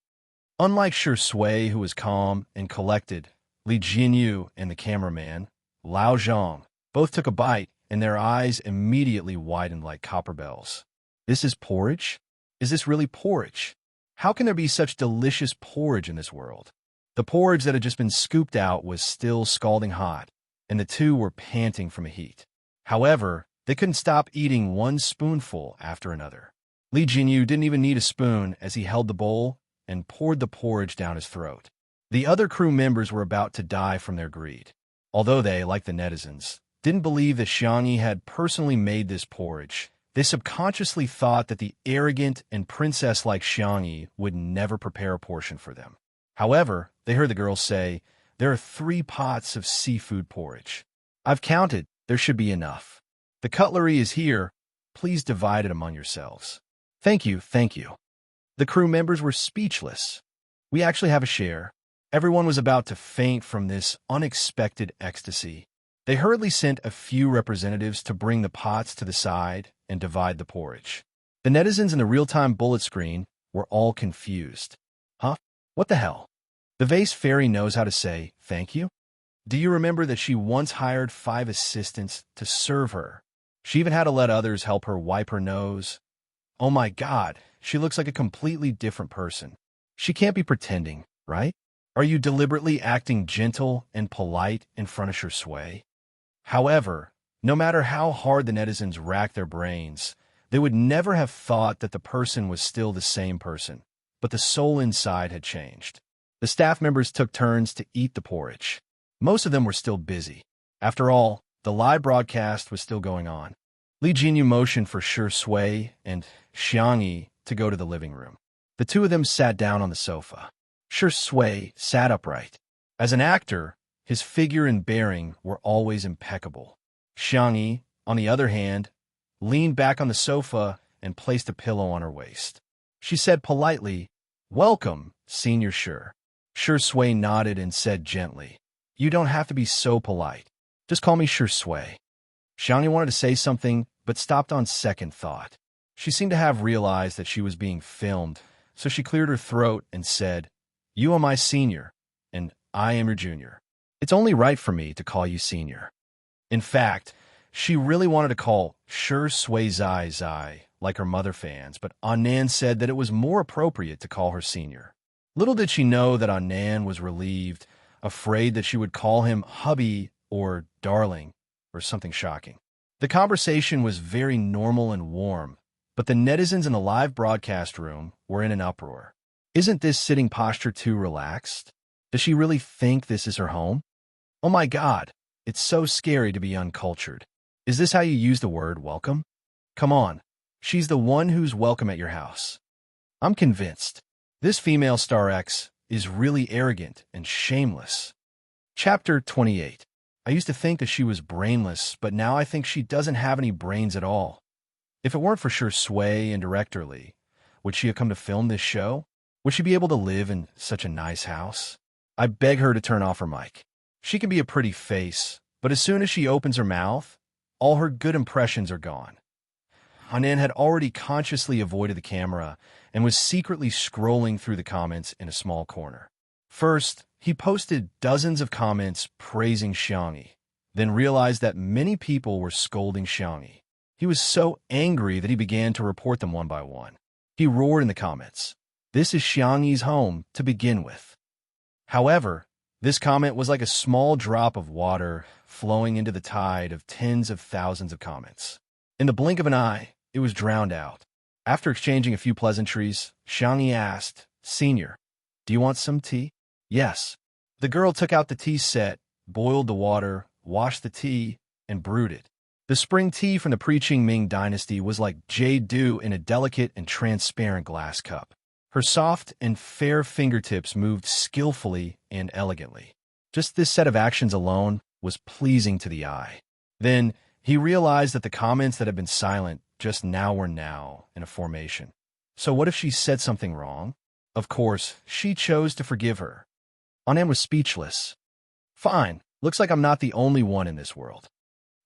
Unlike Shui, who was calm and collected, Li Jinyu and the cameraman, Lao Zhang, both took a bite, and their eyes immediately widened like copper bells. This is porridge? Is this really porridge? How can there be such delicious porridge in this world? The porridge that had just been scooped out was still scalding hot, and the two were panting from the heat. However, they couldn't stop eating one spoonful after another. Li Jinyu didn't even need a spoon as he held the bowl and poured the porridge down his throat. The other crew members were about to die from their greed. Although they, like the netizens, didn't believe that Xiang-yi had personally made this porridge, they subconsciously thought that the arrogant and princess-like Xiang-yi would never prepare a portion for them. However, they heard the girls say, "There are 3 pots of seafood porridge. I've counted. There should be enough. The cutlery is here. Please divide it among yourselves." Thank you. The crew members were speechless. We actually have a share. Everyone was about to faint from this unexpected ecstasy. They hurriedly sent a few representatives to bring the pots to the side and divide the porridge. The netizens in the real-time bullet screen were all confused. Huh? What the hell? The Vase Fairy knows how to say thank you? Do you remember that she once hired 5 assistants to serve her? She even had to let others help her wipe her nose. Oh my God, she looks like a completely different person. She can't be pretending, right? Are you deliberately acting gentle and polite in front of Shui? However, no matter how hard the netizens racked their brains, they would never have thought that the person was still the same person, but the soul inside had changed. The staff members took turns to eat the porridge. Most of them were still busy. After all, the live broadcast was still going on. Li Jinyu motioned for Shui and Xiang-yi to go to the living room. The two of them sat down on the sofa. Shui sat upright. As an actor, his figure and bearing were always impeccable. Xiang-yi, on the other hand, leaned back on the sofa and placed a pillow on her waist. She said politely, "Welcome, Senior Sure." Shui nodded and said gently, "You don't have to be so polite. Just call me Shui." Xiangni wanted to say something, but stopped on second thought. She seemed to have realized that she was being filmed, so she cleared her throat and said, "You are my senior, and I am your junior. It's only right for me to call you senior." In fact, she really wanted to call Shui Zai like her mother fans, but Annan said that it was more appropriate to call her senior. Little did she know that Annan was relieved, afraid that she would call him hubby or darling or something shocking. The conversation was very normal and warm, but the netizens in the live broadcast room were in an uproar. Isn't this sitting posture too relaxed? Does she really think this is her home? Oh my God, it's so scary to be uncultured. Is this how you use the word welcome? Come on, she's the one who's welcome at your house. I'm convinced. This female star X is really arrogant and shameless. Chapter 28. I used to think that she was brainless, but now I think she doesn't have any brains at all. If it weren't for Shui and Director Lee, would she have come to film this show? Would she be able to live in such a nice house? I beg her to turn off her mic. She can be a pretty face, but as soon as she opens her mouth, all her good impressions are gone. Hanan had already consciously avoided the camera and was secretly scrolling through the comments in a small corner. First, he posted dozens of comments praising Xiangyi, then realized that many people were scolding Xiangyi. He was so angry that he began to report them one by one. He roared in the comments, "This is Xiangyi's home to begin with." However, this comment was like a small drop of water flowing into the tide of tens of thousands of comments. In the blink of an eye, it was drowned out. After exchanging a few pleasantries, Xiangyi asked, "Senior, do you want some tea?" "Yes." The girl took out the tea set, boiled the water, washed the tea, and brewed it. The spring tea from the Preaching Ming dynasty was like jade dew in a delicate and transparent glass cup. Her soft and fair fingertips moved skillfully and elegantly. Just this set of actions alone was pleasing to the eye. Then he realized that the comments that had been silent just now were now in a formation. So what if she said something wrong? Of course, she chose to forgive her. Annan was speechless. Fine, looks like I'm not the only one in this world.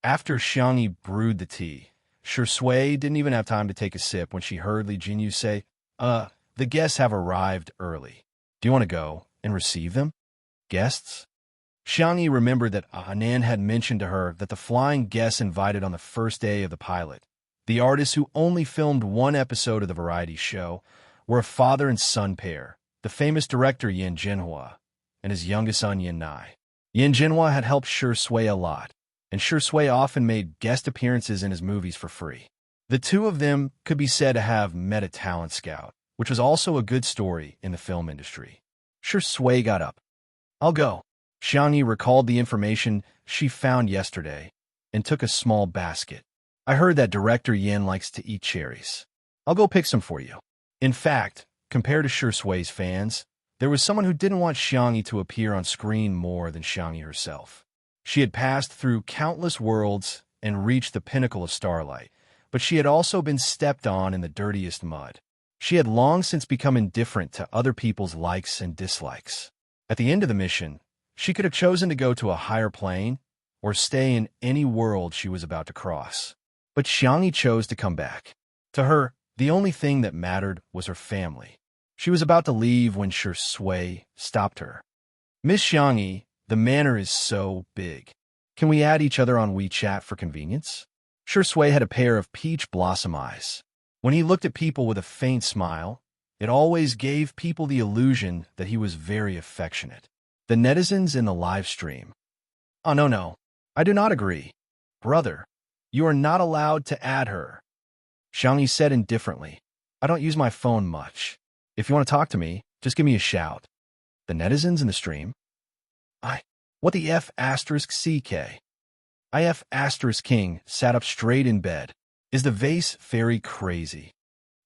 After Xiangyi brewed the tea, Shui didn't even have time to take a sip when she heard Li Jinyu say, "The guests have arrived early. Do you want to go and receive them?" Guests? Xiangyi remembered that Annan had mentioned to her that the flying guests invited on the first day of the pilot, the artists who only filmed one episode of the variety show, were a father and son pair, the famous director Yin Jinhua and his youngest son Yin Nai. Yin Jinhua had helped Shui a lot, and Shui often made guest appearances in his movies for free. The two of them could be said to have met a talent scout, which was also a good story in the film industry. Shui got up. "I'll go." Xiangyi recalled the information she found yesterday and took a small basket. "I heard that Director Yin likes to eat cherries. I'll go pick some for you." In fact, compared to Shui's fans, there was someone who didn't want Xiangyi to appear on screen more than Xiangyi herself. She had passed through countless worlds and reached the pinnacle of starlight, but she had also been stepped on in the dirtiest mud. She had long since become indifferent to other people's likes and dislikes. At the end of the mission, she could have chosen to go to a higher plane or stay in any world she was about to cross. But Xiangyi chose to come back. To her, the only thing that mattered was her family. She was about to leave when Shui stopped her. "Miss Xiangyi, the manor is so big. Can we add each other on WeChat for convenience?" Shui had a pair of peach blossom eyes. When he looked at people with a faint smile, it always gave people the illusion that he was very affectionate. The netizens in the live stream. "Oh, no, I do not agree. Brother, you are not allowed to add her." Xiangyi said indifferently, "I don't use my phone much. If you want to talk to me, just give me a shout." The netizens in the stream. What the F asterisk CK? IF asterisk King sat up straight in bed. Is the vase fairy crazy?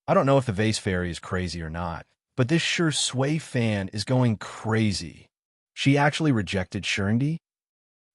I don't know if the vase fairy is crazy or not, but this Shui fan is going crazy. She actually rejected Shurndi?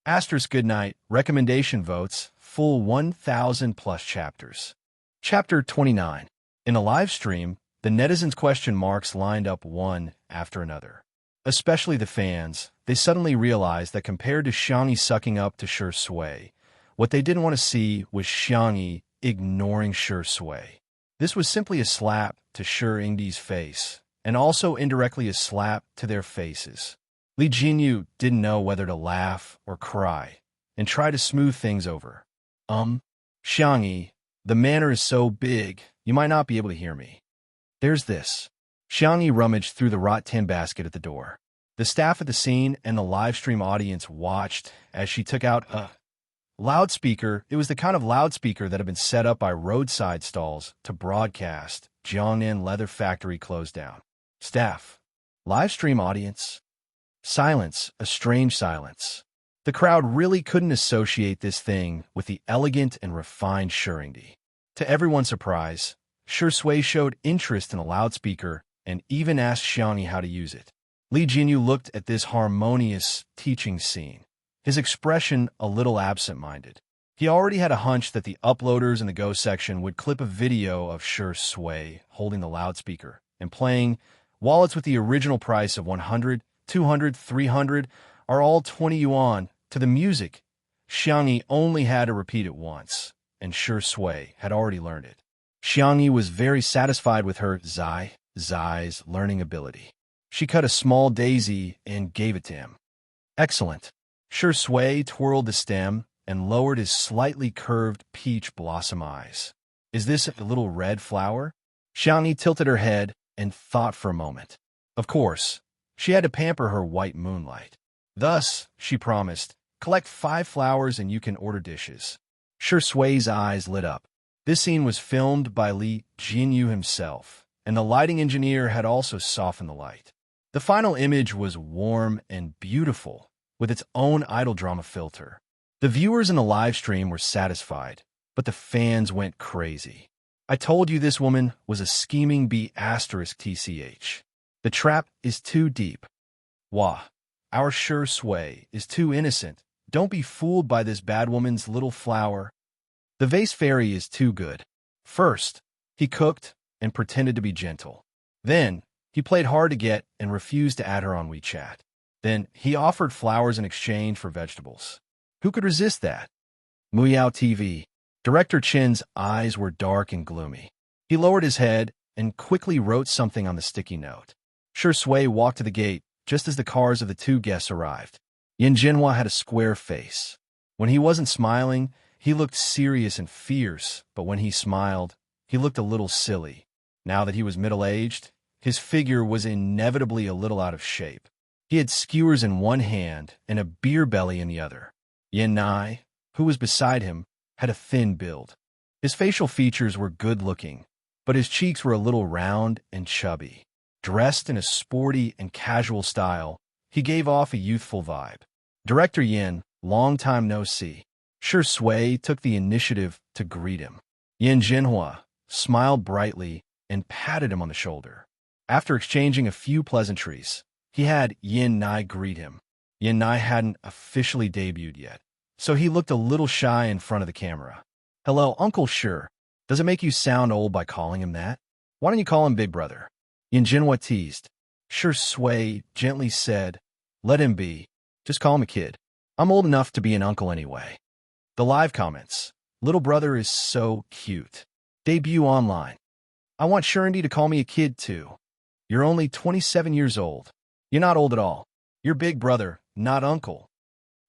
Asterisk goodnight, recommendation votes, full 1,000 plus chapters. Chapter 29. In a live stream, the netizens' question marks lined up one after another. Especially the fans. They suddenly realized that compared to Xiangyi sucking up to Shi Sui, what they didn't want to see was Xiangyi ignoring Shi Sui. This was simply a slap to Shi Yingdi's face, and also indirectly a slap to their faces. Li Jinyu didn't know whether to laugh or cry, and tried to smooth things over. Xiangyi, the manor is so big, you might not be able to hear me. There's this. Xiangyi rummaged through the rot tin basket at the door. The staff at the scene and the live stream audience watched as she took out a loudspeaker. It was the kind of loudspeaker that had been set up by roadside stalls to broadcast Jiangnan Leather Factory closed down. Staff. Live stream audience. Silence, a strange silence. The crowd really couldn't associate this thing with the elegant and refined Shi Yingdi. To everyone's surprise, Shi Sui showed interest in a loudspeaker and even asked Xiangyi how to use it. Li Jinyu looked at this harmonious teaching scene, his expression a little absent-minded. He already had a hunch that the uploaders in the Go section would clip a video of Shi Sui holding the loudspeaker and playing wallets with the original price of 100, 200, 300 are all 20 yuan to the music. Xiangyi only had to repeat it once, and Shi Sui had already learned it. Xiangyi was very satisfied with her Zai's learning ability. She cut a small daisy and gave it to him. Excellent. Shi Sui twirled the stem and lowered his slightly curved peach blossom eyes. Is this a little red flower? Xiangyi tilted her head and thought for a moment. Of course, she had to pamper her white moonlight. Thus, she promised, collect 5 flowers and you can order dishes. Shi Sui's eyes lit up. This scene was filmed by Li Jinyu himself, and the lighting engineer had also softened the light. The final image was warm and beautiful, with its own idol drama filter. The viewers in the live stream were satisfied, but the fans went crazy. I told you this woman was a scheming B***TCH. The trap is too deep. Wah, our Shi Sui is too innocent. Don't be fooled by this bad woman's little flower. The vase fairy is too good. First, he cooked and pretended to be gentle. Then, he played hard to get and refused to add her on WeChat. Then, he offered flowers in exchange for vegetables. Who could resist that? Muyao TV. Director Chen's eyes were dark and gloomy. He lowered his head and quickly wrote something on the sticky note. Shi Sui walked to the gate just as the cars of the 2 guests arrived. Yin Jinhua had a square face. When he wasn't smiling, he looked serious and fierce, but when he smiled, he looked a little silly. Now that he was middle-aged, his figure was inevitably a little out of shape. He had skewers in one hand and a beer belly in the other. Yin Nai, who was beside him, had a thin build. His facial features were good-looking, but his cheeks were a little round and chubby. Dressed in a sporty and casual style, he gave off a youthful vibe. Director Yin, long time no see. Shi Sui took the initiative to greet him. Yin Jinhua smiled brightly and patted him on the shoulder. After exchanging a few pleasantries, he had Yin Nai greet him. Yin Nai hadn't officially debuted yet, so he looked a little shy in front of the camera. Hello, Uncle Shi. Does it make you sound old by calling him that? Why don't you call him Big Brother? Yin Jinhua teased. Shi Sui gently said, let him be. Just call him a kid. I'm old enough to be an uncle anyway. The live comments. Little brother is so cute. Debut online. I want Shirindi to call me a kid too. You're only 27 years old. You're not old at all. You're big brother, not uncle.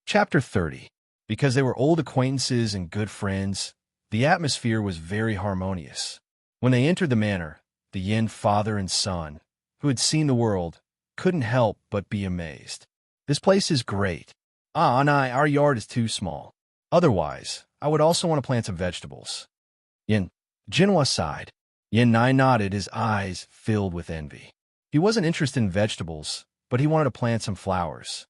Chapter 30. Because they were old acquaintances and good friends, the atmosphere was very harmonious. When they entered the manor, the Yin father and son, who had seen the world, couldn't help but be amazed. This place is great. Anai, our yard is too small. Otherwise, I would also want to plant some vegetables. Yin Jinhua sighed. Yin Nai nodded, his eyes filled with envy. He wasn't interested in vegetables, but he wanted to plant some flowers.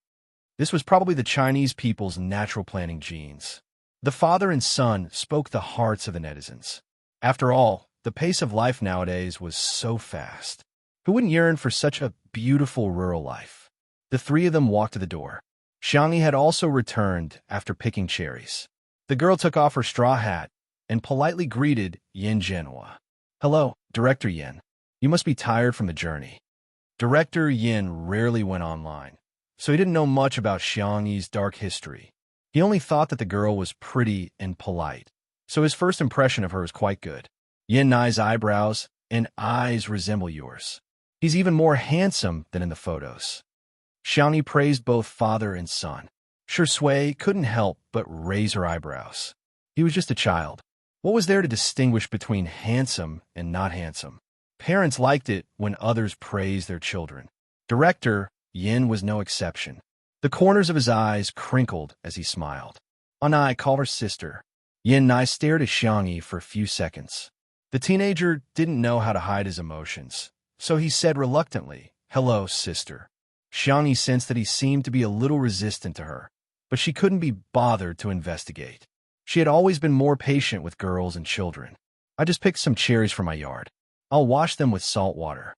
This was probably the Chinese people's natural planting genes. The father and son spoke the hearts of the netizens. After all, the pace of life nowadays was so fast. Who wouldn't yearn for such a beautiful rural life? The 3 of them walked to the door. Xiangyi had also returned after picking cherries. The girl took off her straw hat and politely greeted Yin Jinhua. Hello, Director Yin. You must be tired from the journey. Director Yin rarely went online, so he didn't know much about Xiangyi's dark history. He only thought that the girl was pretty and polite, so his first impression of her is quite good. Yin Nai's eyebrows and eyes resemble yours. He's even more handsome than in the photos. Xiangyi praised both father and son. Shui couldn't help but raise her eyebrows. He was just a child. What was there to distinguish between handsome and not handsome? Parents liked it when others praised their children. Director Yin was no exception. The corners of his eyes crinkled as he smiled. Anai called her sister. Yin Nai stared at Xiangyi for a few seconds. The teenager didn't know how to hide his emotions, so he said reluctantly, "Hello, sister." Xiangyi sensed that he seemed to be a little resistant to her, but she couldn't be bothered to investigate. She had always been more patient with girls and children. "I just picked some cherries from my yard. I'll wash them with salt water."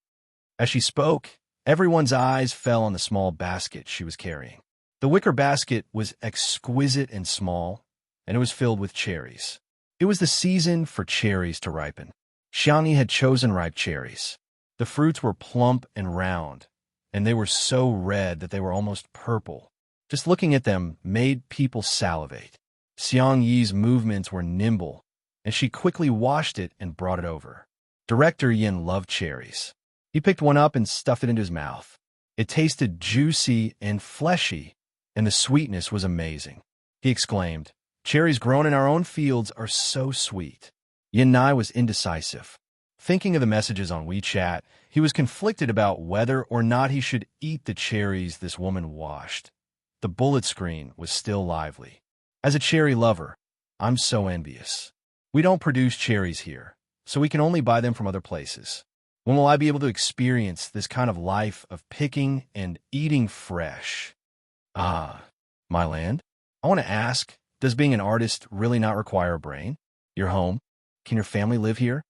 As she spoke, everyone's eyes fell on the small basket she was carrying. The wicker basket was exquisite and small, and it was filled with cherries. It was the season for cherries to ripen. Xiangyi had chosen ripe cherries. The fruits were plump and round, and they were so red that they were almost purple. Just looking at them made people salivate. Xiangyi's movements were nimble, and she quickly washed it and brought it over. Director Yin loved cherries. He picked one up and stuffed it into his mouth. It tasted juicy and fleshy, and the sweetness was amazing. He exclaimed, "Cherries grown in our own fields are so sweet." Yin Nai was indecisive. Thinking of the messages on WeChat, he was conflicted about whether or not he should eat the cherries this woman washed. The bullet screen was still lively. "As a cherry lover, I'm so envious. We don't produce cherries here, so we can only buy them from other places. When will I be able to experience this kind of life of picking and eating fresh?" Ah, my land. I want to ask, does being an artist really not require a brain? Your home? Can your family live here?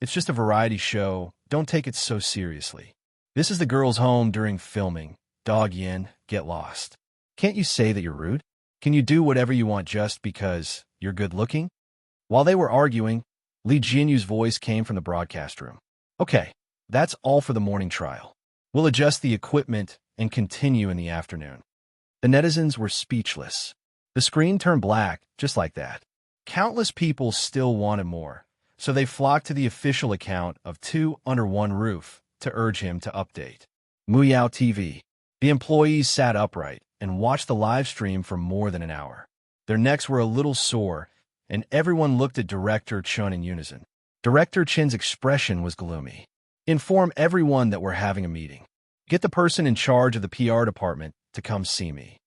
It's just a variety show. Don't take it so seriously. This is the girl's home during filming. Dog Yin, get lost. Can't you say that you're rude? Can you do whatever you want just because you're good looking? While they were arguing, Li Jinyu's voice came from the broadcast room. "Okay, that's all for the morning trial. We'll adjust the equipment and continue in the afternoon." The netizens were speechless. The screen turned black just like that. Countless people still wanted more, so they flocked to the official account of Two Under One Roof to urge him to update. Muyao TV. The employees sat upright and watched the live stream for more than an hour. Their necks were a little sore, and everyone looked at Director Chun in unison. Director Chin's expression was gloomy. "Inform everyone that we're having a meeting. Get the person in charge of the PR department to come see me."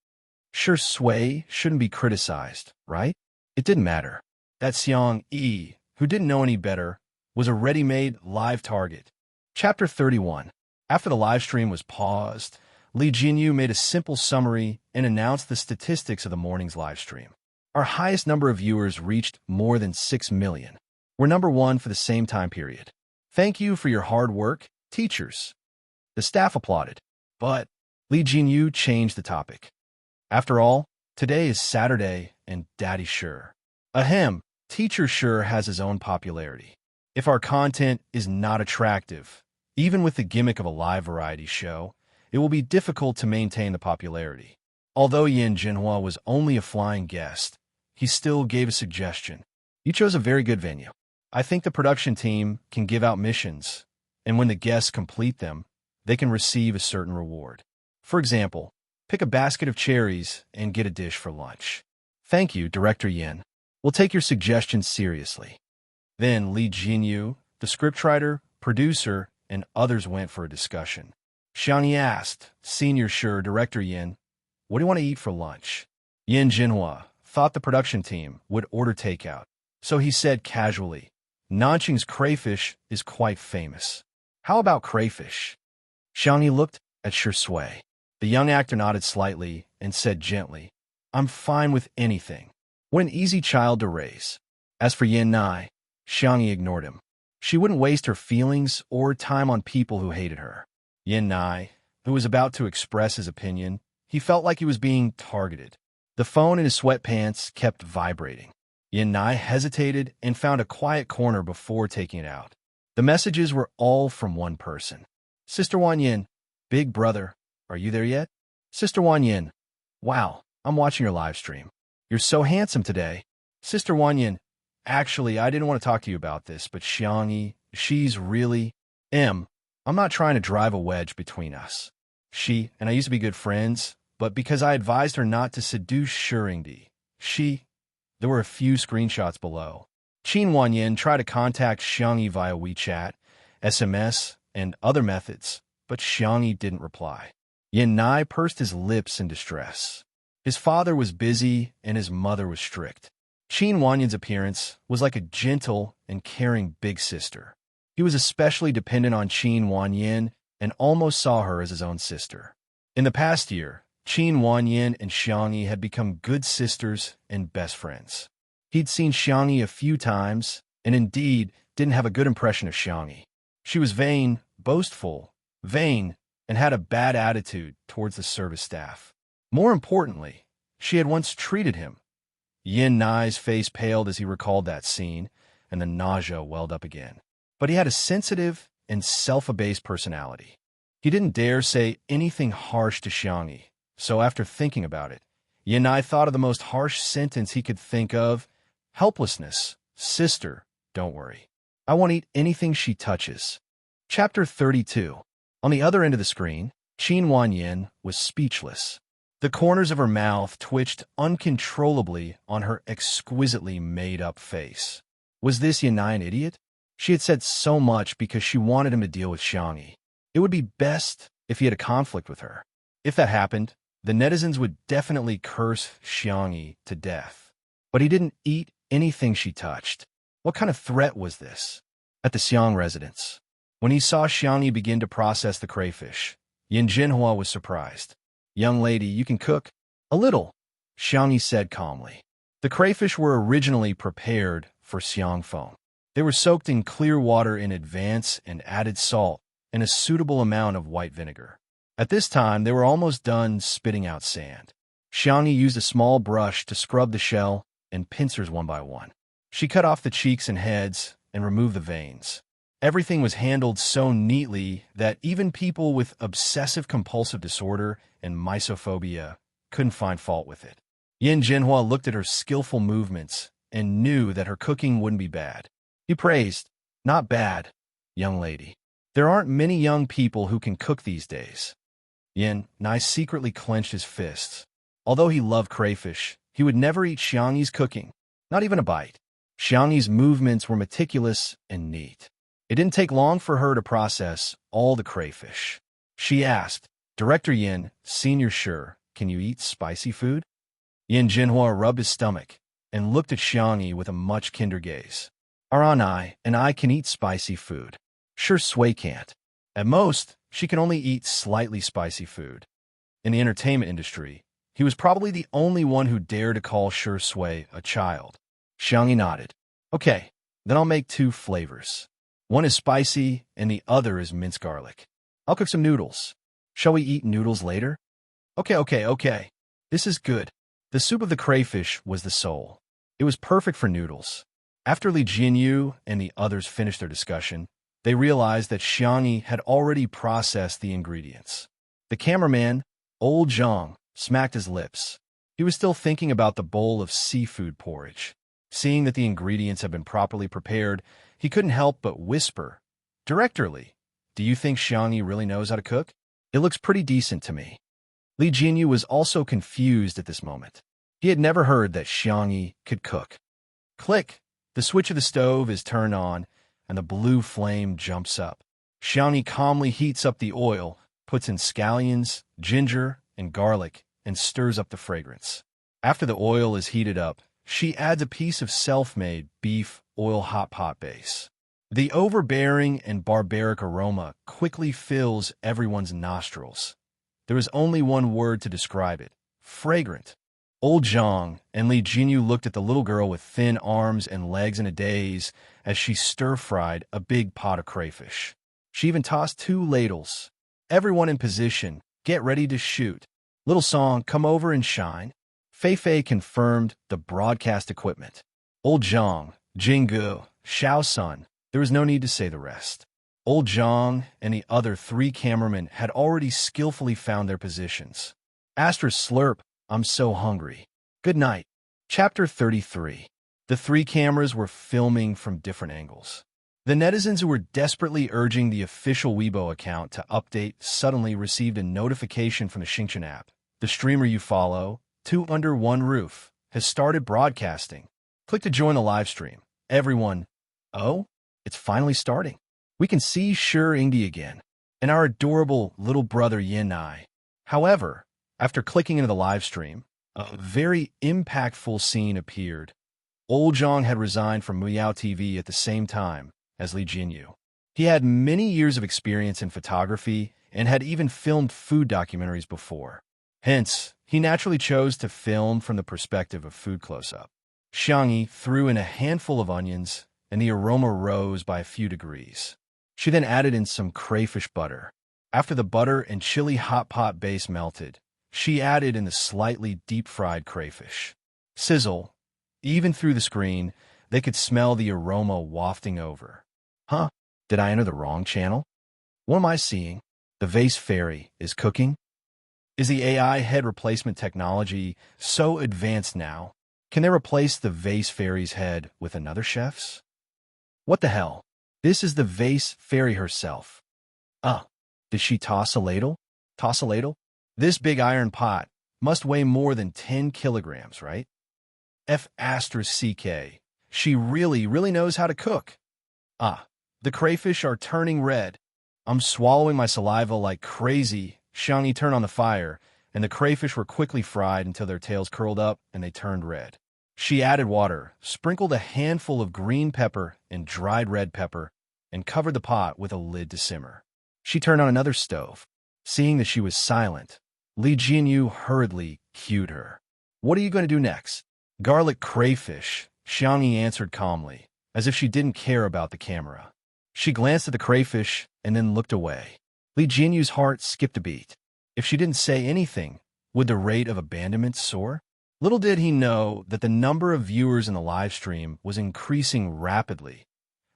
Shui shouldn't be criticized, right? It didn't matter. That Xiang Yi, who didn't know any better, was a ready-made live target. Chapter 31. After the live stream was paused, Li Jinyu made a simple summary and announced the statistics of the morning's live stream. "Our highest number of viewers reached more than 6 million. We're number one for the same time period. Thank you for your hard work, teachers." The staff applauded, but Li Jinyu changed the topic. "After all, today is Saturday and Daddy Sure. Ahem, Teacher Sure has his own popularity. If our content is not attractive, even with the gimmick of a live variety show, it will be difficult to maintain the popularity." Although Yin Jinhua was only a flying guest, he still gave a suggestion. "You chose a very good venue. I think the production team can give out missions, and when the guests complete them, they can receive a certain reward. For example, pick a basket of cherries and get a dish for lunch." "Thank you, Director Yin. We'll take your suggestions seriously." Then Li Jinyu, the scriptwriter, producer, and others went for a discussion. Xiangyi asked, "Senior Sure, Director Yin, what do you want to eat for lunch?" Yin Jinhua thought the production team would order takeout, so he said casually, "Nanqing's crayfish is quite famous. How about crayfish?" Xiangyi looked at Shui. The young actor nodded slightly and said gently, "I'm fine with anything. What an easy child to raise." As for Yin Nai, Xiangyi ignored him. She wouldn't waste her feelings or time on people who hated her. Yin Nai, who was about to express his opinion, he felt like he was being targeted. The phone in his sweatpants kept vibrating. Yin Nai hesitated and found a quiet corner before taking it out. The messages were all from one person. Sister Wan Yin, big brother, are you there yet? Sister Wan Yin, wow, I'm watching your live stream. You're so handsome today. Sister Wan Yin, actually, I didn't want to talk to you about this, but Xiangyi, she's really... I'm not trying to drive a wedge between us. She and I used to be good friends, but because I advised her not to seduce Shuringdi, there were a few screenshots below. Qin Wanyin tried to contact Xiangyi via WeChat, SMS, and other methods, but Xiangyi didn't reply. Yin Nai pursed his lips in distress. His father was busy and his mother was strict. Qin Wanyin's appearance was like a gentle and caring big sister. He was especially dependent on Qin Wanyin and almost saw her as his own sister. In the past year, Qin Wanyin and Xiangyi had become good sisters and best friends. He'd seen Xiangyi a few times, and indeed didn't have a good impression of Xiangyi. She was vain, boastful, and had a bad attitude towards the service staff. More importantly, she had once treated him. Yin Nai's face paled as he recalled that scene, and the nausea welled up again. But he had a sensitive and self-abased personality. He didn't dare say anything harsh to Xiangyi, so after thinking about it, Yin Nai thought of the most harsh sentence he could think of. Helplessness. Sister, don't worry. I won't eat anything she touches. Chapter 32. On the other end of the screen, Qin Wanyin was speechless. The corners of her mouth twitched uncontrollably on her exquisitely made-up face. Was this Yin Nai an idiot? She had said so much because she wanted him to deal with Xiangyi. It would be best if he had a conflict with her. If that happened, the netizens would definitely curse Xiangyi to death. But he didn't eat anything she touched. What kind of threat was this? At the Xiang residence, when he saw Xiangyi begin to process the crayfish, Yin Jinhua was surprised. Young lady, you can cook? A little, Xiangyi said calmly. The crayfish were originally prepared for Xiang Feng. They were soaked in clear water in advance and added salt and a suitable amount of white vinegar. At this time, they were almost done spitting out sand. Xiangyi used a small brush to scrub the shell and pincers one by one. She cut off the cheeks and heads and removed the veins. Everything was handled so neatly that even people with obsessive-compulsive disorder and mysophobia couldn't find fault with it. Yin Jinhua looked at her skillful movements and knew that her cooking wouldn't be bad. He praised, "Not bad, young lady. There aren't many young people who can cook these days." Yin Nai secretly clenched his fists. Although he loved crayfish, he would never eat Xiangyi's cooking, not even a bite. Xiangyi's movements were meticulous and neat. It didn't take long for her to process all the crayfish. She asked, "Director Yin, Senior Sure, can you eat spicy food?" Yin Jinhua rubbed his stomach and looked at Xiangyi with a much kinder gaze. "Aranai and I can eat spicy food. Sure Sui can't. At most, she can only eat slightly spicy food." In the entertainment industry, he was probably the only one who dared to call Sure Sui a child. Xiangyi nodded. "Okay, then I'll make 2 flavors. One is spicy and the other is minced garlic. I'll cook some noodles. Shall we eat noodles later?" Okay. This is good." The soup of the crayfish was the soul. It was perfect for noodles. After Li Jinyu and the others finished their discussion, they realized that Xiangyi had already processed the ingredients. The cameraman, Old Zhang, smacked his lips. He was still thinking about the bowl of seafood porridge. Seeing that the ingredients had been properly prepared, he couldn't help but whisper, "Director Li, do you think Xiangyi really knows how to cook? It looks pretty decent to me." Li Jinyu was also confused at this moment. He had never heard that Xiangyi could cook. Click! The switch of the stove is turned on, and the blue flame jumps up. Xiangyi calmly heats up the oil, puts in scallions, ginger, and garlic, and stirs up the fragrance. After the oil is heated up, she adds a piece of self-made beef oil hot pot base. The overbearing and barbaric aroma quickly fills everyone's nostrils. There is only one word to describe it: fragrant. Old Zhang and Li Jinyu looked at the little girl with thin arms and legs in a daze as she stir-fried a big pot of crayfish. She even tossed 2 ladles. Everyone in position, get ready to shoot. Little song, come over and shine. Fei Fei confirmed the broadcast equipment. Old Zhang, Jinggu, Xiao Sun, there was no need to say the rest. Old Zhang and the other 3 cameramen had already skillfully found their positions. Slurp, I'm so hungry. Good night. Chapter 33. The 3 cameras were filming from different angles. The netizens who were desperately urging the official Weibo account to update suddenly received a notification from the Xingchen app. The streamer you follow, Two Under One Roof, has started broadcasting. Click to join the live stream. Everyone, oh, it's finally starting. We can see Shi Ingdi again, and our adorable little brother Yin Ai. However, after clicking into the live stream, a very impactful scene appeared. Old Zhang had resigned from Miao TV at the same time as Li Jinyu. He had many years of experience in photography and had even filmed food documentaries before. Hence, he naturally chose to film from the perspective of food close-up. Xiangyi threw in a handful of onions, and the aroma rose by a few degrees. She then added in some crayfish butter. After the butter and chili hot pot base melted, she added in the slightly deep-fried crayfish. Sizzle. Even through the screen, they could smell the aroma wafting over. Huh? Did I enter the wrong channel? What am I seeing? The vase fairy is cooking? Is the AI head replacement technology so advanced now? Can they replace the vase fairy's head with another chef's? What the hell? This is the vase fairy herself. Did she toss a ladle? Toss a ladle? This big iron pot must weigh more than 10 kilograms, right? F***. She really knows how to cook. The crayfish are turning red. I'm swallowing my saliva like crazy. Xiangyi turned on the fire, and the crayfish were quickly fried until their tails curled up and they turned red. She added water, sprinkled a handful of green pepper and dried red pepper, and covered the pot with a lid to simmer. She turned on another stove. Seeing that she was silent, Li Jinyu hurriedly cued her. What are you going to do next? Garlic crayfish, Xiangyi answered calmly, as if she didn't care about the camera. She glanced at the crayfish and then looked away. Li Jinyu's heart skipped a beat. If she didn't say anything, would the rate of abandonment soar? Little did he know that the number of viewers in the live stream was increasing rapidly.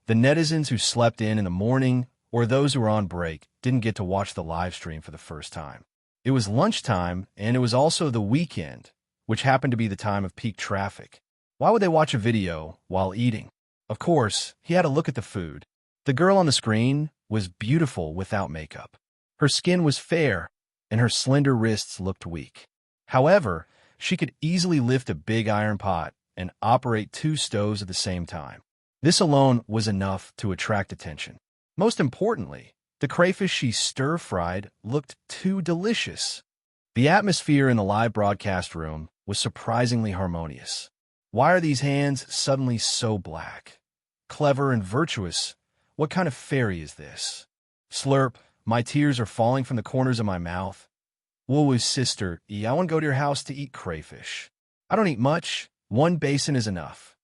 The netizens who slept in the morning or those who were on break didn't get to watch the live stream for the first time. It was lunchtime, and it was also the weekend, which happened to be the time of peak traffic. Why would they watch a video while eating? Of course, he had a look at the food. The girl on the screen was beautiful without makeup. Her skin was fair, and her slender wrists looked weak. However, she could easily lift a big iron pot and operate 2 stoves at the same time. This alone was enough to attract attention. Most importantly, the crayfish she stir-fried looked too delicious. The atmosphere in the live broadcast room was surprisingly harmonious. Why are these hands suddenly so black? Clever and virtuous. What kind of fairy is this? Slurp, my tears are falling from the corners of my mouth. Woo sister, I want to go to your house to eat crayfish. I don't eat much. 1 basin is enough.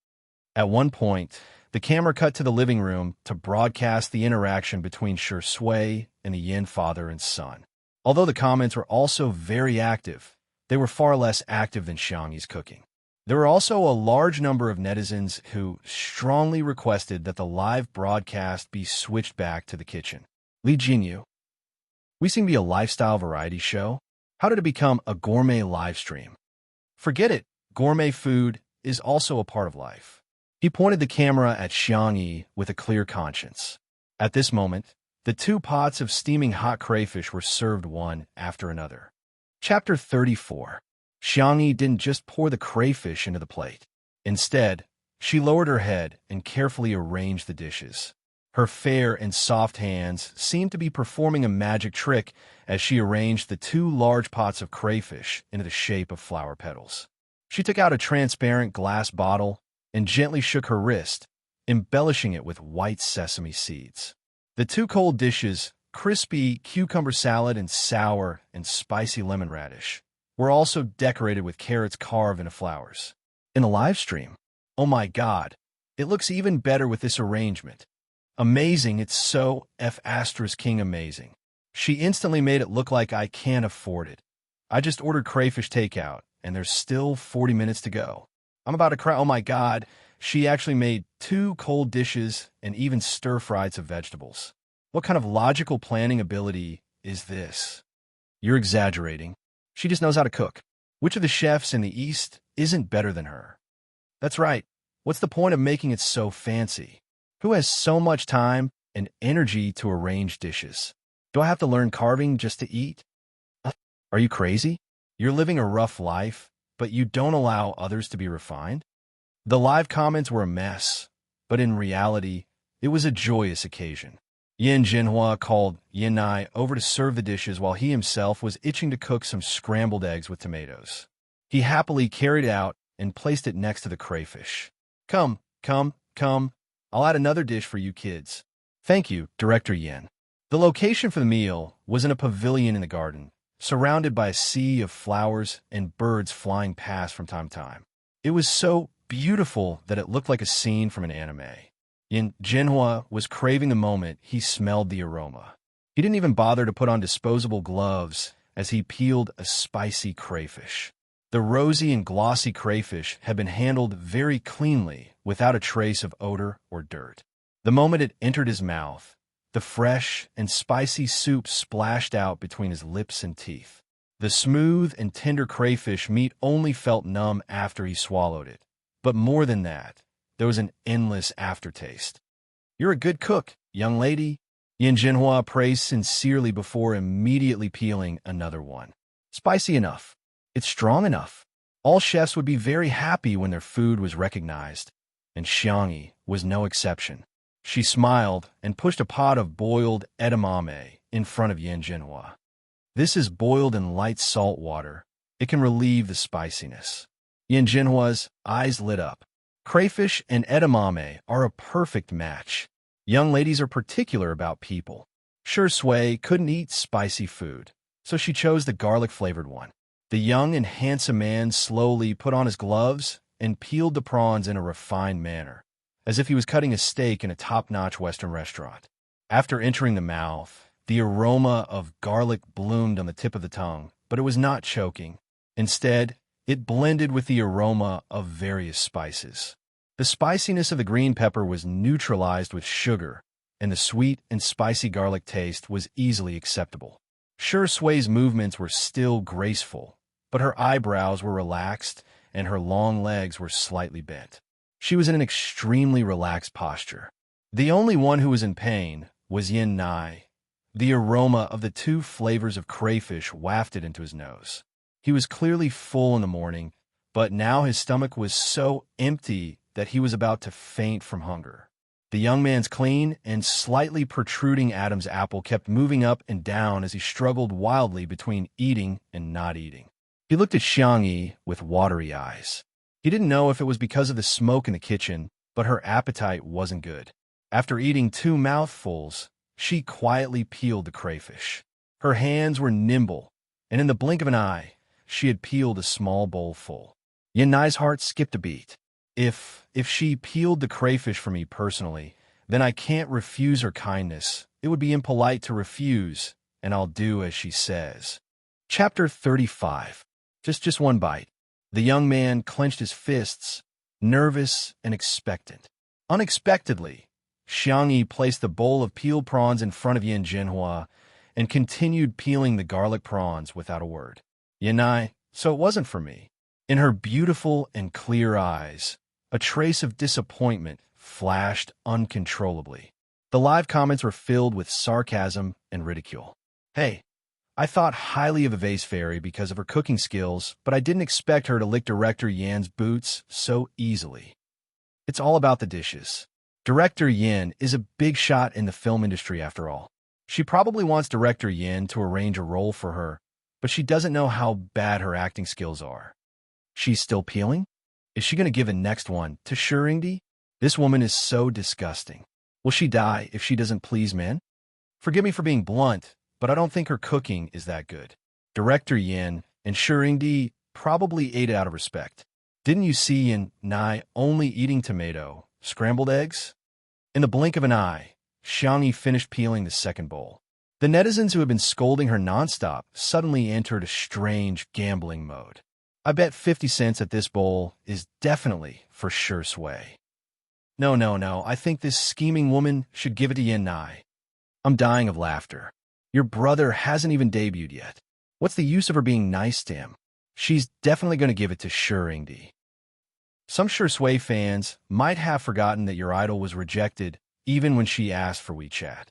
At one point, the camera cut to the living room to broadcast the interaction between Shi Sui and the Yin father and son. Although the comments were also very active, they were far less active than Xiangyi's cooking. There were also a large number of netizens who strongly requested that the live broadcast be switched back to the kitchen. Li Jinyu, we seem to be a lifestyle variety show. How did it become a gourmet live stream? Forget it. Gourmet food is also a part of life. He pointed the camera at Xiangyi with a clear conscience. At this moment, the 2 pots of steaming hot crayfish were served one after another. Chapter 34. Xiangyi didn't just pour the crayfish into the plate. Instead, she lowered her head and carefully arranged the dishes. Her fair and soft hands seemed to be performing a magic trick as she arranged the 2 large pots of crayfish into the shape of flower petals. She took out a transparent glass bottle and gently shook her wrist, embellishing it with white sesame seeds. The 2 cold dishes, crispy cucumber salad and sour and spicy lemon radish, were also decorated with carrots carved into flowers. In the live stream, oh my god, it looks even better with this arrangement. Amazing, it's so F***ing amazing. She instantly made it look like I can't afford it. I just ordered crayfish takeout, and there's still 40 minutes to go. I'm about to cry. Oh my god, she actually made 2 cold dishes and even stir-fried some vegetables. What kind of logical planning ability is this? You're exaggerating. She just knows how to cook. Which of the chefs in the East isn't better than her? That's right. What's the point of making it so fancy? Who has so much time and energy to arrange dishes? Do I have to learn carving just to eat? Are you crazy? You're living a rough life, but you don't allow others to be refined? The live comments were a mess, but in reality, it was a joyous occasion. Yin Jinhua called Yin Nai over to serve the dishes while he himself was itching to cook some scrambled eggs with tomatoes. He happily carried it out and placed it next to the crayfish. Come, come, come. I'll add another dish for you kids. Thank you, Director Yin. The location for the meal was in a pavilion in the garden, surrounded by a sea of flowers and birds flying past from time to time. It was so beautiful that it looked like a scene from an anime. Yin Jinhua was craving the moment he smelled the aroma. He didn't even bother to put on disposable gloves as he peeled a spicy crayfish. The rosy and glossy crayfish had been handled very cleanly without a trace of odor or dirt. The moment it entered his mouth, the fresh and spicy soup splashed out between his lips and teeth. The smooth and tender crayfish meat only felt numb after he swallowed it. But more than that, there was an endless aftertaste. You're a good cook, young lady. Yin Jinhua praised sincerely before immediately peeling another one. Spicy enough. It's strong enough. All chefs would be very happy when their food was recognized, and Xiangyi was no exception. She smiled and pushed a pot of boiled edamame in front of Yin Jinhua. This is boiled in light salt water. It can relieve the spiciness. Yin Jinhua's eyes lit up. Crayfish and edamame are a perfect match. Young ladies are particular about people. Sure Sui couldn't eat spicy food, so she chose the garlic-flavored one. The young and handsome man slowly put on his gloves and peeled the prawns in a refined manner, as if he was cutting a steak in a top-notch Western restaurant. After entering the mouth, the aroma of garlic bloomed on the tip of the tongue, but it was not choking. Instead, it blended with the aroma of various spices. The spiciness of the green pepper was neutralized with sugar, and the sweet and spicy garlic taste was easily acceptable. Sure Sui's movements were still graceful, but her eyebrows were relaxed and her long legs were slightly bent. She was in an extremely relaxed posture. The only one who was in pain was Yin Nai. The aroma of the two flavors of crayfish wafted into his nose. He was clearly full in the morning, but now his stomach was so empty that he was about to faint from hunger. The young man's clean and slightly protruding Adam's apple kept moving up and down as he struggled wildly between eating and not eating. He looked at Xiangyi with watery eyes. He didn't know if it was because of the smoke in the kitchen, but her appetite wasn't good. After eating 2 mouthfuls, she quietly peeled the crayfish. Her hands were nimble, and in the blink of an eye, she had peeled a small bowl full. Yin Nai's heart skipped a beat. If she peeled the crayfish for me personally, then I can't refuse her kindness. It would be impolite to refuse, and I'll do as she says. Chapter 35. Just one bite. The young man clenched his fists, nervous and expectant. Unexpectedly, Xiangyi placed the bowl of peeled prawns in front of Yin Jinhua and continued peeling the garlic prawns without a word. Yin Nai, so it wasn't for me. In her beautiful and clear eyes, a trace of disappointment flashed uncontrollably. The live comments were filled with sarcasm and ridicule. Hey, I thought highly of a vase fairy because of her cooking skills, but I didn't expect her to lick Director Yan's boots so easily. It's all about the dishes. Director Yin is a big shot in the film industry after all. She probably wants Director Yin to arrange a role for her, but she doesn't know how bad her acting skills are. She's still peeling? Is she going to give the next one to Shurindi? This woman is so disgusting. Will she die if she doesn't please men? Forgive me for being blunt, but I don't think her cooking is that good. Director Yin and Shurindi probably ate it out of respect. Didn't you see Yin Nai only eating tomato, scrambled eggs? In the blink of an eye, Xiangyi finished peeling the second bowl. The netizens who had been scolding her nonstop suddenly entered a strange gambling mode. I bet 50 cents at this bowl is definitely for Sure Sui. No, I think this scheming woman should give it to Yin Nai. I'm dying of laughter. Your brother hasn't even debuted yet. What's the use of her being nice to him? She's definitely going to give it to Shurindi. Some Shui fans might have forgotten that your idol was rejected even when she asked for WeChat.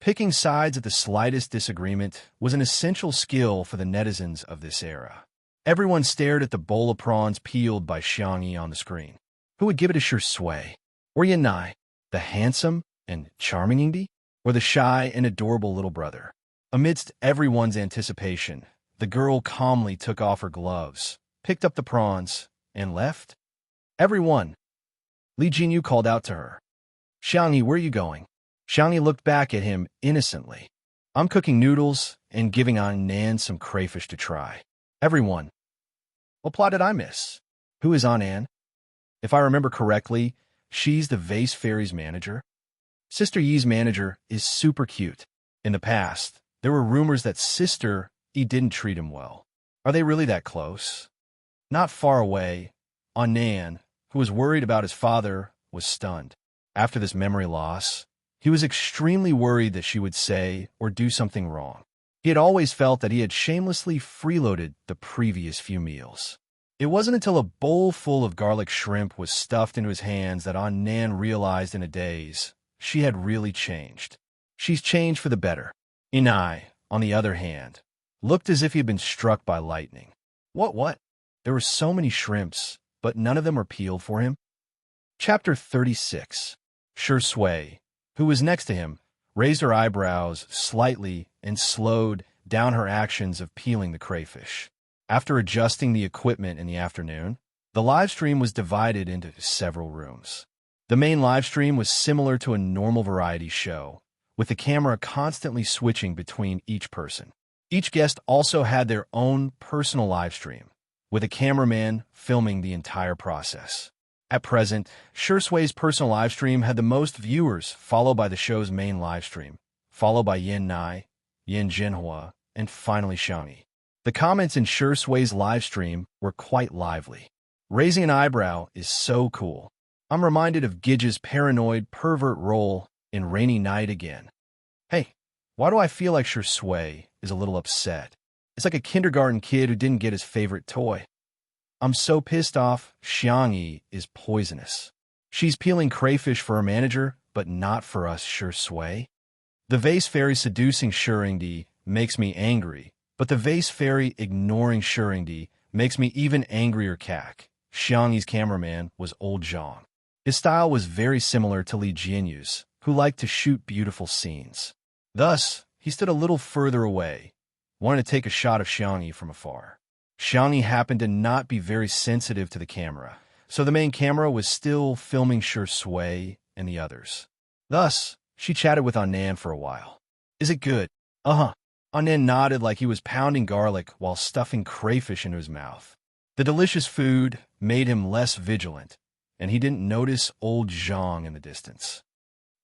Picking sides at the slightest disagreement was an essential skill for the netizens of this era. Everyone stared at the bowl of prawns peeled by Xiangyi on the screen. Who would give it to Shui? Or Yanai, the handsome and charming Yingdi? Or the shy and adorable little brother? Amidst everyone's anticipation, the girl calmly took off her gloves, picked up the prawns, and left. Everyone. Li Jinyu called out to her. Xiangyi, where are you going? Xiangyi looked back at him innocently. I'm cooking noodles and giving Nan some crayfish to try. Everyone. What plot did I miss? Who is Nan? If I remember correctly, she's the Vase Fairy's manager. Sister Yi's manager is super cute. In the past, there were rumors that Sister Yi didn't treat him well. Are they really that close? Not far away, Nan, who was worried about his father, was stunned. After this memory loss, he was extremely worried that she would say or do something wrong. He had always felt that he had shamelessly freeloaded the previous few meals. It wasn't until a bowl full of garlic shrimp was stuffed into his hands that Nan realized in a daze she had really changed. She's changed for the better. Inai, on the other hand, looked as if he had been struck by lightning. What? There were so many shrimps, but none of them were peeled for him? Chapter 36. Shui, who was next to him, raised her eyebrows slightly and slowed down her actions of peeling the crayfish. After adjusting the equipment in the afternoon, the live stream was divided into several rooms. The main live stream was similar to a normal variety show, with the camera constantly switching between each person. Each guest also had their own personal live stream, with a cameraman filming the entire process. At present, Shui's personal live stream had the most viewers, followed by the show's main live stream, followed by Yin Nai, Yin Jinhua, and finally Xiangyi. The comments in Shui's live stream were quite lively. Raising an eyebrow is so cool. I'm reminded of Gij's paranoid pervert role in Rainy Night again. Hey, why do I feel like Shui is a little upset? It's like a kindergarten kid who didn't get his favorite toy. I'm so pissed off. Xiangyi is poisonous. She's peeling crayfish for her manager, but not for us, Shui. The Vase Fairy seducing Shurindi makes me angry, but the Vase Fairy ignoring Shurindi makes me even angrier. Xiangyi's cameraman was old Zhang. His style was very similar to Li Jinyu's, who liked to shoot beautiful scenes. Thus, he stood a little further away, wanted to take a shot of Xiangyi from afar. Xiangyi happened to not be very sensitive to the camera, so the main camera was still filming Shui and the others. Thus, she chatted with Nan for a while. Is it good? Nan nodded like he was pounding garlic while stuffing crayfish into his mouth. The delicious food made him less vigilant, and he didn't notice old Zhang in the distance.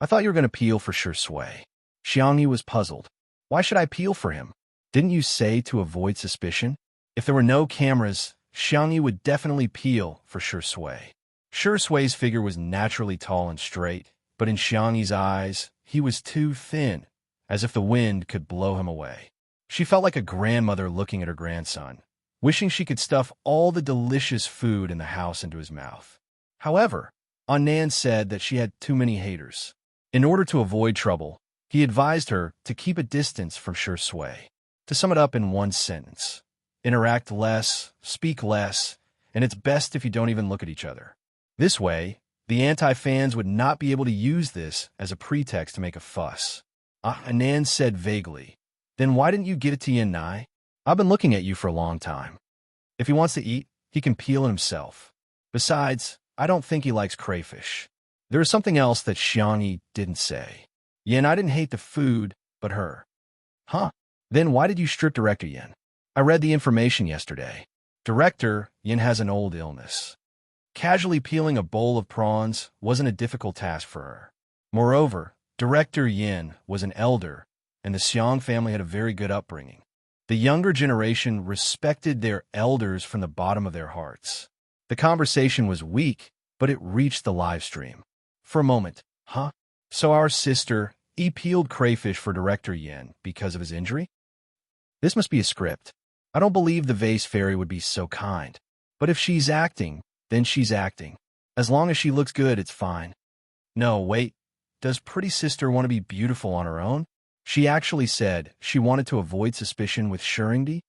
I thought you were going to peel for Shui. Xiangyi was puzzled. Why should I peel for him? Didn't you say to avoid suspicion? If there were no cameras, Xiangyi would definitely peel for Shui. Shui's figure was naturally tall and straight, but in Xiangyi's eyes, he was too thin, as if the wind could blow him away. She felt like a grandmother looking at her grandson, wishing she could stuff all the delicious food in the house into his mouth. However, Nan said that she had too many haters. In order to avoid trouble, he advised her to keep a distance from Shui. To sum it up in one sentence, interact less, speak less, and it's best if you don't even look at each other. This way, the anti-fans would not be able to use this as a pretext to make a fuss. Nan said vaguely, then why didn't you give it to Yin Nai? I've been looking at you for a long time. If he wants to eat, he can peel it himself. Besides, I don't think he likes crayfish. There is something else that Xiangyi didn't say. Yin, I didn't hate the food, but her. Then why did you strip Director Yin? I read the information yesterday. Director Yin has an old illness. Casually peeling a bowl of prawns wasn't a difficult task for her. Moreover, Director Yin was an elder, and the Xiang family had a very good upbringing. The younger generation respected their elders from the bottom of their hearts. The conversation was weak, but it reached the live stream. For a moment, So our sister He peeled crayfish for Director Yin because of his injury? This must be a script. I don't believe the vase fairy would be so kind. But if she's acting, then she's acting. As long as she looks good, it's fine. No, wait. Does Pretty Sister want to be beautiful on her own? She actually said she wanted to avoid suspicion with Shurindi?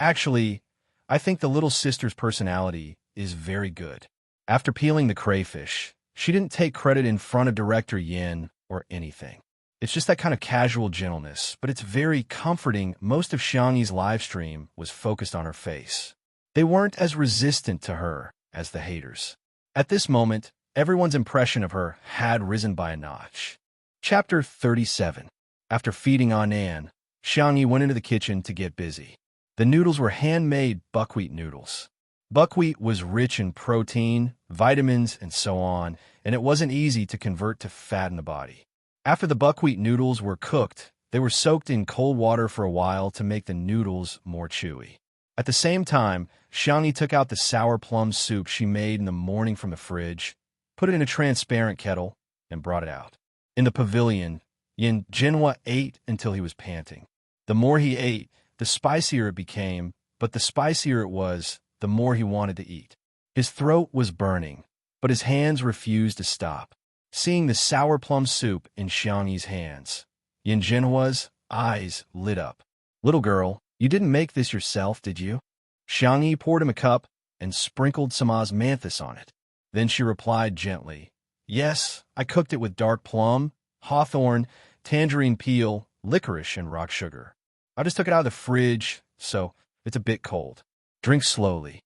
Actually, I think the little sister's personality is very good. After peeling the crayfish, she didn't take credit in front of Director Yin or anything. It's just that kind of casual gentleness, but it's very comforting. Most of Xiangyi's live stream was focused on her face. They weren't as resistant to her as the haters. At this moment, everyone's impression of her had risen by a notch. Chapter 37. After feeding on Anne, Xiangyi went into the kitchen to get busy. The noodles were handmade buckwheat noodles. Buckwheat was rich in protein, vitamins, and so on, and it wasn't easy to convert to fat in the body. After the buckwheat noodles were cooked, they were soaked in cold water for a while to make the noodles more chewy. At the same time, Xiangyi took out the sour plum soup she made in the morning from the fridge, put it in a transparent kettle, and brought it out. In the pavilion, Yin Jinhua ate until he was panting. The more he ate, the spicier it became, but the spicier it was, the more he wanted to eat. His throat was burning, but his hands refused to stop. Seeing the sour plum soup in Xiangyi's hands, Yin Jinhua's eyes lit up. "Little girl, you didn't make this yourself, did you?" Xiangyi poured him a cup and sprinkled some osmanthus on it. Then she replied gently, "Yes, I cooked it with dark plum, hawthorn, tangerine peel, licorice, and rock sugar. I just took it out of the fridge, so it's a bit cold. Drink slowly."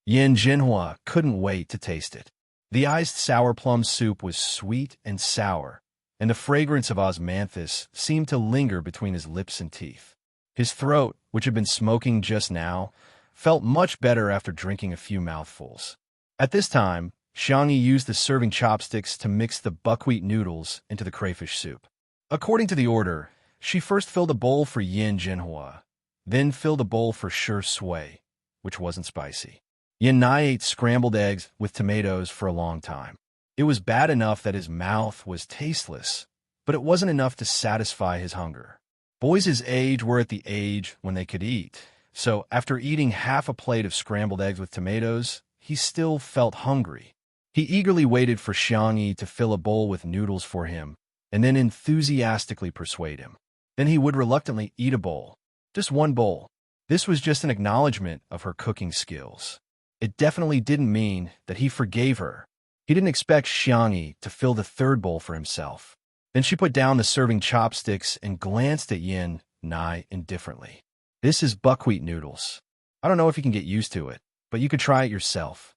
Yin Jinhua couldn't wait to taste it. The iced sour plum soup was sweet and sour, and the fragrance of osmanthus seemed to linger between his lips and teeth. His throat, which had been smoking just now, felt much better after drinking a few mouthfuls. At this time, Xiangyi used the serving chopsticks to mix the buckwheat noodles into the crayfish soup. According to the order, she first filled a bowl for Yin Jinhua, then filled a bowl for Shi Sui, which wasn't spicy. Yin Nai ate scrambled eggs with tomatoes for a long time. It was bad enough that his mouth was tasteless, but it wasn't enough to satisfy his hunger. Boys his age were at the age when they could eat, so after eating half a plate of scrambled eggs with tomatoes, he still felt hungry. He eagerly waited for Xiangyi to fill a bowl with noodles for him, and then enthusiastically persuade him. Then he would reluctantly eat a bowl, just one bowl. This was just an acknowledgement of her cooking skills. It definitely didn't mean that he forgave her. He didn't expect Xiangyi to fill the third bowl for himself. Then she put down the serving chopsticks and glanced at Yin Nai indifferently. "This is buckwheat noodles. I don't know if you can get used to it, but you could try it yourself."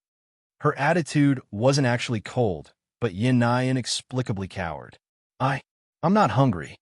Her attitude wasn't actually cold, but Yin Nai inexplicably cowered. I'm not hungry."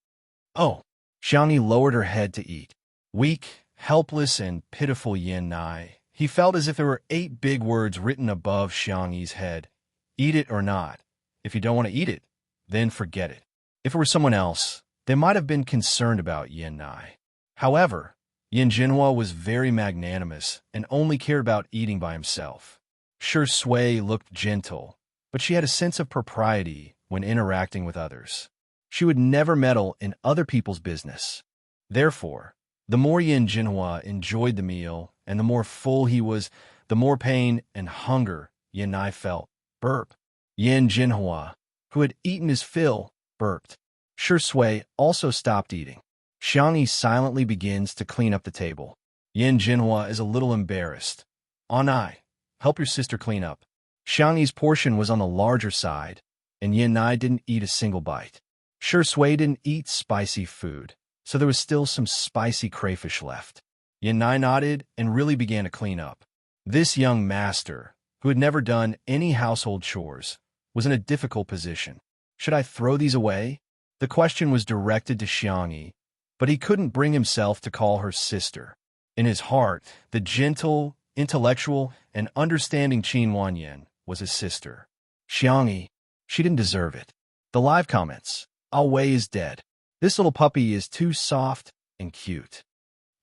"Oh." Xiangyi lowered her head to eat. Weak, helpless, and pitiful Yin Nai. He felt as if there were 8 big words written above Xiangyi's head. Eat it or not. If you don't want to eat it, then forget it. If it were someone else, they might have been concerned about Yin Nai. However, Yin Jinhua was very magnanimous and only cared about eating by himself. Shi Sui looked gentle, but she had a sense of propriety when interacting with others. She would never meddle in other people's business. Therefore, the more Yin Jinhua enjoyed the meal and the more full he was, the more pain and hunger Yin Nai felt. Burp. Yin Jinhua, who had eaten his fill, burped. Shi Sui also stopped eating. Xiangyi silently begins to clean up the table. Yin Jinhua is a little embarrassed. "Anai, help your sister clean up." Xiangyi's portion was on the larger side, and Yin Nai didn't eat a single bite. Shi Sui didn't eat spicy food, so there was still some spicy crayfish left. Yin Nai nodded and really began to clean up. This young master, who had never done any household chores, was in a difficult position. Should I throw these away? The question was directed to Xiangyi, but he couldn't bring himself to call her sister. In his heart, the gentle, intellectual, and understanding Qin Wanyan was his sister. Xiangyi, she didn't deserve it. The live comments. "Ao Wei is dead. This little puppy is too soft and cute.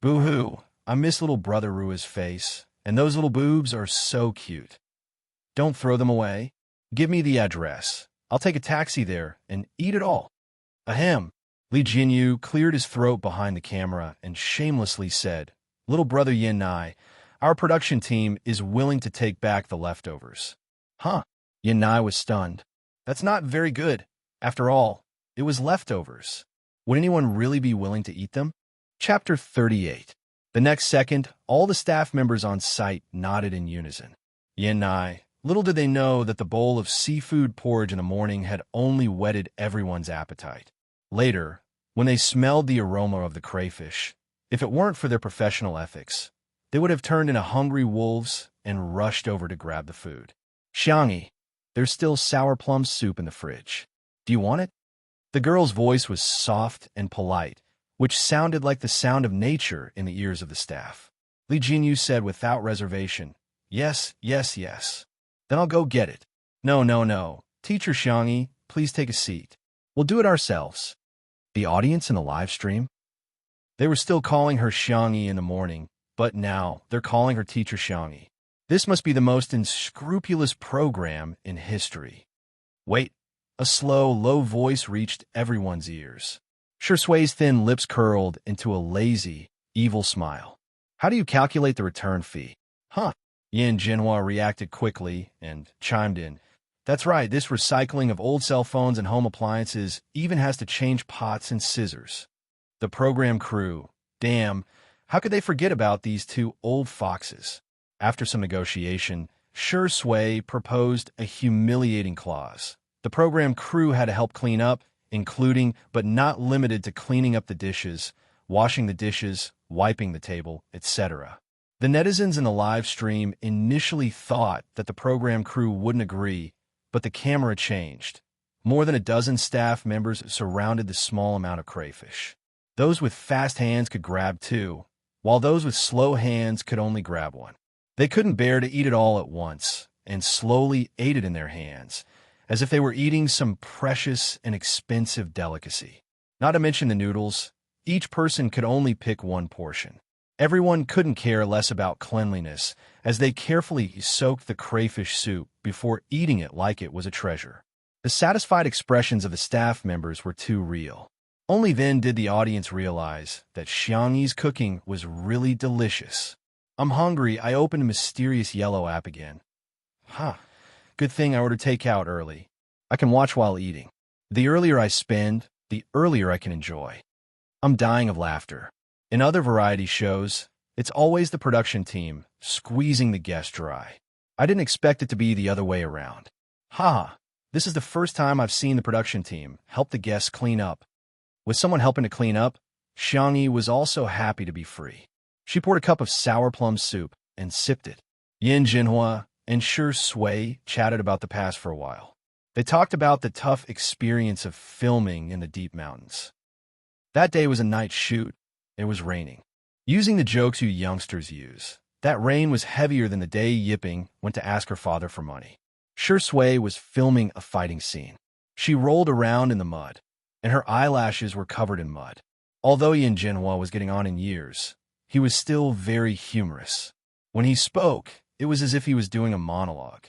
Boo-hoo, I miss little brother Rua's face, and those little boobs are so cute. Don't throw them away. Give me the address. I'll take a taxi there and eat it all." Ahem. Li Jinyu cleared his throat behind the camera and shamelessly said, "Little brother Yin Nai, our production team is willing to take back the leftovers." Huh? Yin Nai was stunned. That's not very good. After all, it was leftovers. Would anyone really be willing to eat them? Chapter 38. The next second, all the staff members on site nodded in unison. Yin Nai, little did they know that the bowl of seafood porridge in the morning had only whetted everyone's appetite. Later, when they smelled the aroma of the crayfish, if it weren't for their professional ethics, they would have turned into hungry wolves and rushed over to grab the food. Xiangyi, there's still sour plum soup in the fridge. Do you want it? The girl's voice was soft and polite, which sounded like the sound of nature in the ears of the staff. Li Jinyu said without reservation, "Yes, yes, yes." "Then I'll go get it." "No, no, no. Teacher Xiangyi, please take a seat. We'll do it ourselves." The audience in the live stream? They were still calling her Xiangyi in the morning, but now they're calling her Teacher Xiangyi. This must be the most unscrupulous program in history. Wait, a slow, low voice reached everyone's ears. Shui's thin lips curled into a lazy, evil smile. "How do you calculate the return fee?" "Huh?" Yin Jinhua reacted quickly and chimed in. "That's right, this recycling of old cell phones and home appliances even has to change pots and scissors." The program crew, damn, how could they forget about these two old foxes? After some negotiation, Shui proposed a humiliating clause. The program crew had to help clean up, including but not limited to cleaning up the dishes, washing the dishes, wiping the table, etc. The netizens in the live stream initially thought that the program crew wouldn't agree, but the camera changed. More than a dozen staff members surrounded the small amount of crayfish. Those with fast hands could grab two, while those with slow hands could only grab one. They couldn't bear to eat it all at once, and slowly ate it in their hands, as if they were eating some precious and expensive delicacy. Not to mention the noodles, each person could only pick one portion. Everyone couldn't care less about cleanliness, as they carefully soaked the crayfish soup before eating it like it was a treasure. The satisfied expressions of the staff members were too real. Only then did the audience realize that Xiangyi's cooking was really delicious. "I'm hungry. I opened a mysterious yellow app again." Huh. Good thing I ordered takeout early. I can watch while eating. The earlier I spend, the earlier I can enjoy. I'm dying of laughter. In other variety shows, it's always the production team squeezing the guest dry. I didn't expect it to be the other way around. Ha! This is the first time I've seen the production team help the guests clean up. With someone helping to clean up, Xiangyi was also happy to be free. She poured a cup of sour plum soup and sipped it. Yin Jinhua and Shui chatted about the past for a while. They talked about the tough experience of filming in the deep mountains. That day was a night shoot. It was raining. Using the jokes you youngsters use, that rain was heavier than the day Yipping went to ask her father for money. Shui was filming a fighting scene. She rolled around in the mud, and her eyelashes were covered in mud. Although Yin Jinhua was getting on in years, he was still very humorous. When he spoke, it was as if he was doing a monologue.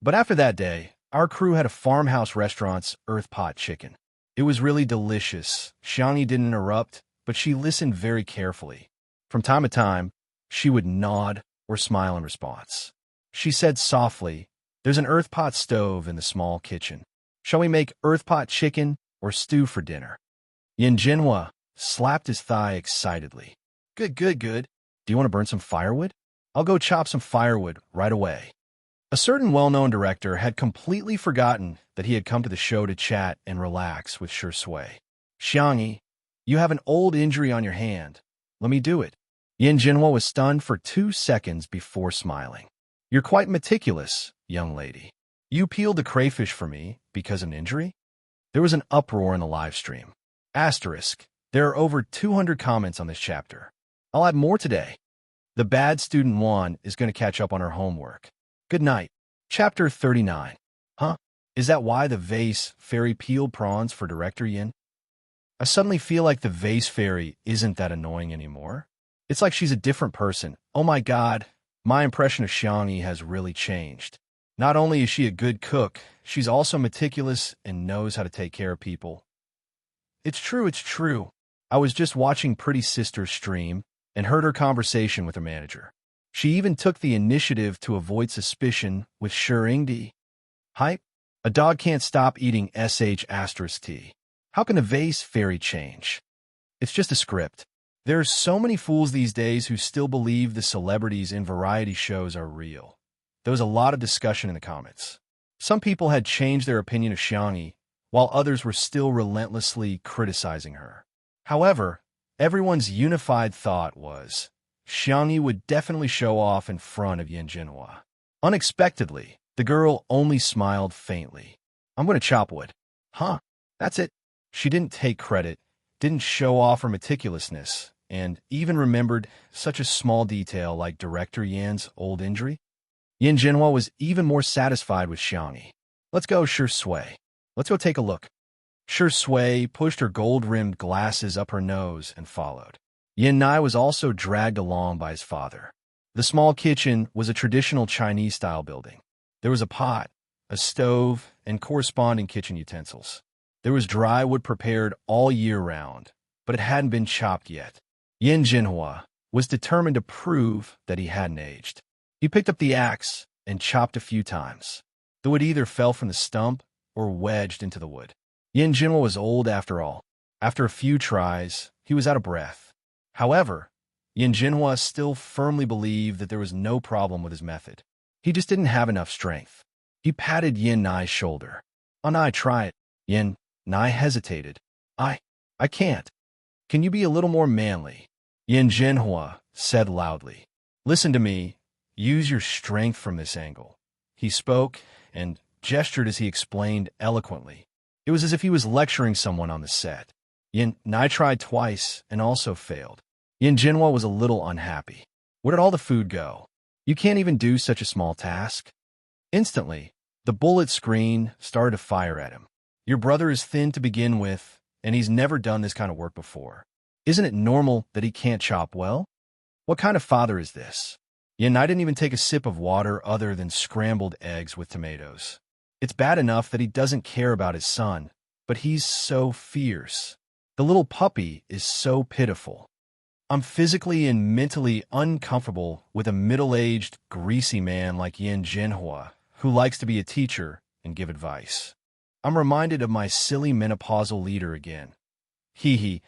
But after that day, our crew had a farmhouse restaurant's earth pot chicken. It was really delicious. Xiangyi didn't interrupt, but she listened very carefully. From time to time, she would nod or smile in response. She said softly, "There's an earth pot stove in the small kitchen. Shall we make earth pot chicken or stew for dinner?" Yin Jinhua slapped his thigh excitedly. Good, good, good. Do you want to burn some firewood? I'll go chop some firewood right away." A certain well-known director had completely forgotten that he had come to the show to chat and relax with Shui. "Xiangyi, you have an old injury on your hand. Let me do it." Yin Jinhua was stunned for 2 seconds before smiling. "You're quite meticulous, young lady. You peeled the crayfish for me because of an injury?" There was an uproar in the live stream. Asterisk. There are over 200 comments on this chapter. I'll add more today. The bad student Juan is going to catch up on her homework. Good night. Chapter 39. Huh? Is that why the vase fairy peeled prawns for Director Yin? I suddenly feel like the vase fairy isn't that annoying anymore. It's like she's a different person. Oh my god, my impression of Xiangyi has really changed. Not only is she a good cook, she's also meticulous and knows how to take care of people. It's true, it's true. I was just watching Pretty Sister's stream and heard her conversation with her manager. She even took the initiative to avoid suspicion with Shuringdi. Hype? A dog can't stop eating sh*t. How can a vase fairy change? It's just a script. There are so many fools these days who still believe the celebrities in variety shows are real. There was a lot of discussion in the comments. Some people had changed their opinion of Xiangyi, while others were still relentlessly criticizing her. However, everyone's unified thought was Xiangyi would definitely show off in front of Yin Jinhua. Unexpectedly, the girl only smiled faintly. I'm going to chop wood. Huh, that's it. She didn't take credit, didn't show off her meticulousness, and even remembered such a small detail like Director Yan's old injury. Yin Jinhua was even more satisfied with Xiangyi. Let's go, Shi Sui. Let's go take a look. Shi Sui pushed her gold-rimmed glasses up her nose and followed. Yin Nai was also dragged along by his father. The small kitchen was a traditional Chinese-style building. There was a pot, a stove, and corresponding kitchen utensils. There was dry wood prepared all year round, but it hadn't been chopped yet. Yin Jinhua was determined to prove that he hadn't aged. He picked up the axe and chopped a few times. The wood either fell from the stump or wedged into the wood. Yin Jinhua was old after all. After a few tries, he was out of breath. However, Yin Jinhua still firmly believed that there was no problem with his method. He just didn't have enough strength. He patted Yin Nai's shoulder. "Oh, Nai, try it." Yin Nai hesitated. I can't. Can you be a little more manly?" Yin Jinhua said loudly. "Listen to me. Use your strength from this angle." He spoke and gestured as he explained eloquently. It was as if he was lecturing someone on the set. Yin Nai tried twice and also failed. Yin Jinhua was a little unhappy. Where did all the food go? You can't even do such a small task. Instantly, the bullet screen started to fire at him. Your brother is thin to begin with, and he's never done this kind of work before. Isn't it normal that he can't chop well? What kind of father is this? Yin Nai didn't even take a sip of water other than scrambled eggs with tomatoes. It's bad enough that he doesn't care about his son, but he's so fierce. The little puppy is so pitiful. I'm physically and mentally uncomfortable with a middle-aged, greasy man like Yin Jinhua, who likes to be a teacher and give advice. I'm reminded of my silly menopausal leader again. Hee,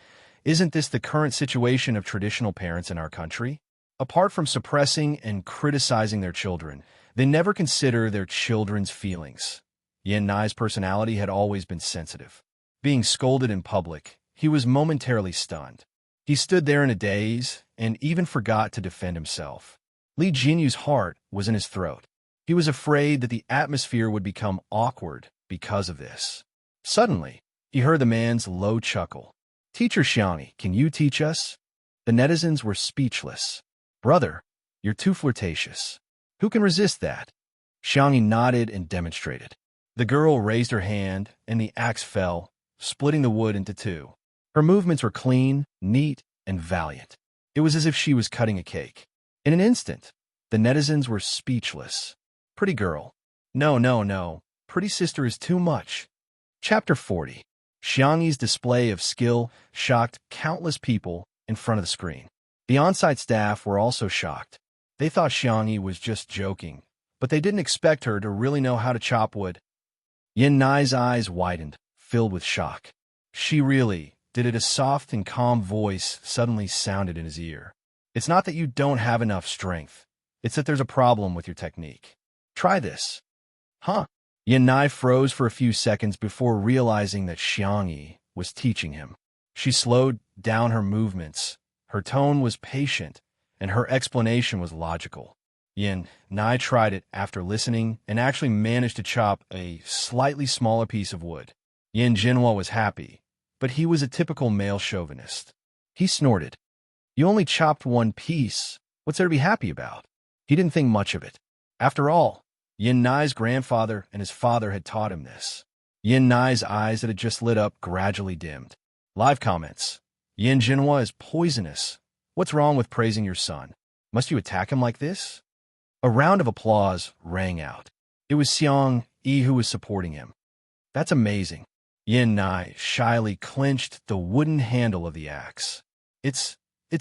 isn't this the current situation of traditional parents in our country? Apart from suppressing and criticizing their children, they never consider their children's feelings. Yin Nai's personality had always been sensitive. Being scolded in public, he was momentarily stunned. He stood there in a daze and even forgot to defend himself. Li Jinyu's heart was in his throat. He was afraid that the atmosphere would become awkward because of this. Suddenly, he heard the man's low chuckle. "Teacher Xiangyi, can you teach us?" The netizens were speechless. "Brother, you're too flirtatious. Who can resist that?" Xiangyi nodded and demonstrated. The girl raised her hand, and the axe fell, splitting the wood into two. Her movements were clean, neat, and valiant. It was as if she was cutting a cake. In an instant, the netizens were speechless. Pretty girl. No. Pretty sister is too much. Chapter 40. Xiangyi's display of skill shocked countless people in front of the screen. The on-site staff were also shocked. They thought Xiangyi was just joking, but they didn't expect her to really know how to chop wood. Yin Nai's eyes widened, filled with shock. She really did it. A soft and calm voice suddenly sounded in his ear. "It's not that you don't have enough strength. It's that there's a problem with your technique. Try this." Huh? Yin Nai froze for a few seconds before realizing that Xiangyi was teaching him. She slowed down her movements. Her tone was patient, and her explanation was logical. Yin Nai tried it after listening and actually managed to chop a slightly smaller piece of wood. Yin Jinhua was happy, but he was a typical male chauvinist. He snorted. "You only chopped one piece. What's there to be happy about?" He didn't think much of it. After all, Yin Nai's grandfather and his father had taught him this. Yin Nai's eyes that had just lit up gradually dimmed. Live comments. "Yin Jinhua is poisonous. What's wrong with praising your son? Must you attack him like this?" A round of applause rang out. It was Xiang Yi who was supporting him. "That's amazing. Yin Nai shyly clenched the wooden handle of the axe. It's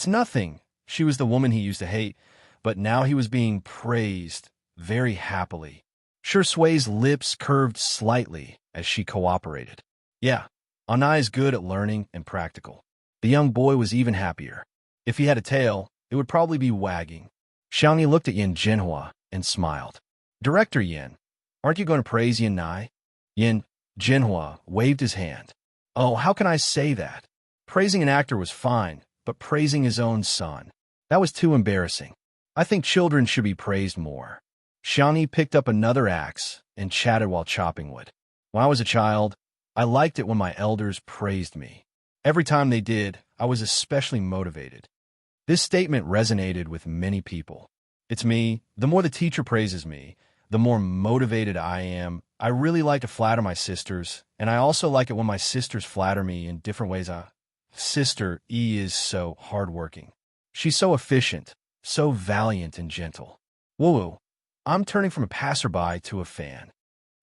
nothing. She was the woman he used to hate, but now he was being praised very happily. Sui's lips curved slightly as she cooperated. Yeah, Anai is good at learning and practical. The young boy was even happier. If he had a tail, it would probably be wagging. Xiangyi looked at Yin Jinhua and smiled. Director Yin, aren't you going to praise Yin Nai? Yin Jinhua waved his hand. Oh, how can I say that? Praising an actor was fine, but praising his own son, that was too embarrassing. I think children should be praised more. Xiangyi picked up another axe and chatted while chopping wood. When I was a child, I liked it when my elders praised me. Every time they did, I was especially motivated. This statement resonated with many people. It's me. The more the teacher praises me, the more motivated I am. I really like to flatter my sisters, and I also like it when my sisters flatter me in different ways. Sister E is so hardworking. She's so efficient, so valiant and gentle. Woo-woo, I'm turning from a passerby to a fan.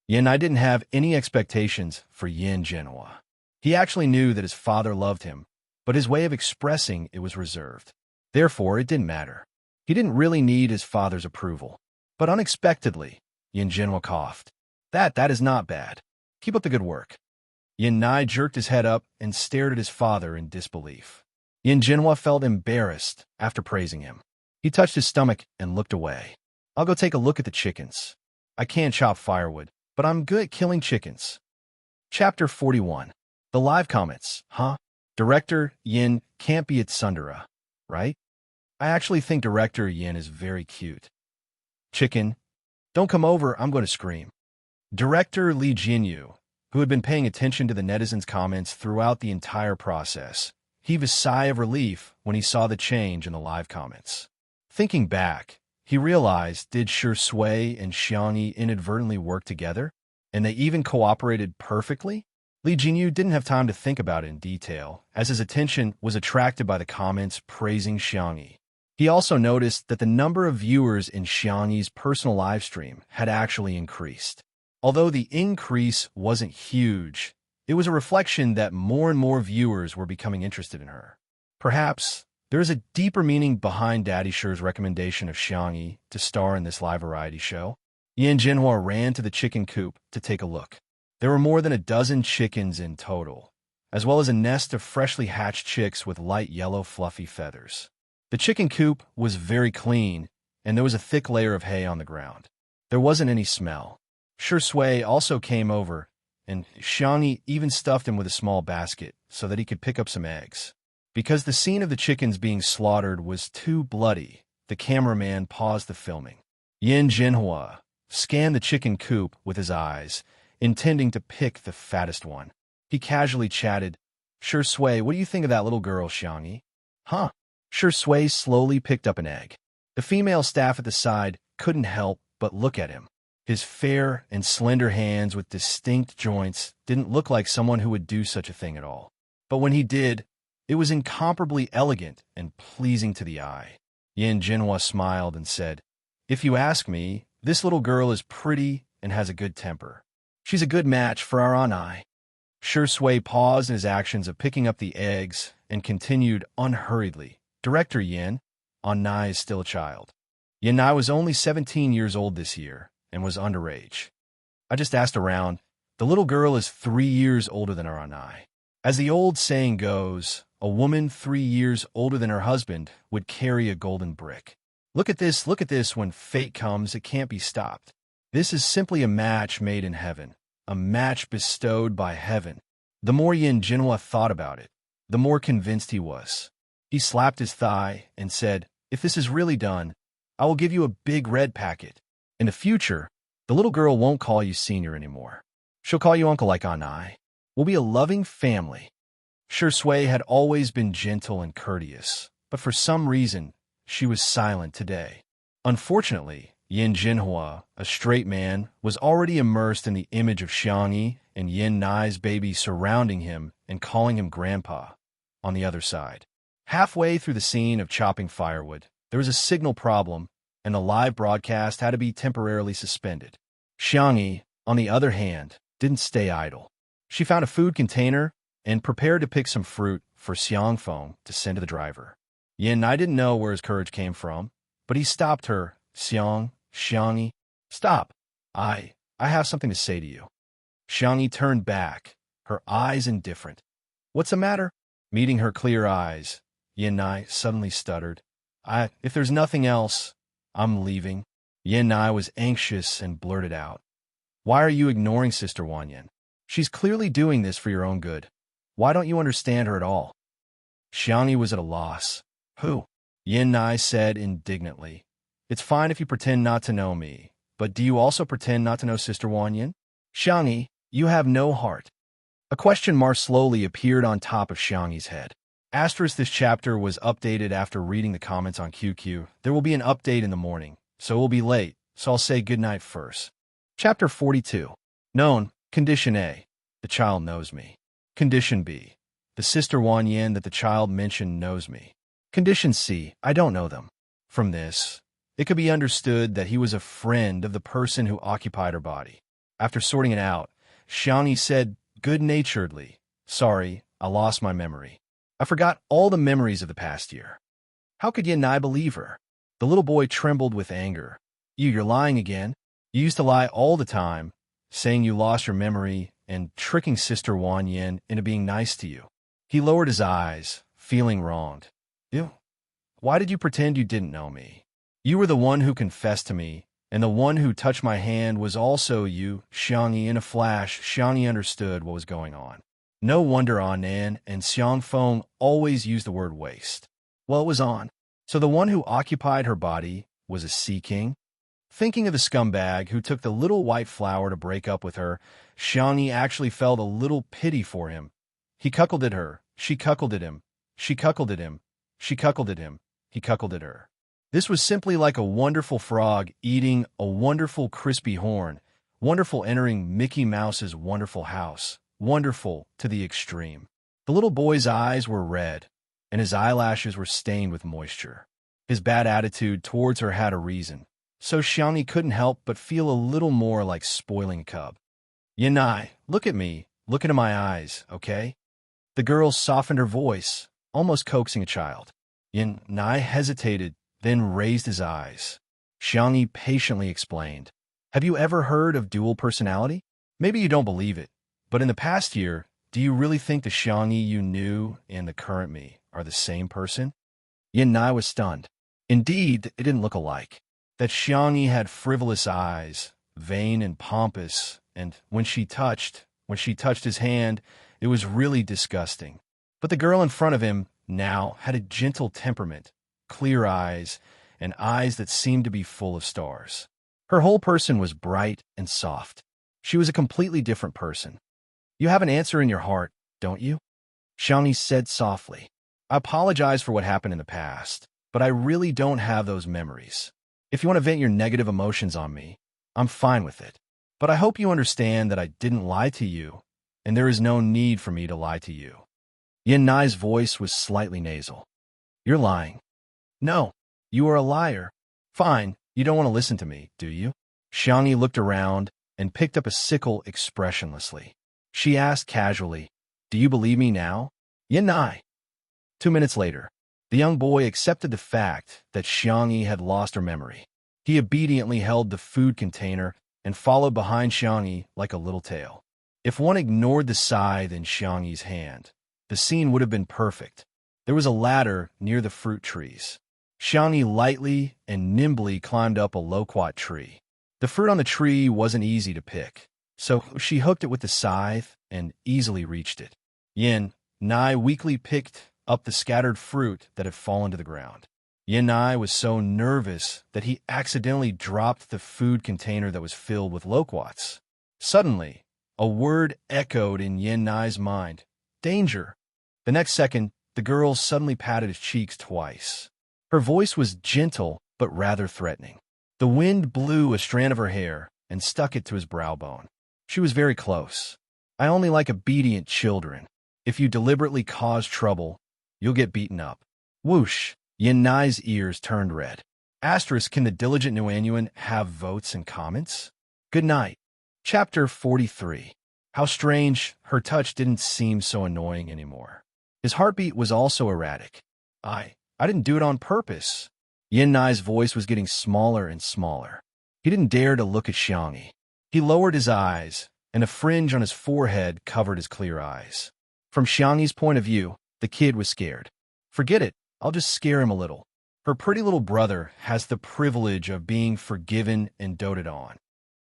Yin I didn't have any expectations for Yin Jinhua. He actually knew that his father loved him, but his way of expressing it was reserved. Therefore, it didn't matter. He didn't really need his father's approval. But unexpectedly, Yin Jinhua coughed. That is not bad. Keep up the good work. Yin Nai jerked his head up and stared at his father in disbelief. Yin Jinhua felt embarrassed after praising him. He touched his stomach and looked away. I'll go take a look at the chickens. I can't chop firewood, but I'm good at killing chickens. Chapter 41. The live comments. Huh? Director Yin can't be at Sundara, right? I actually think Director Yin is very cute. Chicken. Don't come over, I'm going to scream. Director Li Jinyu, who had been paying attention to the netizens' comments throughout the entire process, heaved a sigh of relief when he saw the change in the live comments. Thinking back, he realized did Shui and Xiangyi inadvertently work together? And they even cooperated perfectly? Li Jinyu didn't have time to think about it in detail, as his attention was attracted by the comments praising Xiangyi. He also noticed that the number of viewers in Xiangyi's personal livestream had actually increased. Although the increase wasn't huge, it was a reflection that more and more viewers were becoming interested in her. Perhaps there is a deeper meaning behind Daddy Shi's recommendation of Xiangyi to star in this live variety show. Yin Jinhua ran to the chicken coop to take a look. There were more than a dozen chickens in total, as well as a nest of freshly hatched chicks with light yellow fluffy feathers. The chicken coop was very clean, and there was a thick layer of hay on the ground. There wasn't any smell. Shui also came over, and Xiangyi even stuffed him with a small basket so that he could pick up some eggs. Because the scene of the chickens being slaughtered was too bloody, the cameraman paused the filming. Yin Jinhua scanned the chicken coop with his eyes, intending to pick the fattest one. He casually chatted, Shui, what do you think of that little girl, Xiangyi? Huh? Shui slowly picked up an egg. The female staff at the side couldn't help but look at him. His fair and slender hands with distinct joints didn't look like someone who would do such a thing at all. But when he did, it was incomparably elegant and pleasing to the eye. Yin Jinhua smiled and said, If you ask me, this little girl is pretty and has a good temper. She's a good match for our Anai. Shui paused in his actions of picking up the eggs and continued unhurriedly. Director Yin, Anai is still a child. Yin Nai was only 17 years old this year and was underage. I just asked around. The little girl is 3 years older than our Anai. As the old saying goes, a woman 3 years older than her husband would carry a golden brick. Look at this, when fate comes, it can't be stopped. This is simply a match made in heaven, a match bestowed by heaven. The more Yin Jinhua thought about it, the more convinced he was. He slapped his thigh and said, If this is really done, I will give you a big red packet. In the future, the little girl won't call you senior anymore. She'll call you uncle like Anai. We'll be a loving family. Shui had always been gentle and courteous, but for some reason, she was silent today. Unfortunately, Yin Jinhua, a straight man, was already immersed in the image of Xiangyi and Yin Nai's baby surrounding him and calling him grandpa. On the other side, halfway through the scene of chopping firewood, there was a signal problem, and the live broadcast had to be temporarily suspended. Xiangyi, on the other hand, didn't stay idle. She found a food container and prepared to pick some fruit for Xiang Feng to send to the driver. Yin I didn't know where his courage came from, but he stopped her. Xiangyi, stop. I have something to say to you. Xiangyi turned back, her eyes indifferent. What's the matter? Meeting her clear eyes, Yin Nai suddenly stuttered. If there's nothing else, I'm leaving. Yin Nai was anxious and blurted out. Why are you ignoring Sister Wan Yin? She's clearly doing this for your own good. Why don't you understand her at all? Xiangyi was at a loss. Who? Yin Nai said indignantly. It's fine if you pretend not to know me, but do you also pretend not to know Sister Wan Yin? Xiangyi, you have no heart. A question mark slowly appeared on top of Xiangyi's head. Asterisk, this chapter was updated after reading the comments on QQ. There will be an update in the morning, so it will be late, so I'll say goodnight first. Chapter 42. Known. Condition A. The child knows me. Condition B. The Sister Wan Yin that the child mentioned knows me. Condition C. I don't know them. From this, it could be understood that he was a friend of the person who occupied her body. After sorting it out, Xiangyi said good-naturedly, Sorry, I lost my memory. I forgot all the memories of the past year. How could Yin Nai believe her? The little boy trembled with anger. You're lying again. You used to lie all the time, saying you lost your memory and tricking Sister Wan Yin into being nice to you. He lowered his eyes, feeling wronged. Ew. Why did you pretend you didn't know me? You were the one who confessed to me, and the one who touched my hand was also you. Xiangyi. In a flash, Xiangyi understood what was going on. No wonder Anan and Xiang Feng always used the word waste. Well, it was on. So the one who occupied her body was a sea king? Thinking of the scumbag who took the little white flower to break up with her, Xiangyi actually felt a little pity for him. He cuckolded her. She cuckolded him. She cuckolded him. She cuckolded him. He cuckolded her. This was simply like a wonderful frog eating a wonderful crispy horn, wonderful entering Mickey Mouse's wonderful house, wonderful to the extreme. The little boy's eyes were red, and his eyelashes were stained with moisture. His bad attitude towards her had a reason, so Xiangyi couldn't help but feel a little more like spoiling a cub. Yin Nai, look at me, look into my eyes, okay? The girl softened her voice, almost coaxing a child. Yin Nai hesitated, then raised his eyes. Xiangyi patiently explained. Have you ever heard of dual personality? Maybe you don't believe it, but in the past year, do you really think the Xiangyi you knew and the current me are the same person? Yin Nai was stunned. Indeed, it didn't look alike. That Xiangyi had frivolous eyes, vain and pompous, and when she touched his hand, it was really disgusting. But the girl in front of him now had a gentle temperament, clear eyes, and eyes that seemed to be full of stars. Her whole person was bright and soft. She was a completely different person. You have an answer in your heart, don't you? Xiangyi said softly. I apologize for what happened in the past, but I really don't have those memories. If you want to vent your negative emotions on me, I'm fine with it. But I hope you understand that I didn't lie to you, and there is no need for me to lie to you. Yin Nai's voice was slightly nasal. You're lying. No, you are a liar. Fine, you don't want to listen to me, do you? Xiangyi looked around and picked up a sickle expressionlessly. She asked casually, Do you believe me now? Yin Nai. 2 minutes later, the young boy accepted the fact that Xiangyi had lost her memory. He obediently held the food container and followed behind Xiangyi like a little tail. If one ignored the scythe in Xiangyi's hand, the scene would have been perfect. There was a ladder near the fruit trees. Xiangyi lightly and nimbly climbed up a loquat tree. The fruit on the tree wasn't easy to pick, so she hooked it with the scythe and easily reached it. Yin Nai weakly picked up the scattered fruit that had fallen to the ground. Yin Nai was so nervous that he accidentally dropped the food container that was filled with loquats. Suddenly, a word echoed in Yin Nai's mind. Danger! The next second, the girl suddenly patted his cheeks twice. Her voice was gentle but rather threatening. The wind blew a strand of her hair and stuck it to his brow bone. She was very close. I only like obedient children. If you deliberately cause trouble, you'll get beaten up. Whoosh! Yin Nai's ears turned red. Asterisk, can the diligent Nuanuan have votes and comments? Good night. Chapter 43. How strange, her touch didn't seem so annoying anymore. His heartbeat was also erratic. I didn't do it on purpose. Yin Nai's voice was getting smaller and smaller. He didn't dare to look at Xiangyi. He lowered his eyes, and a fringe on his forehead covered his clear eyes. From Xiangyi's point of view, the kid was scared. Forget it, I'll just scare him a little. Her pretty little brother has the privilege of being forgiven and doted on.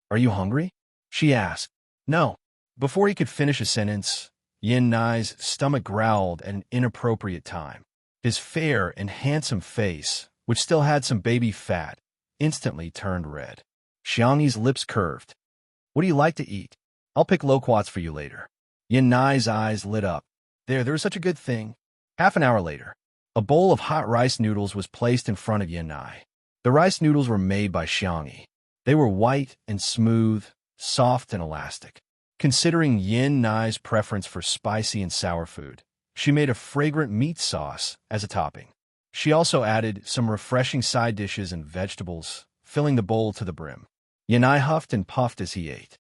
Are you hungry? She asked. No. Before he could finish a sentence, Yin Nai's stomach growled at an inappropriate time. His fair and handsome face, which still had some baby fat, instantly turned red. Xiangyi's lips curved. What do you like to eat? I'll pick loquats for you later. Yin Nai's eyes lit up. There's such a good thing. Half an hour later, a bowl of hot rice noodles was placed in front of Yin Nai. The rice noodles were made by Xiangyi. They were white and smooth, soft and elastic. Considering Yin Nai's preference for spicy and sour food, she made a fragrant meat sauce as a topping. She also added some refreshing side dishes and vegetables, filling the bowl to the brim. Yin Nai huffed and puffed as he ate.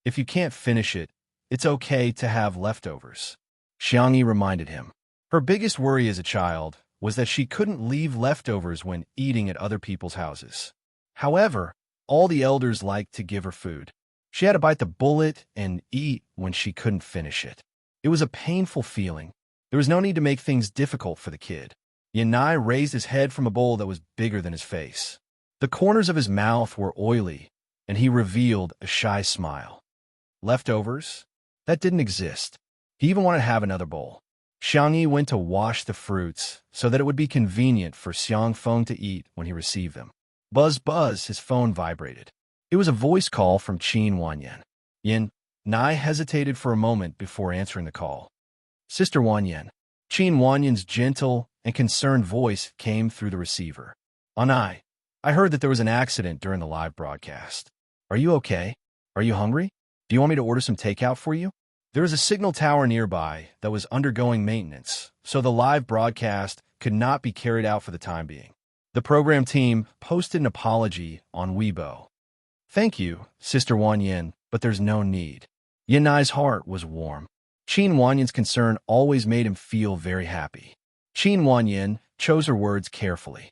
If you can't finish it, it's okay to have leftovers, Xiangyi reminded him. Her biggest worry as a child was that she couldn't leave leftovers when eating at other people's houses. However, all the elders liked to give her food. She had to bite the bullet and eat when she couldn't finish it. It was a painful feeling. There was no need to make things difficult for the kid. Yin Nai raised his head from a bowl that was bigger than his face. The corners of his mouth were oily, and he revealed a shy smile. Leftovers? That didn't exist. He even wanted to have another bowl. Xiangyi went to wash the fruits so that it would be convenient for Xiang Feng to eat when he received them. Buzz, buzz, his phone vibrated. It was a voice call from Qin Wanyan. Yin Nai hesitated for a moment before answering the call. Sister Wanyan. Qin Wanyan's gentle and concerned voice came through the receiver. Anai, I heard that there was an accident during the live broadcast. Are you okay? Are you hungry? Do you want me to order some takeout for you? There is a signal tower nearby that was undergoing maintenance, so the live broadcast could not be carried out for the time being. The program team posted an apology on Weibo. Thank you, Sister Wanyan, but there's no need. Yin Nai's heart was warm. Qin Wanyan's concern always made him feel very happy. Qin Wanyan chose her words carefully.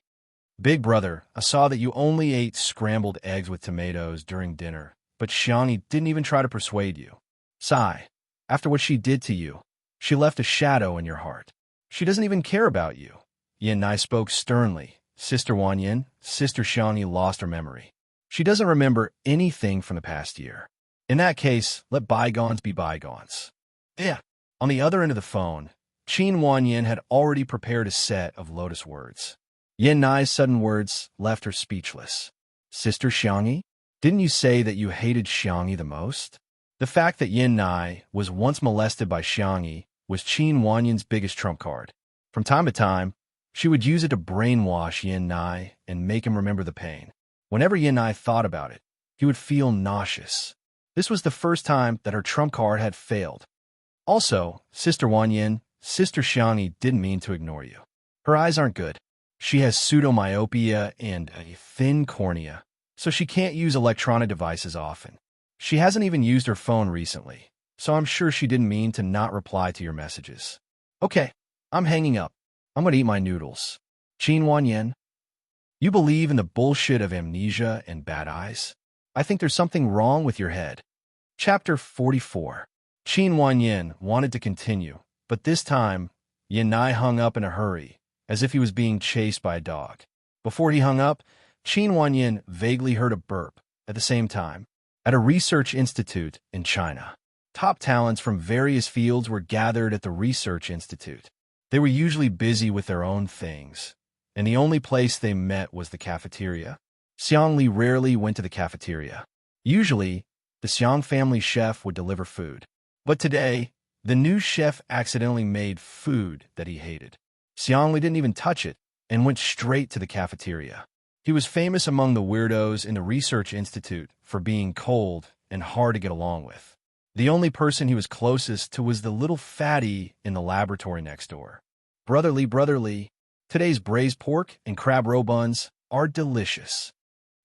Big brother, I saw that you only ate scrambled eggs with tomatoes during dinner, but Xiangyi didn't even try to persuade you. Sigh. After what she did to you, she left a shadow in your heart. She doesn't even care about you. Yin Nai spoke sternly. Sister Wanyan, Sister Xiangyi lost her memory. She doesn't remember anything from the past year. In that case, let bygones be bygones. Yeah. On the other end of the phone, Qin Wanyan had already prepared a set of lotus words. Yin Nai's sudden words left her speechless. Sister Xiangyi, didn't you say that you hated Xiangyi the most? The fact that Yin Nai was once molested by Xiangyi was Qin Wanyan's biggest trump card. From time to time, she would use it to brainwash Yin Nai and make him remember the pain. Whenever Yin Nai thought about it, he would feel nauseous. This was the first time that her trump card had failed. Also, Sister Wanyan, Sister Xiangyi didn't mean to ignore you. Her eyes aren't good. She has pseudomyopia and a thin cornea, so she can't use electronic devices often. She hasn't even used her phone recently, so I'm sure she didn't mean to not reply to your messages. Okay, I'm hanging up. I'm going to eat my noodles. Qin Wanyan, you believe in the bullshit of amnesia and bad eyes? I think there's something wrong with your head. Chapter 44. Qin Wanyan wanted to continue, but this time, Yin Nai hung up in a hurry, as if he was being chased by a dog. Before he hung up, Qin Wanyan vaguely heard a burp. At the same time, at a research institute in China, top talents from various fields were gathered at the research institute. They were usually busy with their own things, and the only place they met was the cafeteria. Xiang Li rarely went to the cafeteria. Usually, the Xiang family chef would deliver food. But today, the new chef accidentally made food that he hated. Xiang Li didn't even touch it and went straight to the cafeteria. He was famous among the weirdos in the research institute for being cold and hard to get along with. The only person he was closest to was the little fatty in the laboratory next door. Brotherly, today's braised pork and crab roe buns are delicious.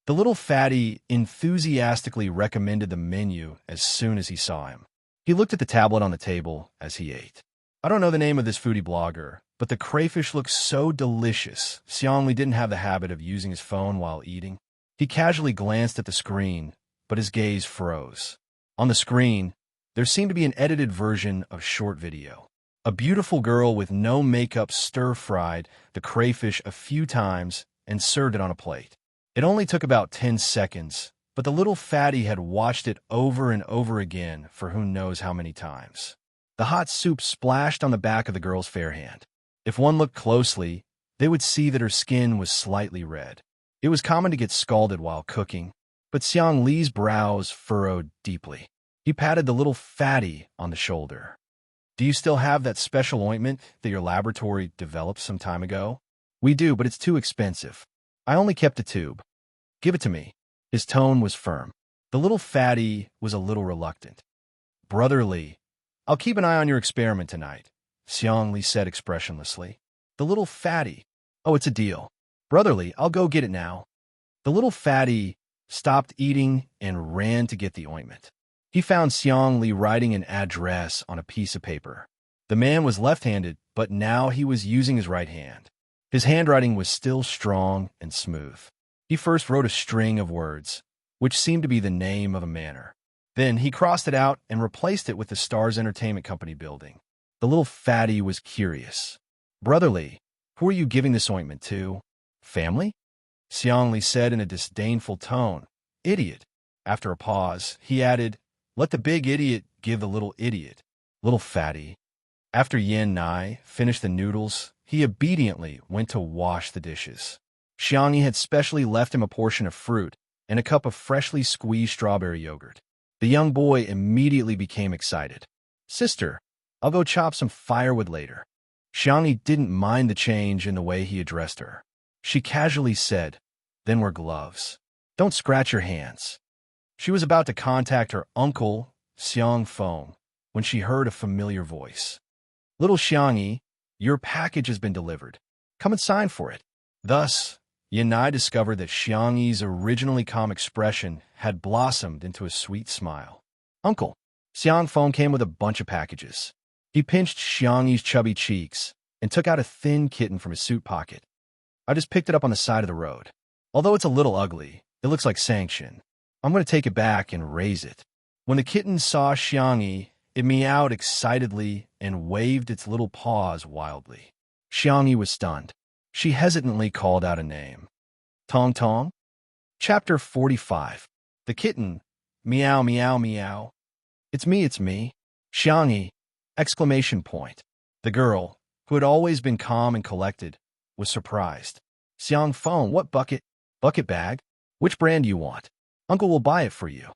The little fatty enthusiastically recommended the menu as soon as he saw him. He looked at the tablet on the table as he ate. I don't know the name of this foodie blogger, but the crayfish looks so delicious. Xiangli didn't have the habit of using his phone while eating. He casually glanced at the screen, but his gaze froze. On the screen, there seemed to be an edited version of short video. A beautiful girl with no makeup stir-fried the crayfish a few times and served it on a plate. It only took about 10 seconds, but the little fatty had watched it over and over again for who knows how many times. The hot soup splashed on the back of the girl's fair hand. If one looked closely, they would see that her skin was slightly red. It was common to get scalded while cooking, but Xiang Li's brows furrowed deeply. He patted the little fatty on the shoulder. Do you still have that special ointment that your laboratory developed some time ago? We do, but it's too expensive. I only kept a tube. Give it to me. His tone was firm. The little fatty was a little reluctant. Brother Li, I'll keep an eye on your experiment tonight, Xiang Li said expressionlessly. The little fatty. Oh, it's a deal. Brother Li, I'll go get it now. The little fatty stopped eating and ran to get the ointment. He found Xiang Li writing an address on a piece of paper. The man was left-handed, but now he was using his right hand. His handwriting was still strong and smooth. He first wrote a string of words, which seemed to be the name of a manor. Then he crossed it out and replaced it with the Stars Entertainment Company building. The little fatty was curious. Brother Li, who are you giving this ointment to? Family? Xiang Li said in a disdainful tone. Idiot. After a pause, he added, let the big idiot give the little idiot. Little fatty. After Yan Nai finished the noodles, he obediently went to wash the dishes. Xiangyi had specially left him a portion of fruit and a cup of freshly squeezed strawberry yogurt. The young boy immediately became excited. Sister, I'll go chop some firewood later. Xiangyi didn't mind the change in the way he addressed her. She casually said, then wear gloves. Don't scratch your hands. She was about to contact her uncle, Xiang Feng, when she heard a familiar voice. Little Xiangyi, your package has been delivered. Come and sign for it. Thus, Yanai discovered that Xiangyi's originally calm expression had blossomed into a sweet smile. Uncle, Xiang Feng came with a bunch of packages. He pinched Xiangyi's chubby cheeks and took out a thin kitten from his suit pocket. I just picked it up on the side of the road. Although it's a little ugly, it looks like sanction. I'm going to take it back and raise it. When the kitten saw Xiangyi, it meowed excitedly and waved its little paws wildly. Xiangyi was stunned. She hesitantly called out a name. Tong Tong? Chapter 45. The kitten. Meow, meow, meow. It's me. Xiangyi! Exclamation point. The girl, who had always been calm and collected, was surprised. Xiang Feng, what bucket? Bucket bag? Which brand do you want? Uncle will buy it for you.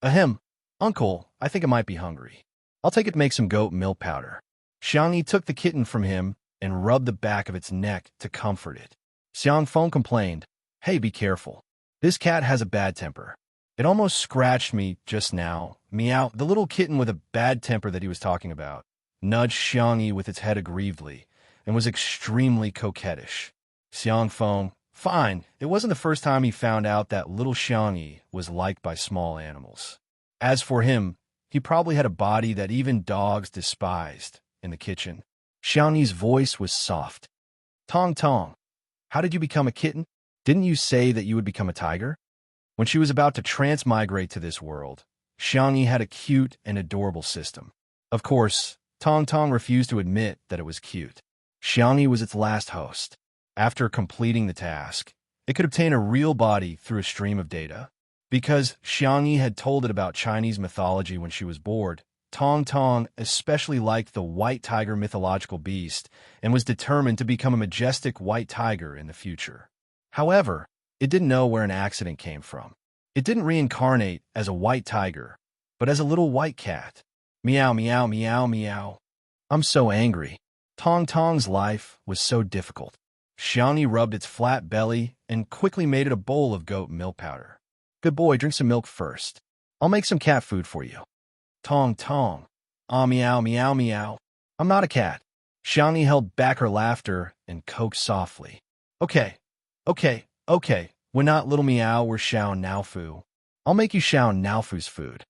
Ahem. Uncle, I think it might be hungry. I'll take it to make some goat milk powder. Xiangyi took the kitten from him and rubbed the back of its neck to comfort it. Xiang Feng complained, Hey, be careful. This cat has a bad temper. It almost scratched me just now. Meow. The little kitten with a bad temper that he was talking about nudged Xiangyi with its head aggrievedly and was extremely coquettish. Xiang Feng, fine. It wasn't the first time he found out that little Xiangyi was liked by small animals. As for him, he probably had a body that even dogs despised. In the kitchen, Xiangyi's voice was soft. Tong Tong, how did you become a kitten? Didn't you say that you would become a tiger? When she was about to transmigrate to this world, Xiangyi had a cute and adorable system. Of course, Tong Tong refused to admit that it was cute. Xiangyi was its last host. After completing the task, it could obtain a real body through a stream of data. Because Xiangyi had told it about Chinese mythology when she was bored, Tong Tong especially liked the white tiger mythological beast and was determined to become a majestic white tiger in the future. However, it didn't know where an accident came from. It didn't reincarnate as a white tiger, but as a little white cat. Meow, meow, meow, meow. I'm so angry. Tong Tong's life was so difficult. Xiangyi rubbed its flat belly and quickly made it a bowl of goat milk powder. Good boy, drink some milk first. I'll make some cat food for you. Tong Tong. Ah, meow, meow, meow. I'm not a cat. Xiangyi held back her laughter and coaxed softly. Okay. We're not little meow, we're Xiao Naofu. I'll make you Xiao Naofu's food.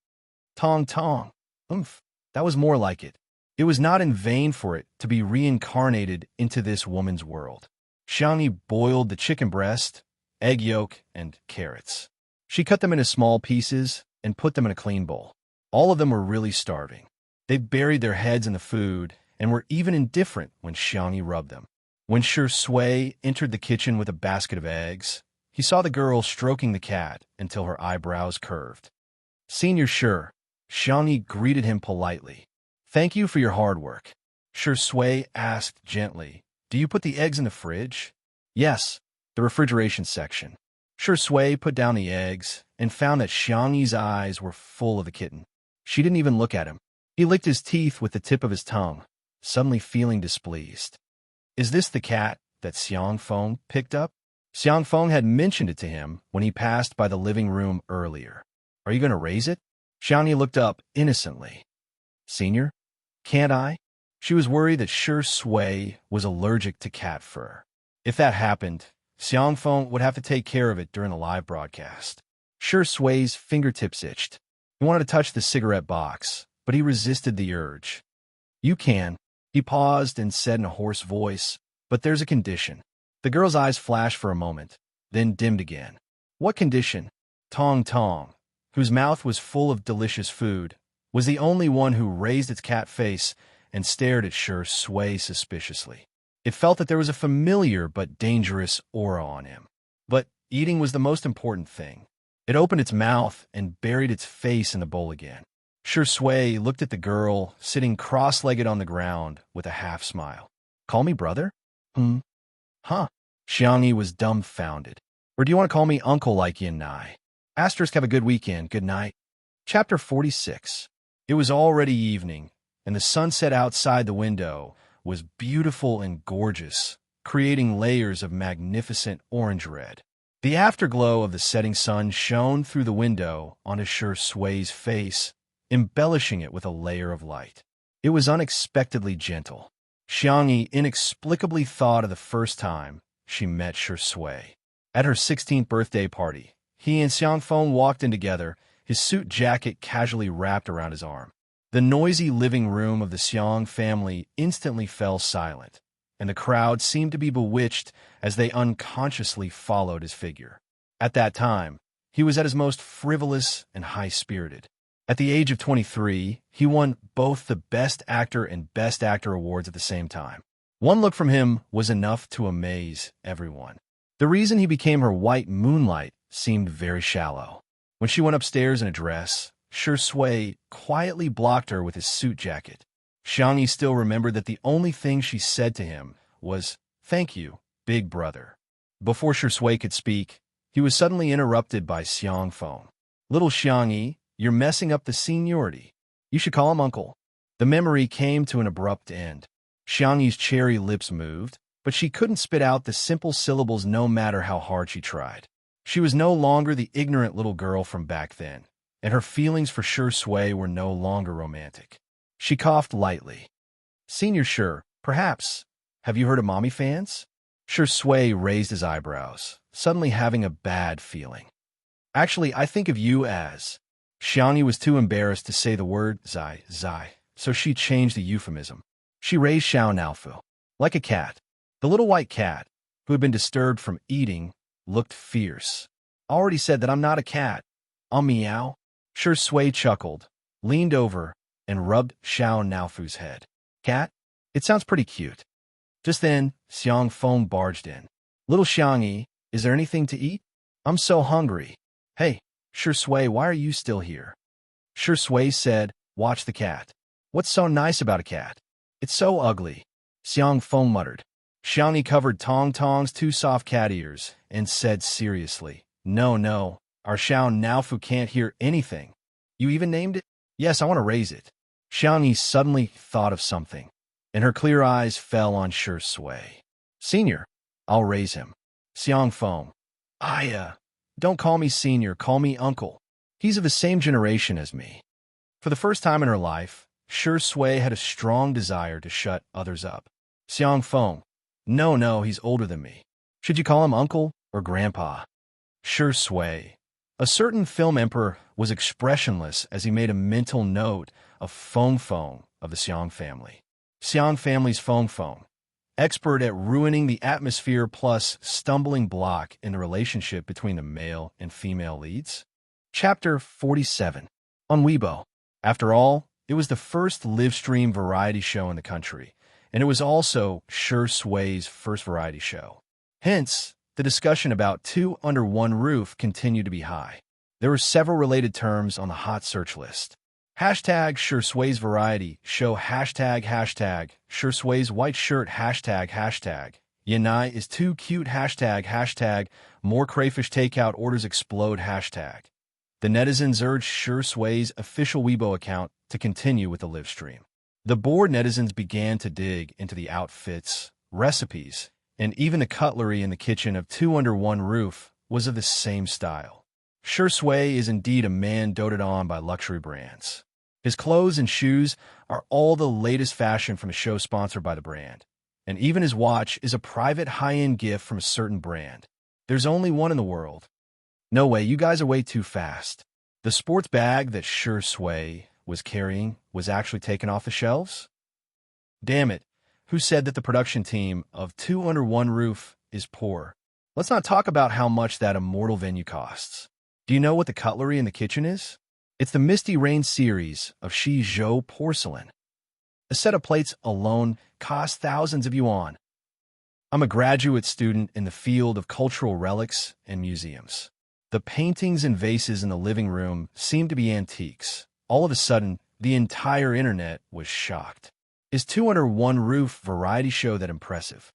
Tong Tong. Oomph. That was more like it. It was not in vain for it to be reincarnated into this woman's world. Xiangyi boiled the chicken breast, egg yolk, and carrots. She cut them into small pieces and put them in a clean bowl. All of them were really starving. They buried their heads in the food and were even indifferent when Xiangyi rubbed them. When Shi Sui entered the kitchen with a basket of eggs, he saw the girl stroking the cat until her eyebrows curved. "Senior Shi," Xiangyi greeted him politely. "Thank you for your hard work." Shi Sui asked gently, "Do you put the eggs in the fridge?" "Yes, the refrigeration section." Shi Sui put down the eggs and found that Xiangyi's eyes were full of the kitten. She didn't even look at him. He licked his teeth with the tip of his tongue, suddenly feeling displeased. "Is this the cat that Xiang Feng picked up?" Xiang Feng had mentioned it to him when he passed by the living room earlier. "Are you going to raise it?" Xiangyi looked up innocently. "Senior, can't I?" She was worried that Shi Sui was allergic to cat fur. If that happened, Xiang Feng would have to take care of it during the live broadcast. Shi Sui's fingertips itched. He wanted to touch the cigarette box, but he resisted the urge. "You can," he paused and said in a hoarse voice, "but there's a condition." The girl's eyes flashed for a moment, then dimmed again. "What condition?" Tong Tong, whose mouth was full of delicious food, was the only one who raised its cat face and stared at Shi Sui suspiciously. It felt that there was a familiar but dangerous aura on him. But eating was the most important thing. It opened its mouth and buried its face in the bowl again. Shi Sui looked at the girl, sitting cross-legged on the ground with a half-smile. "Call me brother?" Huh? Xiangyi was dumbfounded. "Or do you want to call me uncle like Yin Nai?" Asterisk, have a good weekend. Good night. Chapter 46. It was already evening, and the sunset outside the window was beautiful and gorgeous, creating layers of magnificent orange-red. The afterglow of the setting sun shone through the window onto Shi Sui's face, embellishing it with a layer of light. It was unexpectedly gentle. Xiangyi inexplicably thought of the first time she met Shi Sui. At her 16th birthday party, he and Xiang Feng walked in together, his suit jacket casually wrapped around his arm. The noisy living room of the Xiang family instantly fell silent, and the crowd seemed to be bewitched as they unconsciously followed his figure. At that time, he was at his most frivolous and high-spirited. At the age of 23, he won both the Best Actor and Best Actor awards at the same time. One look from him was enough to amaze everyone. The reason he became her white moonlight seemed very shallow. When she went upstairs in a dress, Shi Sui quietly blocked her with his suit jacket. Xiangyi still remembered that the only thing she said to him was, "Thank you, big brother." Before Shi Sui could speak, he was suddenly interrupted by Xiang Feng. "Little Xiangyi, you're messing up the seniority. You should call him uncle." The memory came to an abrupt end. Xiangyi's cherry lips moved, but she couldn't spit out the simple syllables no matter how hard she tried. She was no longer the ignorant little girl from back then, and her feelings for Shi Sui were no longer romantic. She coughed lightly. "Senior Shi, perhaps. Have you heard of mommy fans?" Shi Sui raised his eyebrows, suddenly having a bad feeling. "Actually, I think of you as..." Xiangyi was too embarrassed to say the word zai, so she changed the euphemism. She raised Xiao Naofu. Like a cat. The little white cat, who had been disturbed from eating, looked fierce. "Already said that I'm not a cat. I'll meow." Shi Sui chuckled, leaned over, and rubbed Xiao Naofu's head. "Cat? It sounds pretty cute." Just then, Xiang Feng barged in. "Little Xiangyi, is there anything to eat? I'm so hungry." "Hey, Shi Sui, why are you still here?" Shi Sui said, "Watch the cat." "What's so nice about a cat?" "It's so ugly," Xiang Feng muttered. Xiangyi covered Tong Tong's two soft cat ears and said seriously, No, our Xiao Naofu can't hear anything." "You even named it?" "Yes, I want to raise it." Xiangyi suddenly thought of something, and her clear eyes fell on Shi Sui. "Senior, I'll raise him." Xiang Feng. Don't call me senior, call me uncle. He's of the same generation as me." For the first time in her life, Shi Sui had a strong desire to shut others up. Xiang Feng. No, he's older than me. Should you call him uncle or grandpa?" Shi Sui. A certain film emperor was expressionless as he made a mental note of Feng Feng of the Xiang family. Xiang family's Feng Feng, expert at ruining the atmosphere plus stumbling block in the relationship between the male and female leads. Chapter 47. On Weibo. After all, it was the first live-stream variety show in the country, and it was also Shi Sui's first variety show. Hence, the discussion about two under one roof continued to be high. There were several related terms on the hot search list. Hashtag Shi Sui's variety show, hashtag Shi Sui's white shirt, hashtag Yanai is too cute, hashtag more crayfish takeout orders explode, hashtag. The netizens urged Shi Sui's official Weibo account to continue with the live stream. The bored netizens began to dig into the outfits, recipes, and even the cutlery in the kitchen of Two Under One Roof was of the same style. Shi Sui is indeed a man doted on by luxury brands. His clothes and shoes are all the latest fashion from a show sponsored by the brand. And even his watch is a private high-end gift from a certain brand. There's only one in the world. No way, you guys are way too fast. The sports bag that Shi Sui was carrying was actually taken off the shelves? Damn it, who said that the production team of Two Under One Roof is poor? Let's not talk about how much that immortal venue costs. Do you know what the cutlery in the kitchen is? It's the Misty Rain series of Shizhou porcelain. A set of plates alone costs thousands of yuan. I'm a graduate student in the field of cultural relics and museums. The paintings and vases in the living room seemed to be antiques. All of a sudden, the entire internet was shocked. Is Two Under One Roof variety show that impressive?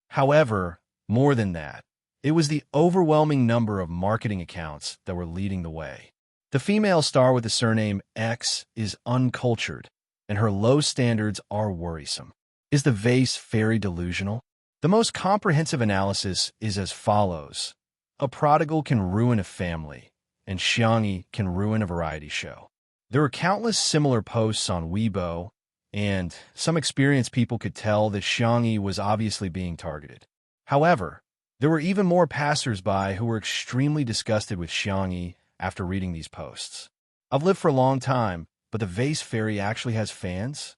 However, more than that, it was the overwhelming number of marketing accounts that were leading the way. The female star with the surname X is uncultured, and her low standards are worrisome. Is the vase fairy delusional? The most comprehensive analysis is as follows. A prodigal can ruin a family, and Xiangyi can ruin a variety show. There were countless similar posts on Weibo, and some experienced people could tell that Xiangyi was obviously being targeted. However, there were even more passers-by who were extremely disgusted with Xiangyi after reading these posts. I've lived for a long time, but the vase fairy actually has fans?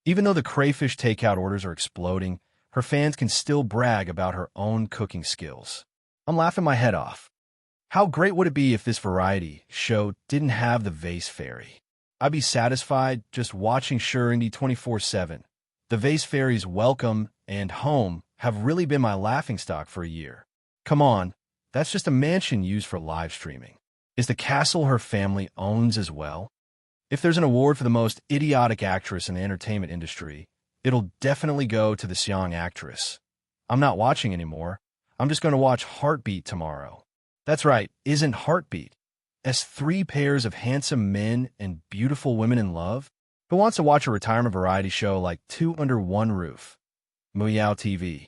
Even though the crayfish takeout orders are exploding, her fans can still brag about her own cooking skills. I'm laughing my head off. How great would it be if this variety show didn't have the vase fairy? I'd be satisfied just watching Shirindi 24/7. The vase fairy's welcome and home have really been my laughingstock for a year. Come on, that's just a mansion used for live streaming. Is the castle her family owns as well? If there's an award for the most idiotic actress in the entertainment industry, it'll definitely go to the Xiang actress. I'm not watching anymore. I'm just going to watch Heartbeat tomorrow. That's right, isn't Heartbeat? As three pairs of handsome men and beautiful women in love? Who wants to watch a retirement variety show like Two Under One Roof? Muyao TV.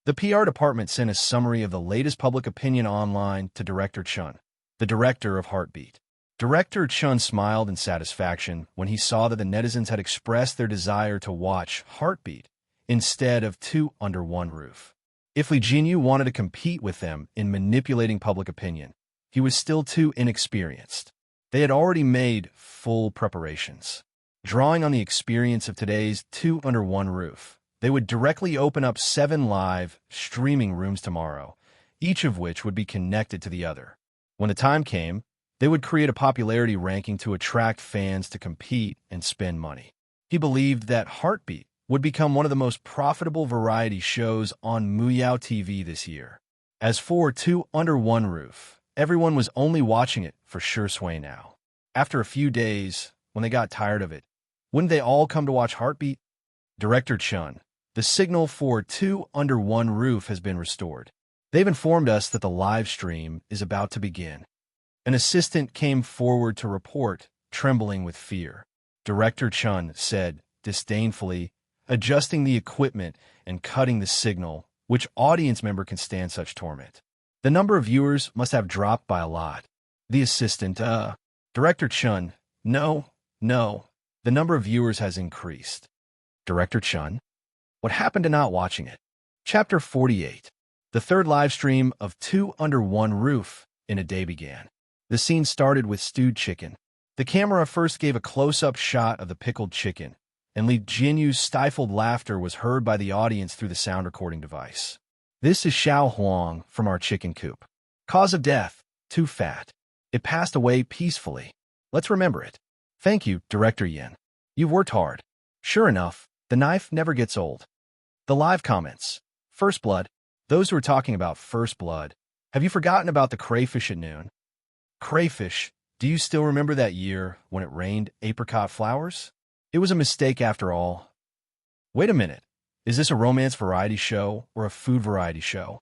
The PR department sent a summary of the latest public opinion online to Director Chun, the director of Heartbeat. Director Chun smiled in satisfaction when he saw that the netizens had expressed their desire to watch Heartbeat instead of Two Under One Roof. If Li Jinyu wanted to compete with them in manipulating public opinion, he was still too inexperienced. They had already made full preparations. Drawing on the experience of today's Two Under One Roof, they would directly open up 7 live streaming rooms tomorrow, each of which would be connected to the other. When the time came, they would create a popularity ranking to attract fans to compete and spend money. He believed that Heartbeat would become one of the most profitable variety shows on Muyao TV this year. As for Two Under One Roof, everyone was only watching it for Shi Sui now. After a few days, when they got tired of it, wouldn't they all come to watch Heartbeat? Director Chun, the signal for Two Under One Roof has been restored. They've informed us that the live stream is about to begin. An assistant came forward to report, trembling with fear. Director Chun said, disdainfully, adjusting the equipment and cutting the signal. Which audience member can stand such torment? The number of viewers must have dropped by a lot. The assistant, Director Chun, no. The number of viewers has increased. Director Chun, what happened to not watching it? Chapter 48. The third live stream of Two Under One Roof in a day began. The scene started with stewed chicken. The camera first gave a close-up shot of the pickled chicken, and Li Jinyu's stifled laughter was heard by the audience through the sound recording device. This is Xiao Huang from our chicken coop. Cause of death, too fat. It passed away peacefully. Let's remember it. Thank you, Director Yin. You've worked hard. Sure enough, the knife never gets old. The live comments. First blood. Those who are talking about first blood. Have you forgotten about the crayfish at noon? Crayfish, do you still remember that year when it rained apricot flowers? It was a mistake after all. Wait a minute. Is this a romance variety show or a food variety show?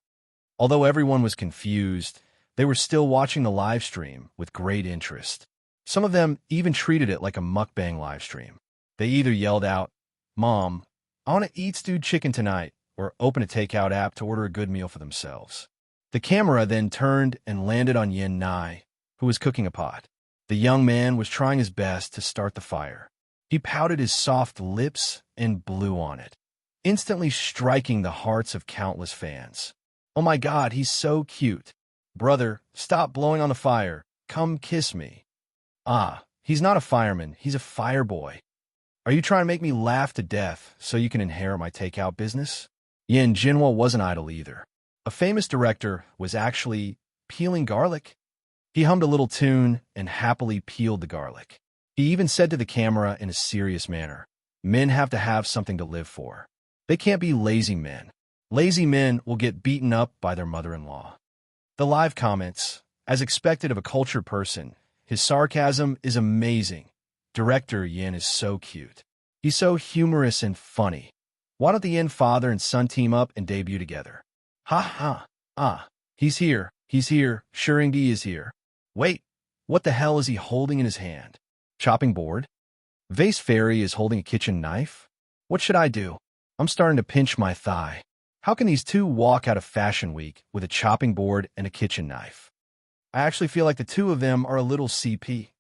Although everyone was confused, they were still watching the live stream with great interest. Some of them even treated it like a mukbang live stream. They either yelled out, "Mom, I want to eat stewed chicken tonight," or open a takeout app to order a good meal for themselves. The camera then turned and landed on Yin Nai, who was cooking a pot. The young man was trying his best to start the fire. He pouted his soft lips and blew on it, instantly striking the hearts of countless fans. "Oh my God, he's so cute. Brother, stop blowing on the fire. Come kiss me." "Ah, he's not a fireman, he's a fire boy. Are you trying to make me laugh to death so you can inherit my takeout business?" Yin Jinhua wasn't idle either. A famous director was actually peeling garlic. He hummed a little tune and happily peeled the garlic. He even said to the camera in a serious manner, "Men have to have something to live for. They can't be lazy men. Lazy men will get beaten up by their mother-in-law." The live comments. As expected of a cultured person, his sarcasm is amazing. Director Yin is so cute. He's so humorous and funny. Why don't the Yin father and son team up and debut together? Ha ha. Ah, he's here. He's here. Shurindi is here. Wait, what the hell is he holding in his hand? Chopping board? Vase Fairy is holding a kitchen knife? What should I do? I'm starting to pinch my thigh. How can these two walk out of Fashion Week with a chopping board and a kitchen knife? I actually feel like the two of them are a little CP.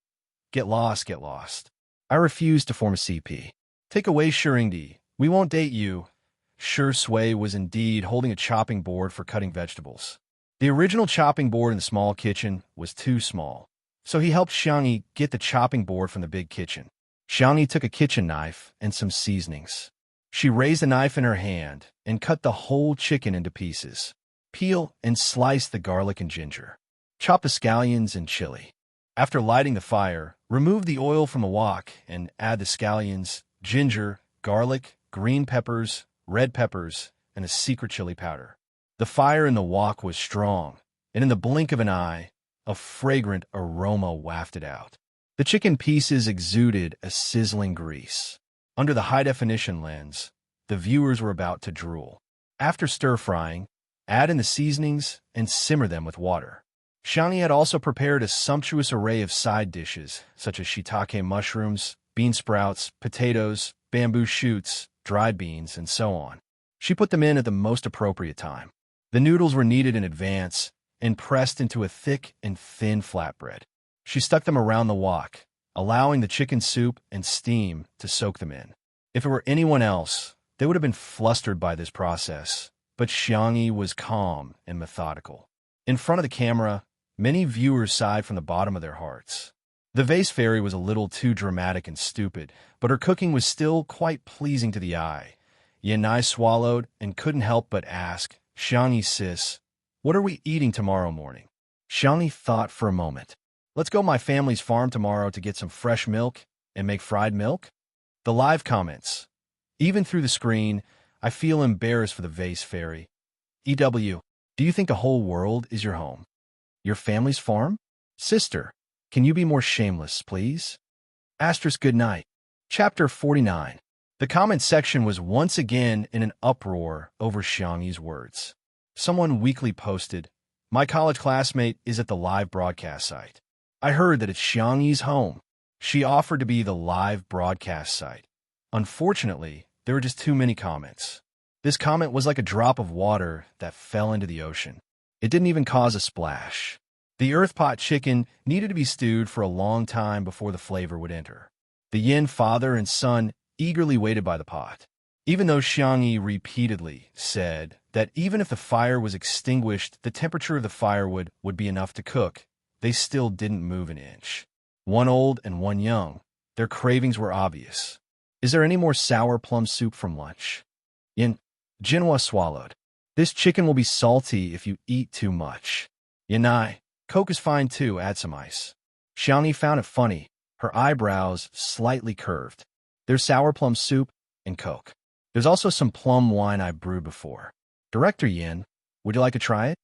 Get lost, get lost. I refuse to form a CP. Take away Shurindi. We won't date you. Sure Sui was indeed holding a chopping board for cutting vegetables. The original chopping board in the small kitchen was too small, so he helped Xiangyi get the chopping board from the big kitchen. Xiangyi took a kitchen knife and some seasonings. She raised the knife in her hand and cut the whole chicken into pieces. Peel and slice the garlic and ginger. Chop the scallions and chili. After lighting the fire, remove the oil from a wok and add the scallions, ginger, garlic, green peppers, red peppers, and a secret chili powder. The fire in the wok was strong, and in the blink of an eye, a fragrant aroma wafted out. The chicken pieces exuded a sizzling grease. Under the high-definition lens, the viewers were about to drool. After stir-frying, add in the seasonings and simmer them with water. Xiangyi had also prepared a sumptuous array of side dishes, such as shiitake mushrooms, bean sprouts, potatoes, bamboo shoots, dried beans, and so on. She put them in at the most appropriate time. The noodles were kneaded in advance and pressed into a thick and thin flatbread. She stuck them around the wok, allowing the chicken soup and steam to soak them in. If it were anyone else, they would have been flustered by this process, but Xiangyi was calm and methodical. In front of the camera, many viewers sighed from the bottom of their hearts. The Vase Fairy was a little too dramatic and stupid, but her cooking was still quite pleasing to the eye. Yin Nai swallowed and couldn't help but ask, "Xiangyi sis, what are we eating tomorrow morning?" Xiangyi thought for a moment. "Let's go my family's farm tomorrow to get some fresh milk and make fried milk." The live comments. Even through the screen, I feel embarrassed for the Vase Fairy. EW, do you think the whole world is your home? Your family's farm? Sister, can you be more shameless, please? Asterisk good night. Chapter 49. The comment section was once again in an uproar over Xiangyi's words. Someone weakly posted, "My college classmate is at the live broadcast site. I heard that it's Xiangyi's home. She offered to be the live broadcast site." Unfortunately, there were just too many comments. This comment was like a drop of water that fell into the ocean. It didn't even cause a splash. The earth pot chicken needed to be stewed for a long time before the flavor would enter. The Yin father and son eagerly waited by the pot. Even though Xiangyi repeatedly said that even if the fire was extinguished, the temperature of the firewood would be enough to cook, they still didn't move an inch. One old and one young. Their cravings were obvious. Is there any more sour plum soup from lunch? Yin. Jinhua swallowed. This chicken will be salty if you eat too much. Yanai. Coke is fine too, add some ice. Xiaomi found it funny, her eyebrows slightly curved. There's sour plum soup and Coke. There's also some plum wine I brewed before. Director Yin, would you like to try it?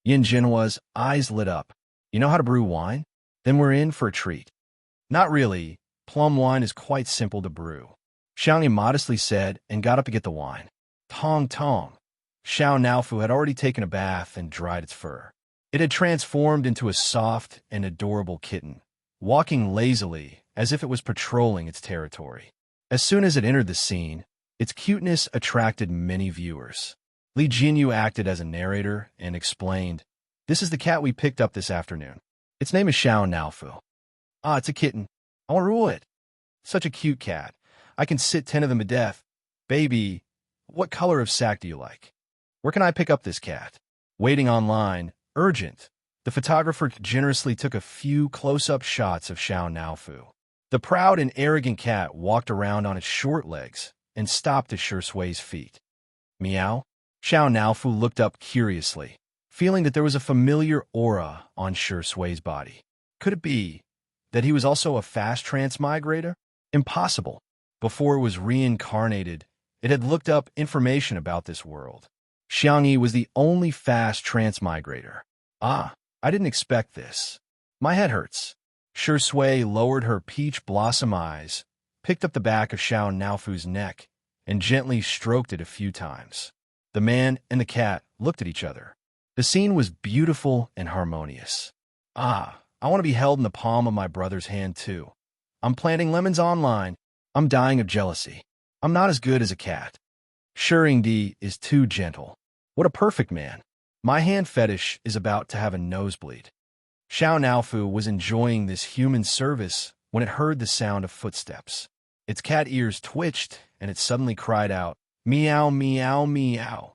Yin Jinhua's eyes lit up. You know how to brew wine? Then we're in for a treat. Not really. Plum wine is quite simple to brew. Xiaomi modestly said and got up to get the wine. Tong tong. Xiao Naofu had already taken a bath and dried its fur. It had transformed into a soft and adorable kitten, walking lazily as if it was patrolling its territory. As soon as it entered the scene, its cuteness attracted many viewers. Li Jinyu acted as a narrator and explained, "This is the cat we picked up this afternoon. Its name is Xiao Naofu. Ah, it's a kitten. I want to rule it. Such a cute cat. I can sit 10 of them to death. Baby, what color of sack do you like? Where can I pick up this cat?" Waiting online, urgent. The photographer generously took a few close-up shots of Xiao Naofu. The proud and arrogant cat walked around on its short legs and stopped at Shui's feet. Meow. Xiao Naofu looked up curiously, feeling that there was a familiar aura on Shui's body. Could it be that he was also a fast transmigrator? Impossible. Before it was reincarnated, it had looked up information about this world. Xiangyi was the only fast transmigrator. Ah, I didn't expect this. My head hurts. Shui lowered her peach blossom eyes, picked up the back of Xiao Naofu's neck, and gently stroked it a few times. The man and the cat looked at each other. The scene was beautiful and harmonious. Ah, I want to be held in the palm of my brother's hand too. I'm planting lemons online. I'm dying of jealousy. I'm not as good as a cat. Shuringdi is too gentle. What a perfect man. My hand fetish is about to have a nosebleed. Xiao Naofu was enjoying this human service when it heard the sound of footsteps. Its cat ears twitched, and it suddenly cried out, "Meow, meow, meow."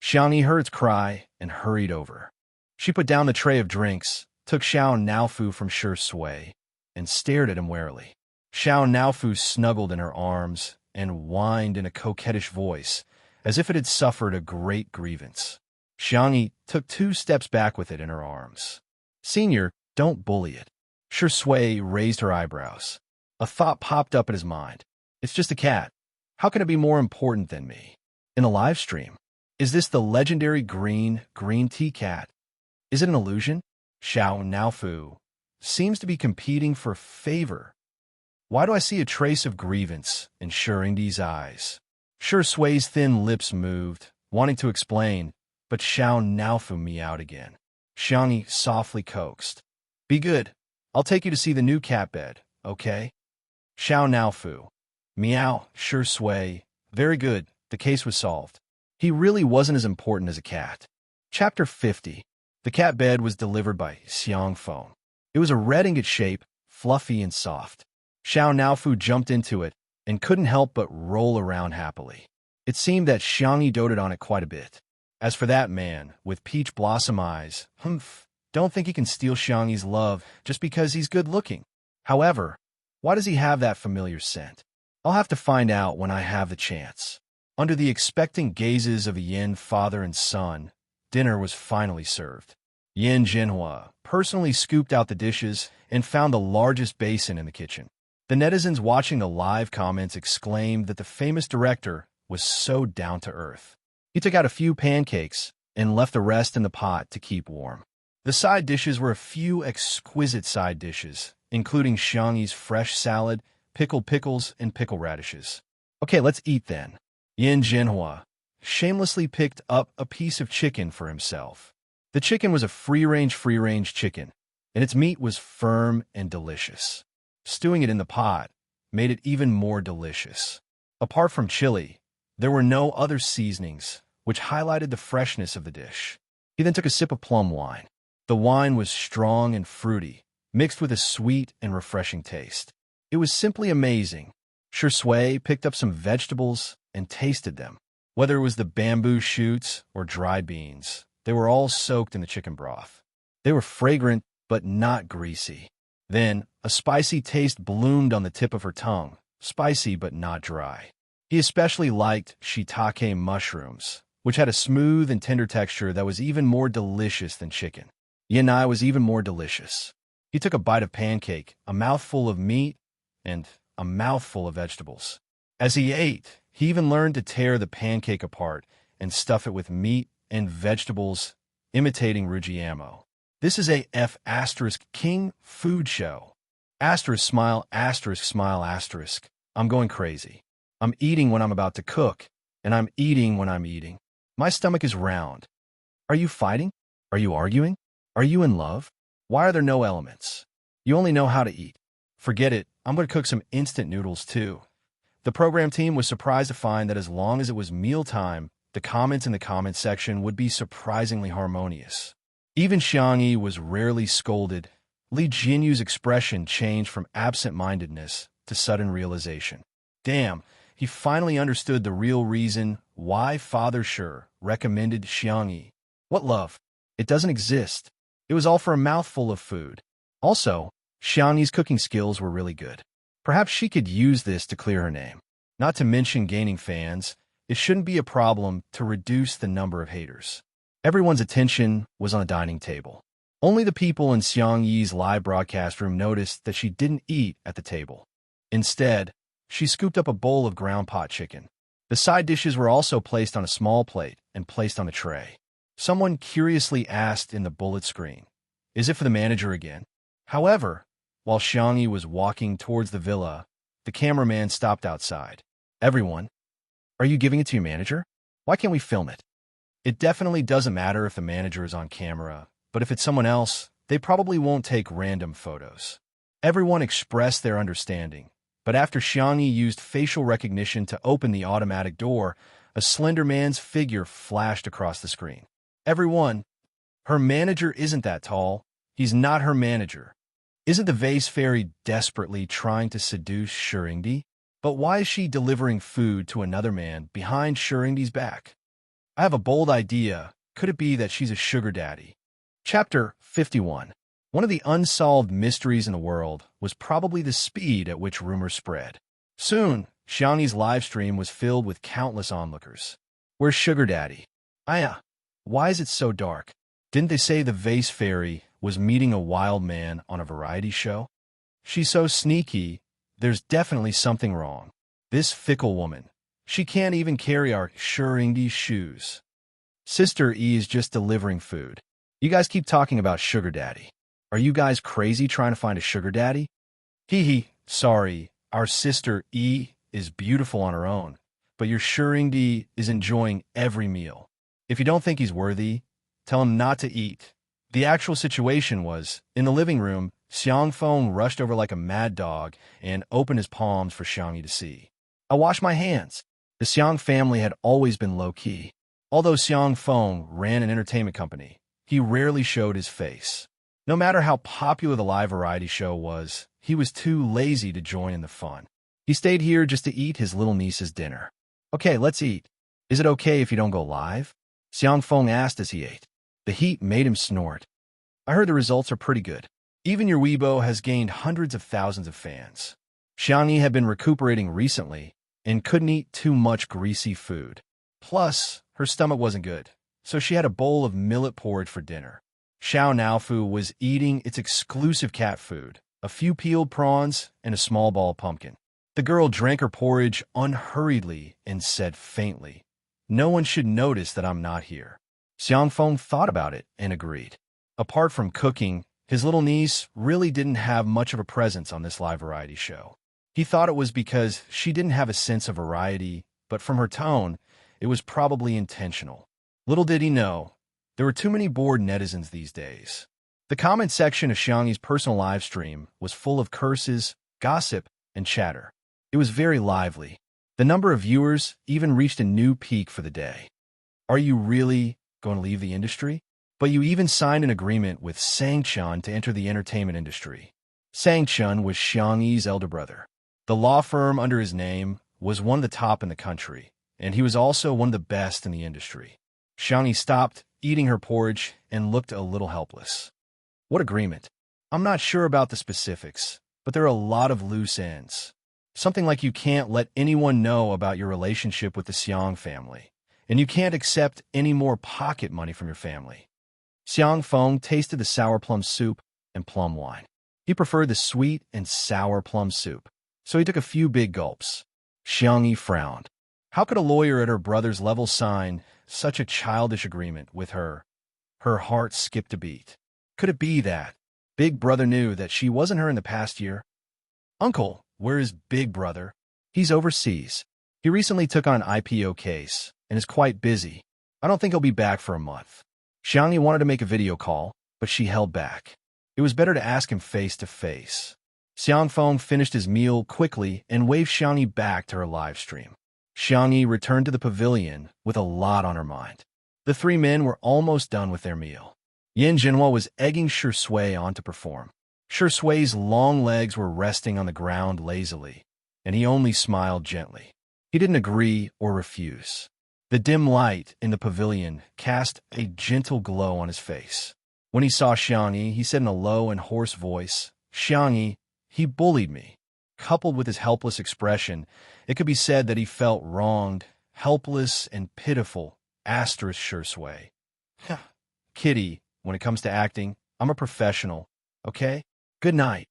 Xiangyi heard its cry and hurried over. She put down the tray of drinks, took Xiao Naofu from Shui, and stared at him warily. Xiao Naofu snuggled in her arms and whined in a coquettish voice, as if it had suffered a great grievance. Xiangyi took 2 steps back with it in her arms. "Senior, don't bully it." Shui raised her eyebrows. A thought popped up in his mind. It's just a cat. How can it be more important than me? In the live stream, is this the legendary green tea cat? Is it an illusion? Xiao Naofu seems to be competing for favor. Why do I see a trace of grievance in Shuringdi's eyes? Shui's thin lips moved, wanting to explain, but Xiao Naofu meowed again. Xiangyi softly coaxed. "Be good. I'll take you to see the new cat bed, okay?" Xiao Naofu. Meow, Shui. Very good. The case was solved. He really wasn't as important as a cat. Chapter 50. The cat bed was delivered by Xiang Phone. It was a red ingot shape, fluffy and soft. Xiao Naofu jumped into it and couldn't help but roll around happily. It seemed that Xiangyi doted on it quite a bit. As for that man, with peach blossom eyes, don't think he can steal Xiangyi's love just because he's good-looking. However, why does he have that familiar scent? I'll have to find out when I have the chance. Under the expectant gazes of Yin father and son, dinner was finally served. Yin Jinhua personally scooped out the dishes and found the largest basin in the kitchen. The netizens watching the live comments exclaimed that the famous director was so down-to-earth. He took out a few pancakes and left the rest in the pot to keep warm. The side dishes were a few exquisite side dishes, including Xiangyi's fresh salad, pickled pickles, and pickle radishes. Okay, let's eat then. Yin Jinhua shamelessly picked up a piece of chicken for himself. The chicken was a free-range chicken, and its meat was firm and delicious. Stewing it in the pot made it even more delicious. Apart from chili, there were no other seasonings, which highlighted the freshness of the dish. He then took a sip of plum wine. The wine was strong and fruity, mixed with a sweet and refreshing taste. It was simply amazing. Shui picked up some vegetables and tasted them. Whether it was the bamboo shoots or dried beans, they were all soaked in the chicken broth. They were fragrant but not greasy. Then, a spicy taste bloomed on the tip of her tongue, spicy but not dry. He especially liked shiitake mushrooms, which had a smooth and tender texture that was even more delicious than chicken. Yanai was even more delicious. He took a bite of pancake, a mouthful of meat, and a mouthful of vegetables. As he ate, he even learned to tear the pancake apart and stuff it with meat and vegetables, imitating Ruggiamo. This is a F** King food show. Smile, smile, I'm going crazy. I'm eating when I'm about to cook, and I'm eating when I'm eating. My stomach is round. Are you fighting? Are you arguing? Are you in love? Why are there no elements? You only know how to eat. Forget it, I'm going to cook some instant noodles too. The program team was surprised to find that as long as it was mealtime, the comments in the comment section would be surprisingly harmonious. Even Xiangyi was rarely scolded. Li Jinyu's expression changed from absent-mindedness to sudden realization. Damn, he finally understood the real reason why Father Shi recommended Xiangyi. What love? It doesn't exist. It was all for a mouthful of food. Also, Xiangyi's cooking skills were really good. Perhaps she could use this to clear her name. Not to mention gaining fans, it shouldn't be a problem to reduce the number of haters. Everyone's attention was on the dining table. Only the people in Xiangyi's live broadcast room noticed that she didn't eat at the table. Instead, she scooped up a bowl of ground pot chicken. The side dishes were also placed on a small plate and placed on a tray. Someone curiously asked in the bullet screen, "Is it for the manager again?" However, while Xiangyi was walking towards the villa, the cameraman stopped outside. "Everyone, are you giving it to your manager? Why can't we film it?" It definitely doesn't matter if the manager is on camera, but if it's someone else, they probably won't take random photos. Everyone expressed their understanding, but after Xiangyi used facial recognition to open the automatic door, a slender man's figure flashed across the screen. "Everyone, her manager isn't that tall. He's not her manager. Isn't the vase fairy desperately trying to seduce Shurindi? But why is she delivering food to another man behind Shurindi's back? I have a bold idea. Could it be that she's a sugar daddy?" Chapter 51. One of the unsolved mysteries in the world was probably the speed at which rumors spread. Soon, Xiangyi's live stream was filled with countless onlookers. "Where's Sugar Daddy? Aya, why is it so dark? Didn't they say the vase fairy was meeting a wild man on a variety show? She's so sneaky. There's definitely something wrong. This fickle woman. She can't even carry our Shurindi's shoes. Sister E is just delivering food. You guys keep talking about Sugar Daddy. Are you guys crazy trying to find a sugar daddy? Hee, sorry, our sister E is beautiful on her own, but your Shurindi is enjoying every meal. If you don't think he's worthy, tell him not to eat." The actual situation was, in the living room, Xiangfeng rushed over like a mad dog and opened his palms for Xiangyi to see. "I wash my hands." The Xiang family had always been low-key. Although Xiangfeng ran an entertainment company, he rarely showed his face. No matter how popular the live variety show was, he was too lazy to join in the fun. He stayed here just to eat his little niece's dinner. "Okay, let's eat. Is it okay if you don't go live?" Xiangfeng asked as he ate. The heat made him snort. "I heard the results are pretty good. Even your Weibo has gained hundreds of thousands of fans." Xiangyi had been recuperating recently and couldn't eat too much greasy food. Plus, her stomach wasn't good, so she had a bowl of millet porridge for dinner. Xiao Naofu was eating its exclusive cat food, a few peeled prawns and a small ball of pumpkin. The girl drank her porridge unhurriedly and said faintly, "No one should notice that I'm not here." Xiangfeng thought about it and agreed. Apart from cooking, his little niece really didn't have much of a presence on this live variety show. He thought it was because she didn't have a sense of variety, but from her tone, it was probably intentional. Little did he know, there were too many bored netizens these days. The comment section of Xiangyi's personal live stream was full of curses, gossip, and chatter. It was very lively. The number of viewers even reached a new peak for the day. "Are you really going to leave the industry? But you even signed an agreement with Sang-chun to enter the entertainment industry." Sang-chun was Xiangyi's elder brother. The law firm under his name was one of the top in the country, and he was also one of the best in the industry. Xiangyi stopped eating her porridge and looked a little helpless. "What agreement?" I'm not sure about the specifics, but there are a lot of loose ends. Something like you can't let anyone know about your relationship with the Xiang family, and you can't accept any more pocket money from your family. Xiang Feng tasted the sour plum soup and plum wine. He preferred the sweet and sour plum soup, so he took a few big gulps. Xiangyi frowned. How could a lawyer at her brother's level sign such a childish agreement with her? Her heart skipped a beat. Could it be that Big Brother knew that she wasn't her in the past year? Uncle, where is Big Brother? He's overseas. He recently took on an IPO case and is quite busy. I don't think he'll be back for a month. Xiangyi wanted to make a video call, but she held back. It was better to ask him face to face. Xiang Feng finished his meal quickly and waved Xiangyi back to her live stream. Xiangyi returned to the pavilion with a lot on her mind. The three men were almost done with their meal. Yin Jinhua was egging Shui on to perform. Shui's long legs were resting on the ground lazily, and he only smiled gently. He didn't agree or refuse. The dim light in the pavilion cast a gentle glow on his face. When he saw Xiangyi, he said in a low and hoarse voice, "Xiangyi, he bullied me." Coupled with his helpless expression, it could be said that he felt wronged, helpless, and pitiful. Shui. Kitty, when it comes to acting, I'm a professional, okay? Good night.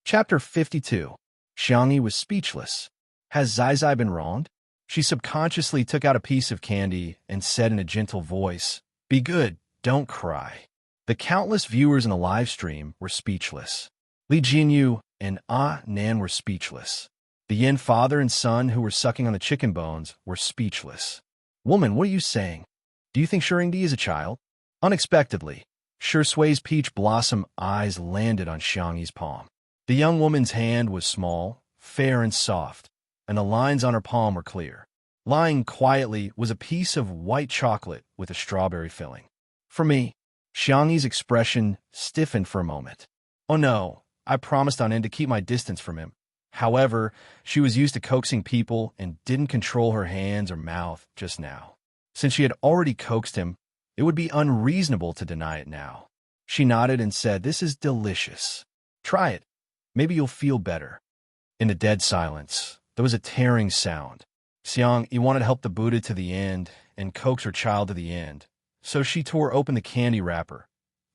Chapter 52. Xiangyi was speechless. Has Zai been wronged? She subconsciously took out a piece of candy and said in a gentle voice, "Be good, don't cry." The countless viewers in the live stream were speechless. Li Jinyu and Nan were speechless. The Yin father and son who were sucking on the chicken bones were speechless. Woman, what are you saying? Do you think Shurindi is a child? Unexpectedly, Shui's peach blossom eyes landed on Xiangyi's palm. The young woman's hand was small, fair and soft, and the lines on her palm were clear. Lying quietly was a piece of white chocolate with a strawberry filling. For me, Xiangyi's expression stiffened for a moment. Oh no, I promised on end to keep my distance from him. However, she was used to coaxing people and didn't control her hands or mouth just now. Since she had already coaxed him, it would be unreasonable to deny it now. She nodded and said, "This is delicious. Try it. Maybe you'll feel better." In the dead silence, there was a tearing sound. Xiangyi wanted to help the Buddha to the end and coax her child to the end, so she tore open the candy wrapper.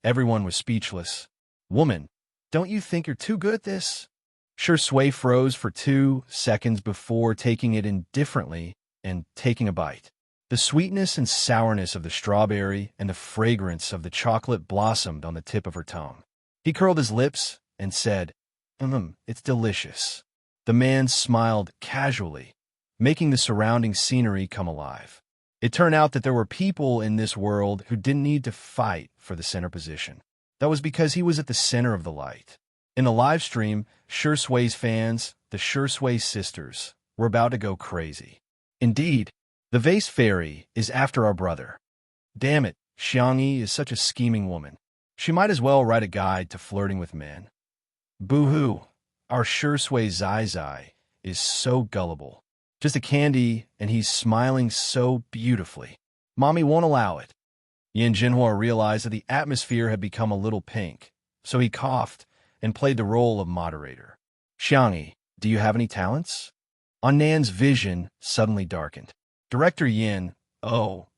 Everyone was speechless. Woman, don't you think you're too good at this? Shui froze for 2 seconds before taking it indifferently and taking a bite. The sweetness and sourness of the strawberry and the fragrance of the chocolate blossomed on the tip of her tongue. He curled his lips and said, It's delicious." The man smiled casually, making the surrounding scenery come alive. It turned out that there were people in this world who didn't need to fight for the center position. That was because he was at the center of the light. In the live stream, Shui's fans, the Shui sisters, were about to go crazy. Indeed, the vase fairy is after our brother. Damn it, Xiangyi is such a scheming woman. She might as well write a guide to flirting with men. Boo-hoo, our Shui Zai is so gullible. Just a candy, and he's smiling so beautifully. Mommy won't allow it. Yin Jinhua realized that the atmosphere had become a little pink, so he coughed and played the role of moderator. Xiangyi, do you have any talents? Nan's vision suddenly darkened. Director Yin,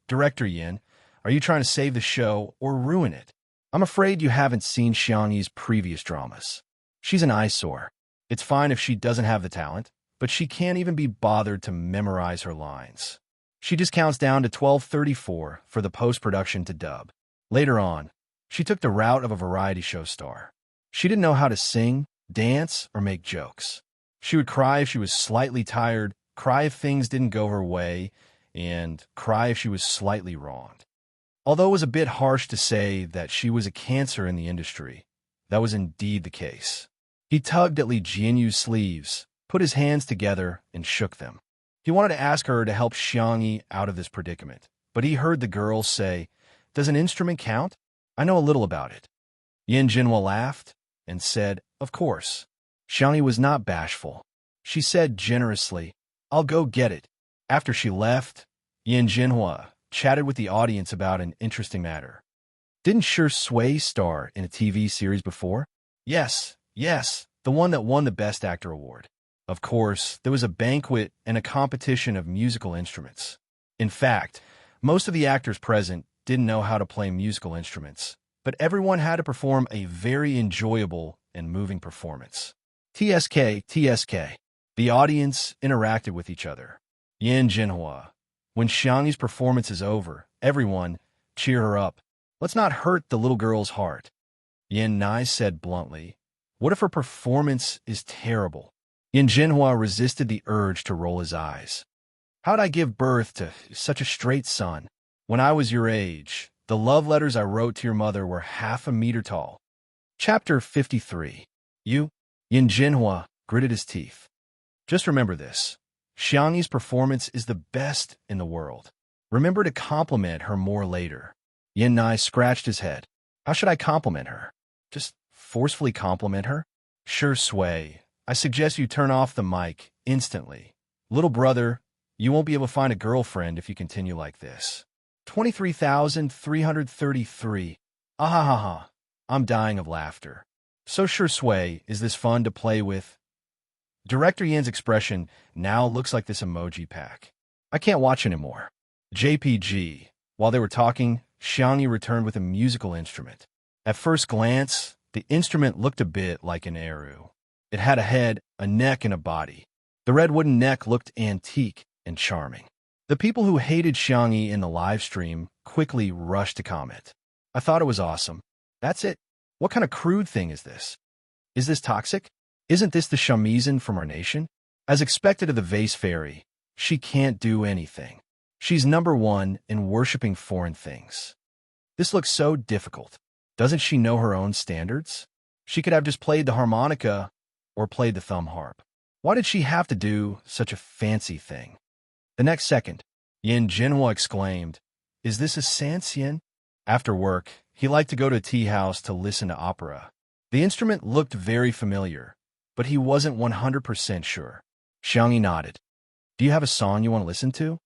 Director Yin, are you trying to save the show or ruin it? I'm afraid you haven't seen Xiangyi's previous dramas. She's an eyesore. It's fine if she doesn't have the talent, but she can't even be bothered to memorize her lines. She just counts down to 12:34 for the post-production to dub. Later on, she took the route of a variety show star. She didn't know how to sing, dance, or make jokes. She would cry if she was slightly tired, cry if things didn't go her way, and cry if she was slightly wronged. Although it was a bit harsh to say that she was a cancer in the industry, that was indeed the case. He tugged at Li Jianyu's sleeves, put his hands together, and shook them. He wanted to ask her to help Xiangyi out of this predicament, but he heard the girl say, "Does an instrument count? I know a little about it." Yin Jinhua laughed and said, "Of course." Xiangyi was not bashful. She said generously, "I'll go get it." After she left, Yin Jinhua chatted with the audience about an interesting matter. Didn't Shui star in a TV series before? Yes, yes, the one that won the Best Actor award. Of course, there was a banquet and a competition of musical instruments. In fact, most of the actors present didn't know how to play musical instruments, but everyone had to perform a very enjoyable and moving performance. TSK, TSK. The audience interacted with each other. Yin Jinhua. When Xiangyi's performance is over, everyone, cheer her up. Let's not hurt the little girl's heart. Yin Nai said bluntly, what if her performance is terrible? Yin Jinhua resisted the urge to roll his eyes. How'd I give birth to such a straight son? When I was your age, the love letters I wrote to your mother were half a meter tall. Chapter 53. Yin Jinhua gritted his teeth. Just remember this. Xiangyi's performance is the best in the world. Remember to compliment her more later. Yin Nai scratched his head. How should I compliment her? Just forcefully compliment her? Sure, Sui. I suggest you turn off the mic instantly. Little brother, you won't be able to find a girlfriend if you continue like this. 23,333. Ahahaha. I'm dying of laughter. So Sure Sui, is this fun to play with? Director Yan's expression now looks like this emoji pack. I can't watch anymore. JPG. While they were talking, Xiangyi returned with a musical instrument. At first glance, the instrument looked a bit like an eru. It had a head, a neck, and a body. The red wooden neck looked antique and charming. The people who hated Xiangyi in the live stream quickly rushed to comment. I thought it was awesome. That's it. What kind of crude thing is this? Is this toxic? Isn't this the shamisen from our nation? As expected of the vase fairy, she can't do anything. She's number one in worshipping foreign things. This looks so difficult. Doesn't she know her own standards? She could have just played the harmonica or played the thumb harp. Why did she have to do such a fancy thing? The next second, Yin Jinhua exclaimed, is this a Sanxian? After work, he liked to go to a tea house to listen to opera. The instrument looked very familiar, but he wasn't 100% sure. Xiangyi nodded. Do you have a song you want to listen to?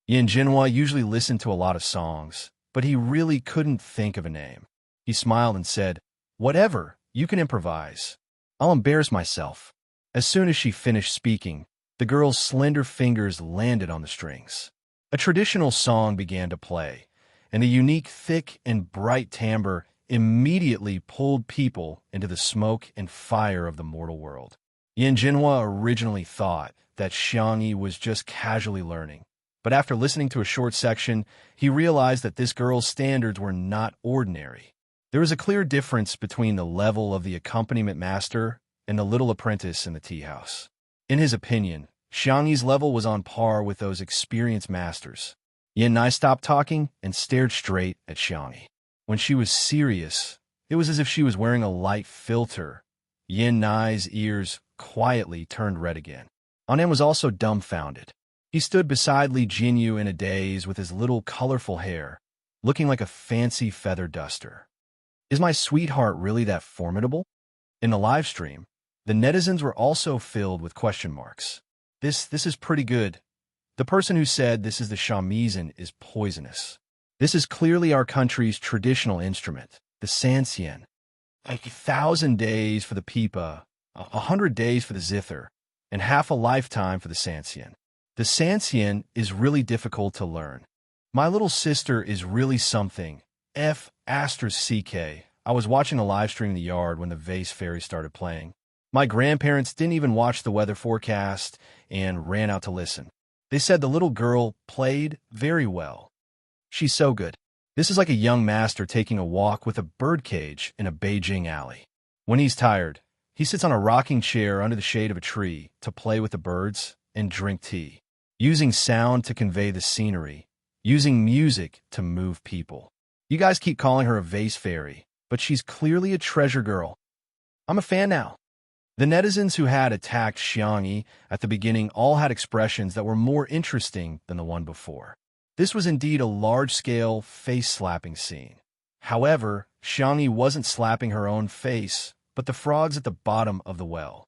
Yin Jinhua usually listened to a lot of songs, but he really couldn't think of a name. He smiled and said, whatever, you can improvise. I'll embarrass myself. As soon as she finished speaking, the girl's slender fingers landed on the strings. A traditional song began to play, and a unique, thick, and bright timbre immediately pulled people into the smoke and fire of the mortal world. Yin Jinhua originally thought that Xiangyi was just casually learning, but after listening to a short section, he realized that this girl's standards were not ordinary. There was a clear difference between the level of the accompaniment master and the little apprentice in the tea house. In his opinion, Xiangyi's level was on par with those experienced masters. Yin Nai stopped talking and stared straight at Xiangyi. When she was serious, it was as if she was wearing a light filter. Yin Nai's ears quietly turned red again. Anan was also dumbfounded. He stood beside Li Jinyu in a daze with his little colorful hair, looking like a fancy feather duster. Is my sweetheart really that formidable? In the live stream, the netizens were also filled with question marks. This is pretty good. The person who said this is the shamisen is poisonous. This is clearly our country's traditional instrument, the sanxian. 1,000 days for the pipa, 100 days for the zither, and half a lifetime for the sanxian. The sanxian is really difficult to learn. My little sister is really something. CK. I was watching a live stream in the yard when the vase fairy started playing. My grandparents didn't even watch the weather forecast and ran out to listen. They said the little girl played very well. She's so good. This is like a young master taking a walk with a birdcage in a Beijing alley. When he's tired, he sits on a rocking chair under the shade of a tree to play with the birds and drink tea, using sound to convey the scenery, using music to move people. You guys keep calling her a vase fairy, but she's clearly a treasure girl. I'm a fan now. The netizens who had attacked Xiangyi at the beginning all had expressions that were more interesting than the one before. This was indeed a large-scale face-slapping scene. However, Xiangyi wasn't slapping her own face, but the frogs at the bottom of the well.